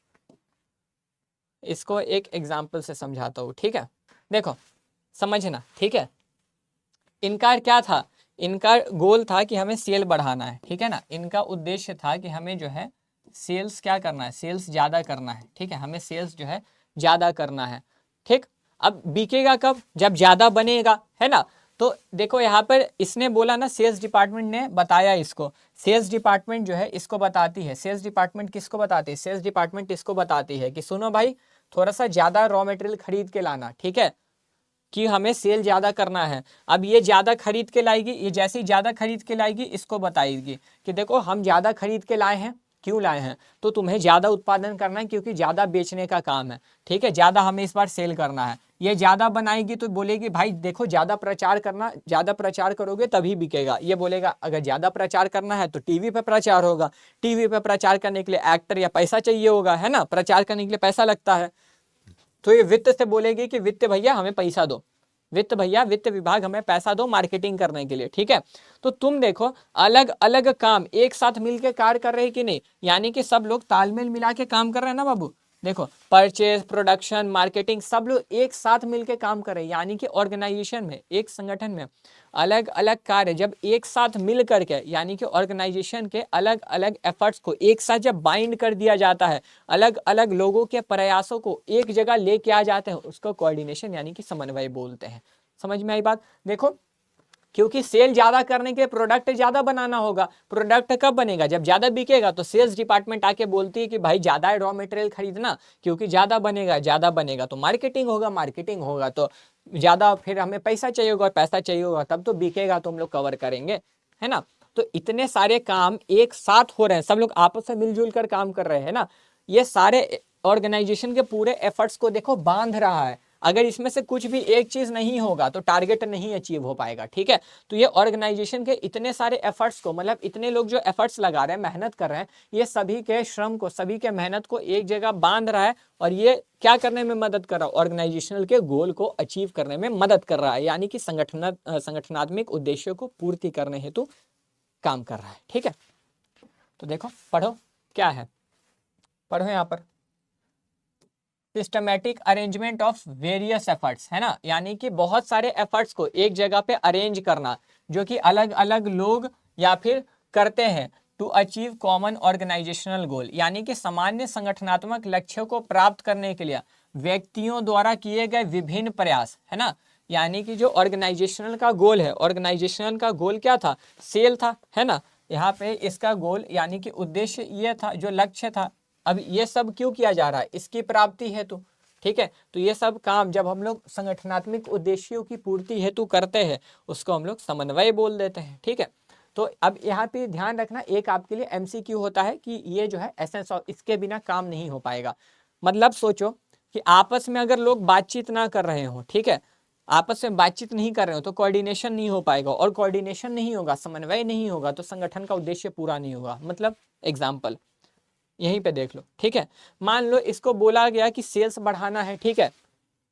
इसको एक एग्जांपल से समझाता हूँ, ठीक है। देखो समझना, ठीक है। इनका क्या था, इनका गोल था कि हमें सेल बढ़ाना है, ठीक है ना। इनका उद्देश्य था कि हमें जो है सेल्स क्या करना है, सेल्स ज़्यादा करना है, ठीक है। हमें सेल्स जो है ज़्यादा करना है, ठीक। अब बिकेगा कब, जब ज़्यादा बनेगा, है ना। तो देखो यहाँ पर इसने बोला ना, सेल्स डिपार्टमेंट ने बताया इसको, सेल्स डिपार्टमेंट जो है इसको बताती है, सेल्स डिपार्टमेंट किसको बताती है, सेल्स डिपार्टमेंट इसको बताती है कि सुनो भाई, थोड़ा सा ज़्यादा रॉ मटेरियल खरीद के लाना, ठीक है, कि हमें सेल ज़्यादा करना है। अब ये ज़्यादा खरीद के लाएगी, ये जैसे ही ज़्यादा खरीद के लाएगी इसको बताएगी कि देखो हम ज़्यादा खरीद के लाए हैं, क्यों लाए हैं, तो तुम्हें ज़्यादा उत्पादन करना है क्योंकि ज़्यादा बेचने का काम है, ठीक है, ज़्यादा हमें इस बार सेल करना है। ये ज़्यादा बनाएगी तो बोलेगी भाई देखो ज़्यादा प्रचार करना, ज़्यादा प्रचार करोगे तभी बिकेगा। ये बोलेगा अगर ज़्यादा प्रचार करना है तो टीवी पे प्रचार होगा, टीवी पे प्रचार करने के लिए एक्टर या पैसा चाहिए होगा, है ना, प्रचार करने के लिए पैसा लगता है। तो ये वित्त से बोलेगी कि वित्त भैया हमें पैसा दो, वित्त भैया, वित्त विभाग हमें पैसा दो मार्केटिंग करने के लिए, ठीक है। तो तुम देखो अलग अलग काम एक साथ मिलकर कार्य कर रहे हैं कि नहीं, यानी कि सब लोग तालमेल मिला के काम कर रहे हैं ना बाबू। देखो परचेज, प्रोडक्शन, मार्केटिंग सब लोग एक साथ मिलकर काम कर रहे हैं, यानी कि ऑर्गेनाइजेशन में, एक संगठन में अलग अलग कार्य जब एक साथ मिल करके, यानी कि ऑर्गेनाइजेशन के अलग अलग एफर्ट्स को एक साथ जब बाइंड कर दिया जाता है, अलग अलग लोगों के प्रयासों को एक जगह लेके आ जाते हैं, उसको कोऑर्डिनेशन यानी कि समन्वय बोलते हैं। समझ में आई बात। देखो क्योंकि सेल ज़्यादा करने के लिए प्रोडक्ट ज़्यादा बनाना होगा, प्रोडक्ट कब बनेगा, जब ज़्यादा बिकेगा। तो सेल्स डिपार्टमेंट आके बोलती है कि भाई ज़्यादा रॉ मटेरियल खरीदना, क्योंकि ज़्यादा बनेगा, ज़्यादा बनेगा तो मार्केटिंग होगा, मार्केटिंग होगा तो ज़्यादा फिर हमें पैसा चाहिए होगा, और पैसा चाहिए होगा तब तो बिकेगा, तो हम लोग कवर करेंगे, है ना। तो इतने सारे काम एक साथ हो रहे हैं, सब लोग आपस में मिलजुल कर काम कर रहे हैं ना। ये सारे ऑर्गेनाइजेशन के पूरे एफर्ट्स को देखो बांध रहा है। अगर इसमें से कुछ भी एक चीज नहीं होगा तो टारगेट नहीं अचीव हो पाएगा, ठीक है। तो ये ऑर्गेनाइजेशन के इतने सारे एफर्ट्स को, मतलब इतने लोग जो एफर्ट्स लगा रहे हैं, मेहनत कर रहे हैं, ये सभी के श्रम को, सभी के मेहनत को एक जगह बांध रहा है, और ये क्या करने में मदद कर रहा है, ऑर्गेनाइजेशनल के गोल को अचीव करने में मदद कर रहा है, यानी कि संगठनात्मक उद्देश्यों को पूर्ति करने हेतु काम कर रहा है, ठीक है। तो देखो पढ़ो क्या है, पढ़ो यहाँ पर systematic arrangement of various efforts, है ना, यानी कि बहुत सारे एफर्ट्स को एक जगह पे अरेंज करना, जो कि अलग अलग लोग या फिर करते हैं, टू अचीव कॉमन ऑर्गेनाइजेशनल गोल, यानी कि सामान्य संगठनात्मक लक्ष्यों को प्राप्त करने के लिए व्यक्तियों द्वारा किए गए विभिन्न प्रयास, है ना। यानी कि जो ऑर्गेनाइजेशनल का गोल है, ऑर्गेनाइजेशनल का गोल क्या था, सेल था, है ना। यहाँ पे इसका गोल यानी कि उद्देश्य ये था, जो लक्ष्य था। अब ये सब क्यों किया जा रहा है, इसकी प्राप्ति हेतु, ठीक है। तो ये सब काम जब हम लोग संगठनात्मक उद्देश्यों की पूर्ति हेतु करते हैं उसको हम लोग समन्वय बोल देते हैं। ठीक है। तो अब यहाँ पे ध्यान रखना, एक आपके लिए MCQ होता है कि ये जो है एसेंस ऑफ, इसके बिना काम नहीं हो पाएगा। मतलब सोचो कि आपस में अगर लोग बातचीत ना कर रहे हो, ठीक है, आपस में बातचीत नहीं कर रहे हो तो कोऑर्डिनेशन नहीं हो पाएगा, और कोऑर्डिनेशन नहीं होगा, समन्वय नहीं होगा तो संगठन का उद्देश्य पूरा नहीं होगा। मतलब एग्जाम्पल यहीं पे देख लो। ठीक है, मान लो इसको बोला गया कि सेल्स बढ़ाना है, ठीक है,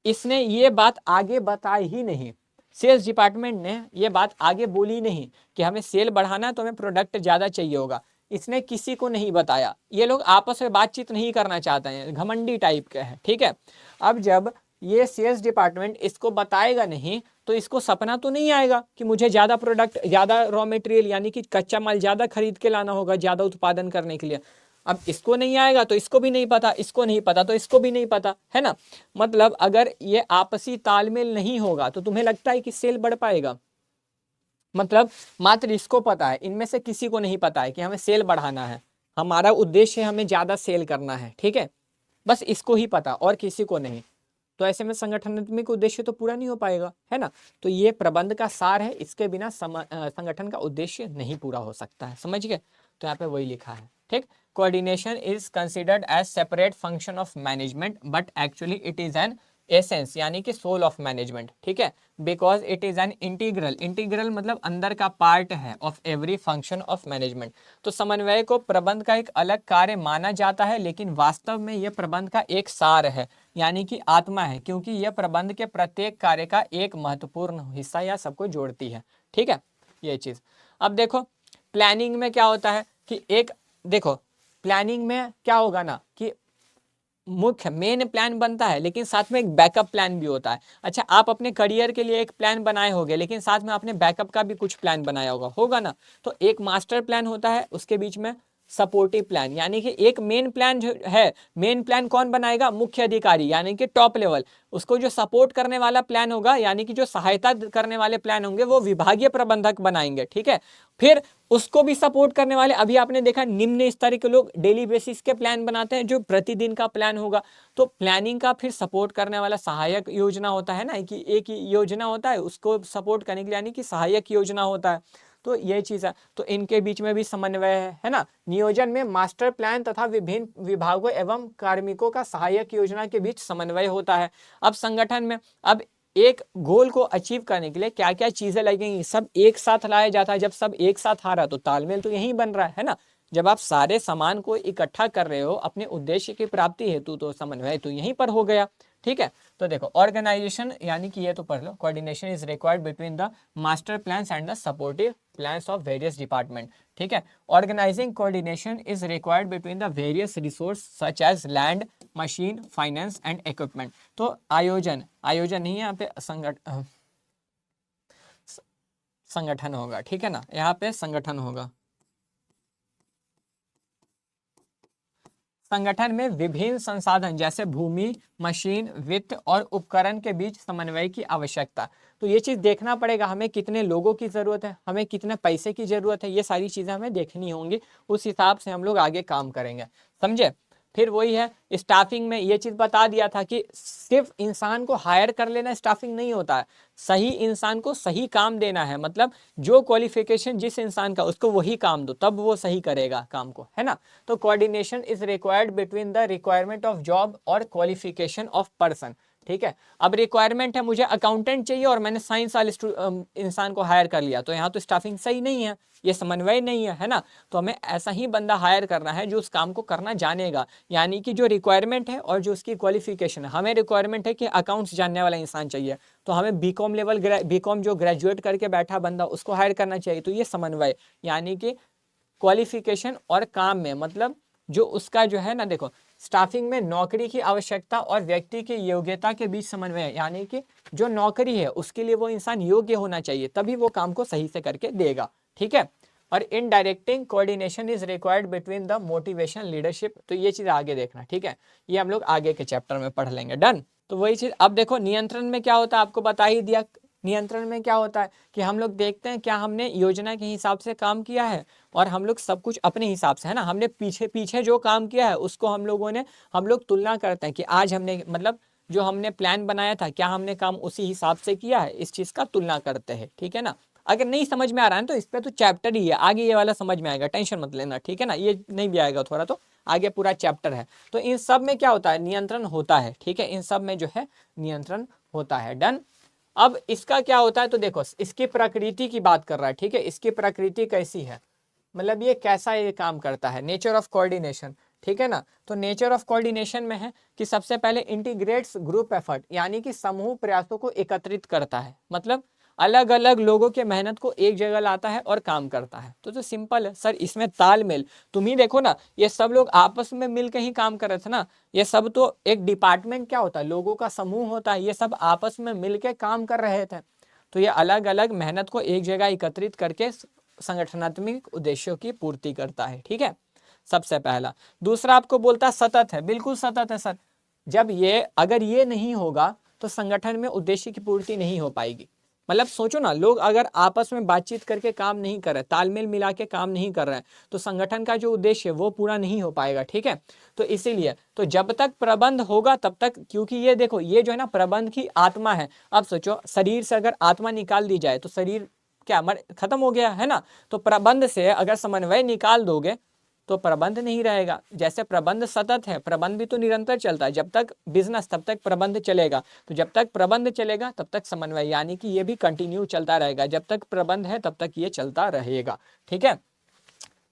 इसने ये बात आगे बताई ही नहीं, सेल्स डिपार्टमेंट ने ये बात आगे बोली नहीं कि हमें सेल बढ़ाना है तो हमें प्रोडक्ट ज़्यादा चाहिए होगा, इसने किसी को नहीं बताया। ये लोग आपस में बातचीत नहीं करना चाहते हैं, घमंडी टाइप के हैं। ठीक है, अब जब ये सेल्स डिपार्टमेंट इसको बताएगा नहीं तो इसको सपना तो नहीं आएगा कि मुझे ज़्यादा प्रोडक्ट, ज़्यादा रॉ मटेरियल यानी कि कच्चा माल ज़्यादा खरीद के लाना होगा ज़्यादा उत्पादन करने के लिए। अब इसको नहीं आएगा तो इसको भी नहीं पता, इसको नहीं पता तो इसको भी नहीं पता, है ना। मतलब अगर ये आपसी तालमेल नहीं होगा तो तुम्हें लगता है कि सेल बढ़ पाएगा? मतलब मात्र इसको पता है, इनमें से किसी को नहीं पता है कि हमें सेल बढ़ाना है, हमारा उद्देश्य है हमें ज़्यादा सेल करना है। ठीक है, बस इसको ही पता और किसी को नहीं। तो ऐसे में संगठनात्मक उद्देश्य तो पूरा नहीं हो पाएगा, है ना। तो ये प्रबंध का सार है, इसके बिना संगठन का उद्देश्य नहीं पूरा हो सकता है। समझ गए? तो यहाँ पे वही लिखा है। ठीक, coordination is considered as separate function of management but actually it is an essence यानी कि सोल ऑफ मैनेजमेंट। ठीक है, because it is an integral, integral मतलब अंदर का पार्ट है of every function of management. तो समन्वय को प्रबंध का एक अलग कार्य माना जाता है लेकिन वास्तव में यह प्रबंध का एक सार है यानी कि आत्मा है, क्योंकि यह प्रबंध के प्रत्येक कार्य का एक महत्वपूर्ण हिस्सा या सबको जोड़ती है। ठीक है, ये चीज। अब देखो प्लानिंग में क्या होता है कि एक, देखो प्लानिंग में क्या होगा ना कि मुख्य मेन प्लान बनता है लेकिन साथ में एक बैकअप प्लान भी होता है। अच्छा, आप अपने करियर के लिए एक प्लान बनाए होंगे लेकिन साथ में आपने बैकअप का भी कुछ प्लान बनाया होगा ना। तो एक मास्टर प्लान होता है, उसके बीच में सपोर्टिव प्लान, यानी कि एक मेन प्लान जो है, मेन प्लान कौन बनाएगा? मुख्य अधिकारी यानी कि टॉप लेवल। उसको जो सपोर्ट करने वाला प्लान होगा यानी कि जो सहायता करने वाले प्लान होंगे वो विभागीय प्रबंधक बनाएंगे। ठीक है, फिर उसको भी सपोर्ट करने वाले, अभी आपने देखा निम्न स्तर के लोग डेली बेसिस के प्लान बनाते हैं जो प्रतिदिन का प्लान होगा। तो प्लानिंग का फिर सपोर्ट करने वाला सहायक योजना होता है ना, कि एक योजना होता है उसको सपोर्ट करने के लिए यानी कि सहायक योजना होता है। तो ये चीज़ है, तो इनके बीच में भी समन्वय है ना। नियोजन में मास्टर प्लान तथा विभिन्न विभागों एवं कार्मिकों का सहायक योजना के बीच समन्वय होता है। अब संगठन में अब एक गोल को अचीव करने के लिए क्या क्या चीजें लगेंगी, सब एक साथ लाया जाता है। जब सब एक साथ आ रहा है तो तालमेल तो यही बन रहा है ना। जब आप सारे सामान को इकट्ठा कर रहे हो अपने उद्देश्य की प्राप्ति हेतु तो समन्वय तो यहीं पर हो गया। ठीक है, तो देखो ऑर्गेनाइजेशन यानी कि ये तो पढ़ लो, coordination is required between the master plans and the supportive plans of various department. ठीक है, organising coordination is required between the various resource such as land, machine, finance and equipment. तो आयोजन, आयोजन नहीं, यहाँ पे संगठन होगा। ठीक है ना, यहाँ पे संगठन होगा। संगठन में विभिन्न संसाधन जैसे भूमि, मशीन, वित्त और उपकरण के बीच समन्वय की आवश्यकता। तो ये चीज देखना पड़ेगा, हमें कितने लोगों की जरूरत है, हमें कितने पैसे की जरूरत है, ये सारी चीजें हमें देखनी होंगी, उस हिसाब से हम लोग आगे काम करेंगे। समझे? फिर वही है, स्टाफिंग में ये चीज बता दिया था कि सिर्फ इंसान को हायर कर लेना स्टाफिंग नहीं होता है, सही इंसान को सही काम देना है। मतलब जो क्वालिफिकेशन जिस इंसान का उसको वही काम दो, तब वो सही करेगा काम को, है ना। तो coordination is required between the requirement of job और क्वालिफिकेशन ऑफ पर्सन। ठीक है, अब रिक्वायरमेंट है मुझे अकाउंटेंट चाहिए और मैंने साइंस वाले इंसान को हायर कर लिया, तो यहाँ तो स्टाफिंग सही नहीं है, ये समन्वय नहीं है, है ना। तो हमें ऐसा ही बंदा हायर करना है जो उस काम को करना जानेगा, यानी कि जो रिक्वायरमेंट है और जो उसकी क्वालिफिकेशन है। हमें रिक्वायरमेंट है कि अकाउंट्स जानने वाला इंसान चाहिए, तो हमें बीकॉम लेवल, बीकॉम जो ग्रेजुएट करके बैठा बंदा उसको हायर करना चाहिए। तो ये समन्वय यानी कि क्वालिफिकेशन और काम में, मतलब जो उसका जो है ना, देखो स्टाफिंग में नौकरी की आवश्यकता और व्यक्ति की योग्यता के बीच समन्वय, यानी कि जो नौकरी है उसके लिए वो इंसान योग्य होना चाहिए, तभी वो काम को सही से करके देगा। ठीक है, और in directing coordination is required between the motivation leadership. तो ये चीज आगे देखना। ठीक है, ये हम लोग आगे के चैप्टर में पढ़ लेंगे। डन। तो वही चीज, अब देखो नियंत्रण में क्या होता है आपको बता ही दिया। नियंत्रण में क्या होता है कि हम लोग देखते हैं क्या हमने योजना के हिसाब से काम किया है, और हम लोग सब कुछ अपने हिसाब से, है ना, हमने पीछे पीछे जो काम किया है उसको हम लोग तुलना करते हैं कि आज हमने, मतलब जो हमने प्लान बनाया था क्या हमने काम उसी हिसाब से किया है, इस चीज़ का तुलना करते हैं, ठीक है ना। अगर नहीं समझ में आ रहा है तो इस पे तो चैप्टर ही है, आगे ये वाला समझ में आएगा, टेंशन मत लेना, ठीक है ना। ये नहीं भी आएगा थोड़ा तो आगे पूरा चैप्टर है। तो इन सब में क्या होता है, नियंत्रण होता है, ठीक है, इन सब में जो है नियंत्रण होता है। डन। अब इसका क्या होता है, तो देखो इसकी प्रकृति की बात कर रहा है, ठीक है, इसकी प्रकृति कैसी है, मतलब ये कैसा ये काम करता है, नेचर ऑफ कोऑर्डिनेशन, ठीक है ना। तो नेचर ऑफ कोऑर्डिनेशन में है कि सबसे पहले इंटीग्रेट्स ग्रुप एफर्ट, यानी कि समूह प्रयासों को एकत्रित करता है, मतलब अलग अलग लोगों के मेहनत को एक जगह लाता है और काम करता है। तो सिंपल है सर, इसमें तालमेल, तुम ही देखो ना, ये सब लोग आपस में मिलकर ही काम कर रहे थे ना, ये सब तो एक डिपार्टमेंट क्या होता है, लोगों का समूह होता है, ये सब आपस में मिलकर काम कर रहे थे। तो ये अलग अलग मेहनत को एक जगह एकत्रित करके संगठनात्मक उद्देश्यों की पूर्ति करता है, ठीक है, सबसे पहला। दूसरा आपको बोलता है सतत है, बिल्कुल सतत है सर। जब ये अगर ये नहीं होगा तो संगठन में उद्देश्य की पूर्ति नहीं हो पाएगी। मतलब सोचो ना, लोग अगर आपस में बातचीत करके काम नहीं कर रहे, तालमेल मिला के काम नहीं कर रहे हैं, तो संगठन का जो उद्देश्य है वो पूरा नहीं हो पाएगा, ठीक है। तो इसीलिए तो जब तक प्रबंध होगा तब तक, क्योंकि ये देखो ये जो है ना प्रबंध की आत्मा है। अब सोचो शरीर से अगर आत्मा निकाल दी जाए तो शरीर क्या खत्म हो गया है ना। तो प्रबंध से अगर समन्वय निकाल दोगे तो प्रबंध नहीं रहेगा। जैसे प्रबंध सतत है, प्रबंध भी तो निरंतर चलता है, जब तक बिजनेस तब तक प्रबंध चलेगा, तो जब तक प्रबंध चलेगा तब तक समन्वय, यानी कि ये भी कंटिन्यू चलता रहेगा, जब तक प्रबंध है तब तक ये चलता रहेगा, ठीक है।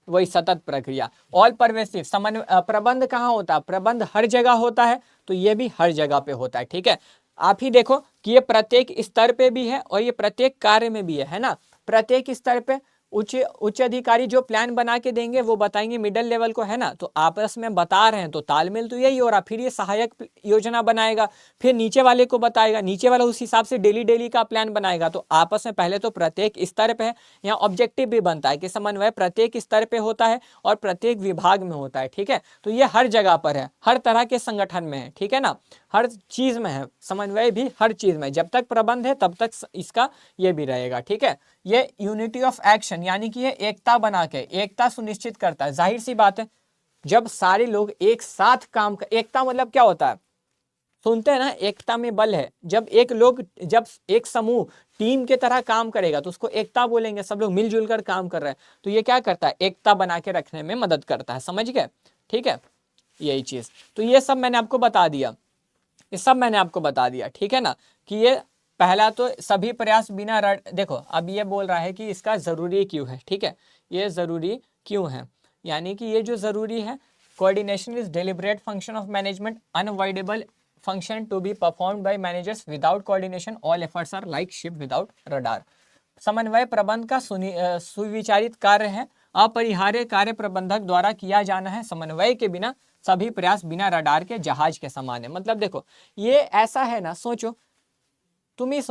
वही सतत प्रक्रिया। ऑल परवेसिव समन्वय, प्रबंध कहाँ होता है, प्रबंध हर जगह होता है, तो ये भी हर जगह पे होता है, ठीक है। आप ही देखो कि ये प्रत्येक स्तर पे भी है और ये प्रत्येक कार्य में भी है ना। प्रत्येक स्तर पे उच्च अधिकारी जो प्लान बना के देंगे वो बताएंगे मिडिल लेवल को, है ना। तो आपस में बता रहे हैं तो तालमेल तो यही हो रहा। फिर ये सहायक योजना बनाएगा, फिर नीचे वाले को बताएगा, नीचे वाला उस हिसाब से डेली डेली का प्लान बनाएगा। तो आपस में पहले तो प्रत्येक स्तर पे है, यहाँ ऑब्जेक्टिव भी बनता है कि समन्वय प्रत्येक स्तर पे होता है और प्रत्येक विभाग में होता है, ठीक है। तो ये हर जगह पर है, हर तरह के संगठन में है, ठीक है ना, हर चीज में है समन्वय भी, हर चीज में। जब तक प्रबंध है तब तक इसका ये भी रहेगा, ठीक है। ये यूनिटी ऑफ एक्शन, यानी कि ये एकता बना के एकता सुनिश्चित करता है। जाहिर सी बात है, जब सारे लोग एक साथ काम कर, एकता मतलब क्या होता है, सुनते हैं ना, एकता में बल है। जब एक समूह टीम के तरह काम करेगा तो उसको एकता बोलेंगे, सब लोग मिलजुल कर काम कर रहे हैं, तो ये क्या करता है, एकता बना के रखने में मदद करता है, समझ गए, ठीक है, यही चीज। तो ये सब मैंने आपको बता दिया, ये सब मैंने आपको बता दिया, ठीक है ना, कि ये पहला तो सभी प्रयास बिना देखो अब ये बोल रहा है कि इसका जरूरी क्यों है, ठीक है, ये जरूरी क्यों है, यानी कि ये जो जरूरी है, coordination is deliberate function of management, unavoidable function to be performed by managers, without coordination all efforts are like ship without radar. समन्वय प्रबंध का सुविचारित कार्य है, अपरिहार्य कार्य प्रबंधक द्वारा किया जाना है, समन्वय के बिना सभी प्रयास बिना रडार के जहाज के समान है। मतलब देखो ये ऐसा है ना, सोचो, तुम ही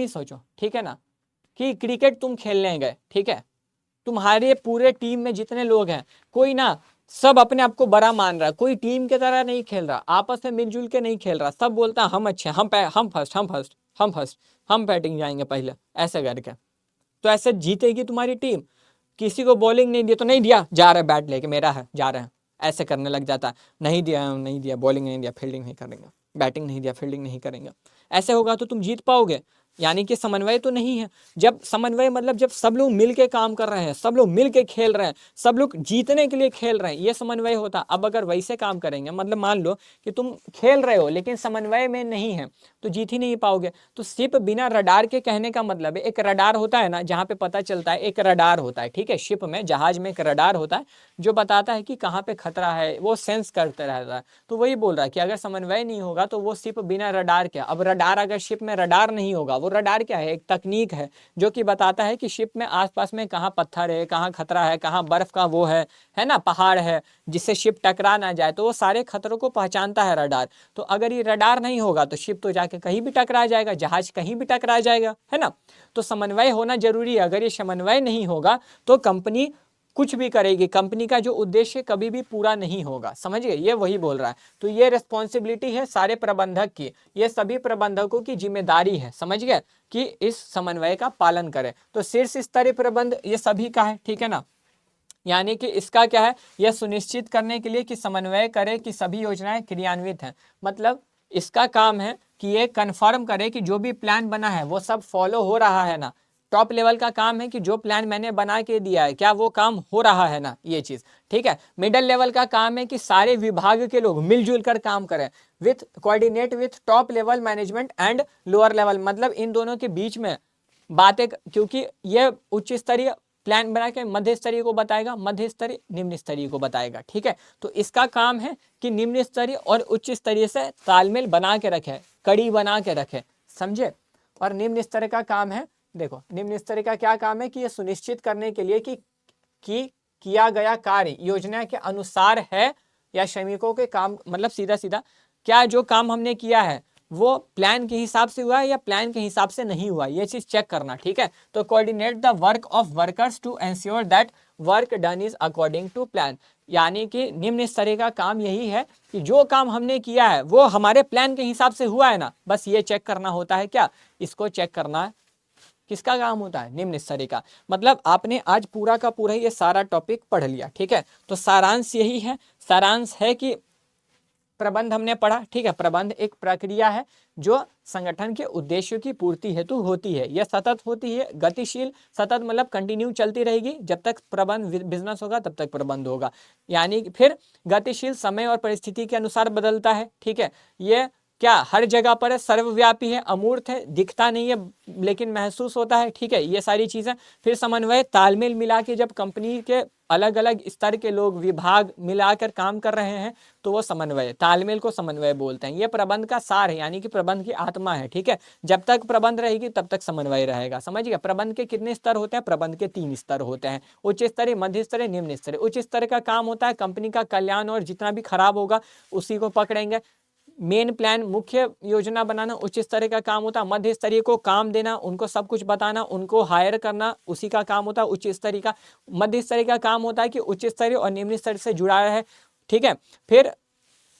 सोचो, ठीक है ना, कि क्रिकेट तुम खेलने गए, ठीक है, तुम्हारे पूरे टीम में जितने लोग हैं, कोई ना सब अपने आप को बड़ा मान रहा है, कोई टीम की तरह नहीं खेल रहा, आपस में मिलजुल के नहीं खेल रहा, सब बोलता है हम अच्छे, हम फर्स्ट, हम बैटिंग जाएंगे पहले, ऐसे करके। तो ऐसे जीतेगी तुम्हारी टीम। किसी को बॉलिंग नहीं दिया तो नहीं दिया, जा रहे बैट लेके, मेरा है, जा रहे हैं, ऐसे करने लग जाता है। नहीं दिया बॉलिंग नहीं दिया, फील्डिंग नहीं करेंगे, बैटिंग नहीं दिया, फील्डिंग नहीं करेंगे। ऐसे होगा तो तुम जीत पाओगे, यानी कि समन्वय तो नहीं है। जब समन्वय मतलब जब सब लोग मिल के काम कर रहे हैं, सब लोग मिल के खेल रहे हैं, सब लोग जीतने के लिए खेल रहे हैं, ये समन्वय होता। अब अगर वैसे काम करेंगे, मतलब मान लो कि तुम खेल रहे हो लेकिन समन्वय में नहीं है, तो जीत ही नहीं पाओगे। तो शिप बिना रडार के कहने का मतलब है, एक रडार होता है ना जहाँ पे पता चलता है, एक रडार होता है, ठीक है, शिप में, जहाज में एक रडार होता है जो बताता है कि कहाँ पे खतरा है, वो सेंस करते रहता है। तो वही बोल रहा है कि अगर समन्वय नहीं होगा तो वो शिप बिना रडार के। अब रडार, अगर शिप में रडार नहीं होगा, वो रडार क्या है, एक तकनीक है जो कि बताता है कि शिप में आसपास में कहाँ पत्थर है, कहाँ खतरा है, कहाँ बर्फ का वो है ना, पहाड़ है, जिससे शिप टकरा ना जाए। तो वो सारे खतरों को पहचानता है रडार। तो अगर ये रडार नहीं होगा तो शिप तो जाके कहीं भी टकरा जाएगा, जहाज कहीं भी टकरा जाएगा, है ना। तो समन्वय होना जरूरी है। अगर ये समन्वय नहीं होगा तो कंपनी कुछ भी करेगी, कंपनी का जो उद्देश्य कभी भी पूरा नहीं होगा, समझ गए, ये वही बोल रहा है। तो ये रिस्पॉन्सिबिलिटी है सारे प्रबंधक की, ये सभी प्रबंधकों की जिम्मेदारी है, समझ गए, कि इस समन्वय का पालन करें। तो शीर्ष स्तरीय प्रबंध ये सभी का है, ठीक है ना। यानी कि इसका क्या है, यह सुनिश्चित करने के लिए कि समन्वय करे कि सभी योजनाएं क्रियान्वित हैं। मतलब इसका काम है कि ये कंफर्म करे कि जो भी प्लान बना है वो सब फॉलो हो रहा है ना। टॉप लेवल का काम है कि जो प्लान मैंने बना के दिया है क्या वो काम हो रहा है ना, ये चीज़। ठीक है। मिडिल लेवल का काम है कि सारे विभाग के लोग मिलजुल कर काम करें, with coordinate with top level management and lower level, मतलब इन दोनों के बीच में बातें, क्योंकि ये उच्च स्तरीय प्लान बना के मध्य स्तरीय को बताएगा, मध्य स्तरीय निम्न स्तरीय को बताएगा। ठीक है। तो इसका काम है कि निम्न स्तरीय और उच्च स्तरीय से तालमेल बना के रखे, कड़ी बना के रखे, समझे। और निम्न स्तर का काम है, देखो निम्न स्तर का क्या काम है कि ये सुनिश्चित करने के लिए कि किया गया कार्य योजना के अनुसार है या श्रमिकों के काम, मतलब सीधा सीधा क्या जो काम हमने किया है वो प्लान के हिसाब से हुआ है या प्लान के हिसाब से नहीं हुआ, ये चीज चेक करना। ठीक है। तो coordinate the work of workers to ensure that work done is according to plan, यानी कि निम्न स्तरीय का काम यही है कि जो काम हमने किया है वो हमारे प्लान के हिसाब से हुआ है ना, बस ये चेक करना होता है। क्या इसको चेक करना किसका काम होता है, निम्न स्तरीय का। मतलब आपने आज पूरा का पूरा ये सारा टॉपिक पढ़ लिया। ठीक है। तो सारांश यही है, सारांश है कि प्रबंध हमने पढ़ा। ठीक है। प्रबंध एक प्रक्रिया है जो संगठन के उद्देश्यों की पूर्ति हेतु होती है, यह सतत होती है, गतिशील, सतत मतलब कंटिन्यू चलती रहेगी, जब तक प्रबंध बिजनेस होगा तब तक प्रबंध होगा। यानी फिर गतिशील, समय और परिस्थिति के अनुसार बदलता है। ठीक है। ये क्या हर जगह पर है, सर्वव्यापी है, अमूर्त है, दिखता नहीं है लेकिन महसूस होता है। ठीक है। ये सारी चीजें। फिर समन्वय, तालमेल मिला के जब कंपनी के अलग अलग स्तर के लोग, विभाग मिलाकर काम कर रहे हैं तो वो समन्वय, तालमेल को समन्वय बोलते हैं। ये प्रबंध का सार है, यानी कि प्रबंध की आत्मा है। ठीक है। जब तक प्रबंध रहेगी तब तक समन्वय रहेगा, समझ गया। प्रबंध के कितने स्तर होते हैं, प्रबंध के 3 स्तर होते हैं, उच्च स्तरीय, मध्य स्तरीय, निम्न स्तरीय। उच्च स्तर का काम होता है कंपनी का कल्याण और जितना भी खराब होगा उसी को पकड़ेंगे। मेन प्लान, मुख्य योजना बनाना उच्च स्तरीय का काम होता है। मध्य स्तरीय को काम देना, उनको सब कुछ बताना, उनको हायर करना उसी का काम होता है उच्च स्तरीय का। मध्य स्तरीय का काम होता है कि उच्च स्तरीय और निम्न स्तरीय से जुड़ा रहे। ठीक है। फिर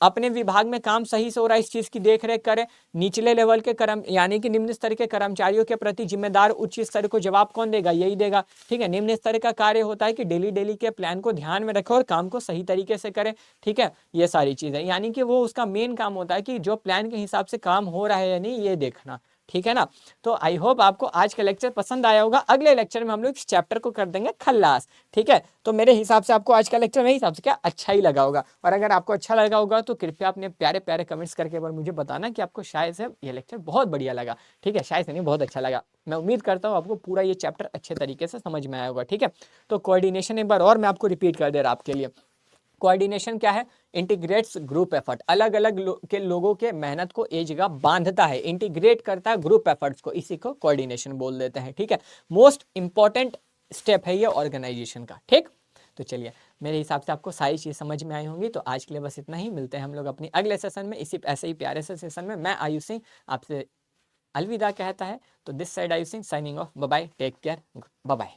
अपने विभाग में काम सही से हो रहा है इस चीज की देख रेख करें। निचले लेवल के यानी कि निम्न स्तर के कर्मचारियों के प्रति जिम्मेदार उच्च स्तर को जवाब कौन देगा, यही देगा। ठीक है। निम्न स्तर का कार्य होता है कि डेली डेली के प्लान को ध्यान में रखें और काम को सही तरीके से करें। ठीक है। ये सारी चीजें, यानी कि वो उसका मेन काम होता है कि जो प्लान के हिसाब से काम हो रहा है या नहीं ये देखना। ठीक है ना। तो आई होप आपको आज का लेक्चर पसंद आया होगा। अगले लेक्चर में हम लोग इस चैप्टर को कर देंगे खल्लास। ठीक है। तो मेरे हिसाब से आपको आज का लेक्चर मेरे हिसाब से क्या अच्छा ही लगा होगा, और अगर आपको अच्छा लगा होगा तो कृपया अपने प्यारे प्यारे कमेंट्स करके एक बार मुझे बताना कि आपको शायद से ये लेक्चर बहुत बढ़िया लगा। ठीक है। शायद से नहीं, बहुत अच्छा लगा। मैं उम्मीद करता हूँ आपको पूरा ये चैप्टर अच्छे तरीके से समझ में आया होगा। ठीक है। तो कोऑर्डिनेशन एक बार और मैं आपको रिपीट कर दे रहा आपके लिए। कोऑर्डिनेशन क्या है, इंटीग्रेट्स ग्रुप एफर्ट, अलग अलग के लोगों के मेहनत को एक जगह बांधता है, इंटीग्रेट करता है ग्रुप एफर्ट्स को, इसी को कोऑर्डिनेशन बोल देते हैं। ठीक है। मोस्ट इंपॉर्टेंट स्टेप है ये ऑर्गेनाइजेशन का। ठीक। तो चलिए, मेरे हिसाब से आपको सारी चीज़ समझ में आई होंगी। तो आज के लिए बस इतना ही, मिलते हैं हम लोग अपनी अगले सेशन में, इसी ऐसे ही प्यारे से सेशन में। मैं आयुष सिंह आपसे अलविदा कहता है। तो this side Ayush Singh signing off, bye bye, take care, bye bye.